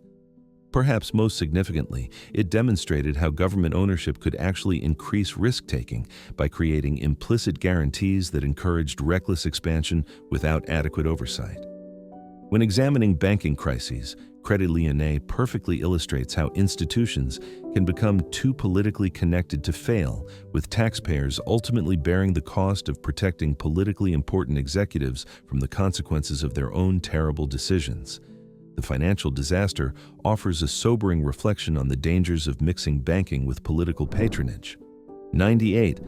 Speaker 1: Perhaps most significantly, it demonstrated how government ownership could actually increase risk-taking by creating implicit guarantees that encouraged reckless expansion without adequate oversight. When examining banking crises, Credit Lyonnais perfectly illustrates how institutions can become too politically connected to fail, with taxpayers ultimately bearing the cost of protecting politically important executives from the consequences of their own terrible decisions. The financial disaster offers a sobering reflection on the dangers of mixing banking with political patronage. 98.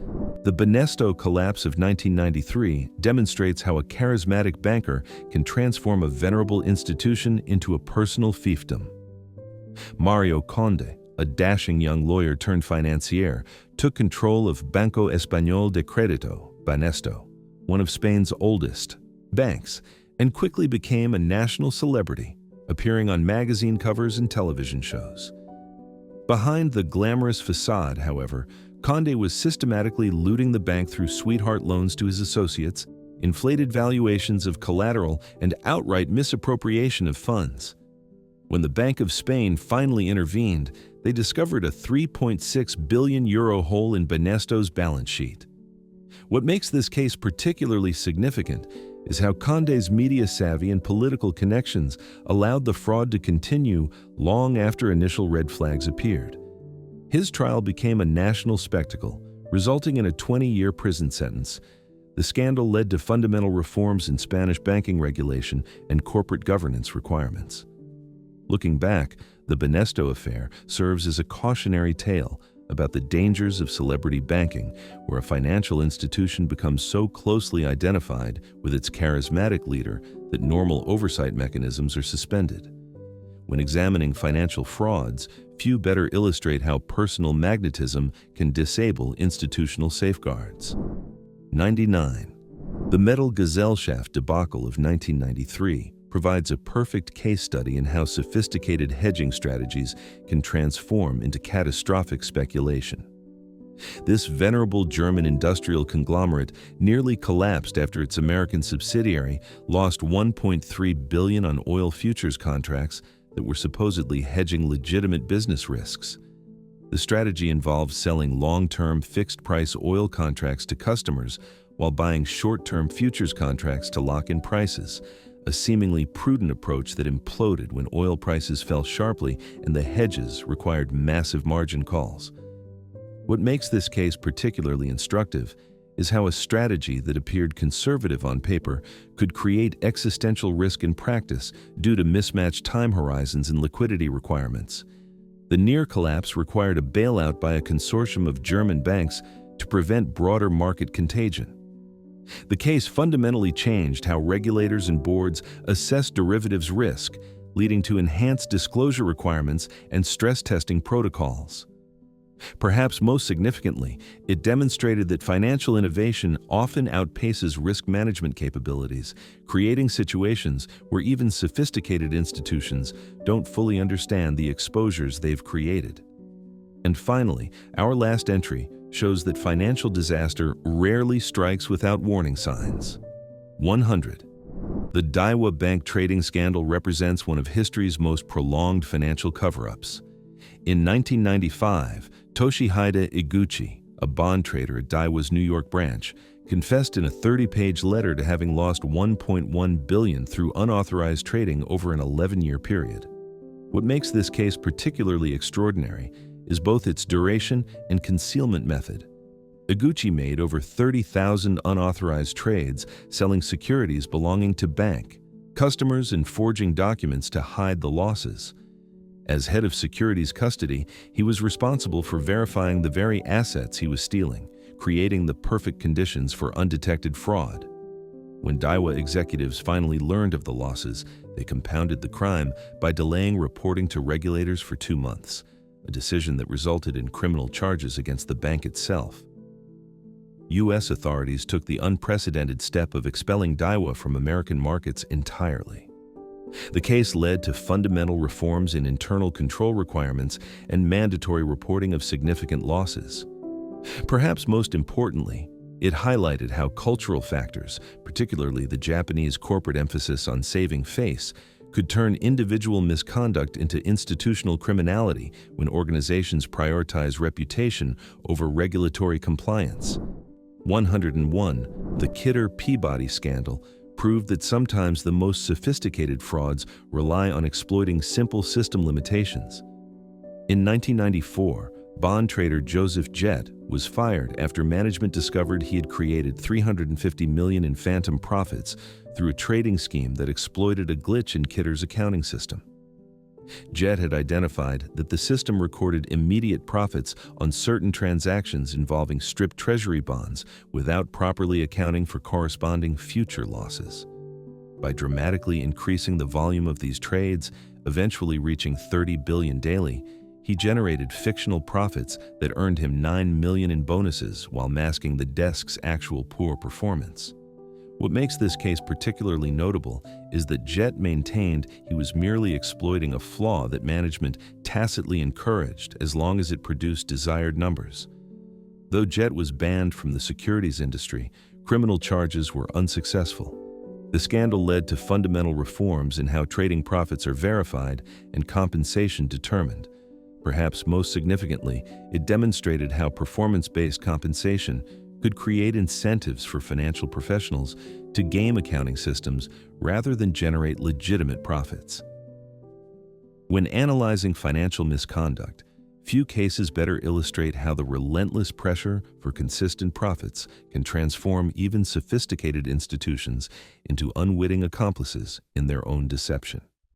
Speaker 1: The Banesto collapse of 1993 demonstrates how a charismatic banker can transform a venerable institution into a personal fiefdom. Mario Conde, a dashing young lawyer turned financier, took control of Banco Español de Crédito, Banesto, one of Spain's oldest banks, and quickly became a national celebrity, appearing on magazine covers and television shows. Behind the glamorous facade, however, Conde was systematically looting the bank through sweetheart loans to his associates, inflated valuations of collateral, and outright misappropriation of funds. When the Bank of Spain finally intervened, they discovered a €3.6 billion hole in Banesto's balance sheet. What makes this case particularly significant is how Condé's media savvy and political connections allowed the fraud to continue long after initial red flags appeared. His trial became a national spectacle, resulting in a 20-year prison sentence. The scandal led to fundamental reforms in Spanish banking regulation and corporate governance requirements. Looking back, the Banesto affair serves as a cautionary tale about the dangers of celebrity banking, where a financial institution becomes so closely identified with its charismatic leader that normal oversight mechanisms are suspended. When examining financial frauds, few better illustrate how personal magnetism can disable institutional safeguards. 99. The metal gazelle shaft debacle of 1993 provides a perfect case study in how sophisticated hedging strategies can transform into catastrophic speculation. This venerable German industrial conglomerate nearly collapsed after its American subsidiary lost $1.3 billion on oil futures contracts that were supposedly hedging legitimate business risks. The strategy involved selling long-term fixed-price oil contracts to customers while buying short-term futures contracts to lock in prices, a seemingly prudent approach that imploded when oil prices fell sharply and the hedges required massive margin calls. What makes this case particularly instructive is how a strategy that appeared conservative on paper could create existential risk in practice due to mismatched time horizons and liquidity requirements. The near collapse required a bailout by a consortium of German banks to prevent broader market contagion. The case fundamentally changed how regulators and boards assess derivatives risk, leading to enhanced disclosure requirements and stress testing protocols. Perhaps most significantly, it demonstrated that financial innovation often outpaces risk management capabilities, creating situations where even sophisticated institutions don't fully understand the exposures they've created. And finally, our last entry shows that financial disaster rarely strikes without warning signs. 100. The Daiwa Bank trading scandal represents one of history's most prolonged financial cover-ups. In 1995, Toshihide Iguchi, a bond trader at Daiwa's New York branch, confessed in a 30-page letter to having lost $1.1 billion through unauthorized trading over an 11-year period. What makes this case particularly extraordinary is both its duration and concealment method. Iguchi made over 30,000 unauthorized trades, selling securities belonging to bank customers and forging documents to hide the losses. As head of securities custody, he was responsible for verifying the very assets he was stealing, creating the perfect conditions for undetected fraud. When Daiwa executives finally learned of the losses, they compounded the crime by delaying reporting to regulators for 2 months, a decision that resulted in criminal charges against the bank itself. U.S. authorities took the unprecedented step of expelling Daiwa from American markets entirely. The case led to fundamental reforms in internal control requirements and mandatory reporting of significant losses. Perhaps most importantly, it highlighted how cultural factors, particularly the Japanese corporate emphasis on saving face, could turn individual misconduct into institutional criminality when organizations prioritize reputation over regulatory compliance. 101. The Kidder-Peabody scandal proved that sometimes the most sophisticated frauds rely on exploiting simple system limitations. In 1994, bond trader Joseph Jett was fired after management discovered he had created $350 million in phantom profits through a trading scheme that exploited a glitch in Kidder's accounting system. Jett had identified that the system recorded immediate profits on certain transactions involving stripped treasury bonds without properly accounting for corresponding future losses. By dramatically increasing the volume of these trades, eventually reaching 30 billion daily, he generated fictional profits that earned him $9 million in bonuses while masking the desk's actual poor performance. What makes this case particularly notable is that Jett maintained he was merely exploiting a flaw that management tacitly encouraged as long as it produced desired numbers. Though Jett was banned from the securities industry, criminal charges were unsuccessful. The scandal led to fundamental reforms in how trading profits are verified and compensation determined. Perhaps most significantly, it demonstrated how performance-based compensation could create incentives for financial professionals to game accounting systems rather than generate legitimate profits. When analyzing financial misconduct, few cases better illustrate how the relentless pressure for consistent profits can transform even sophisticated institutions into unwitting accomplices in their own deception.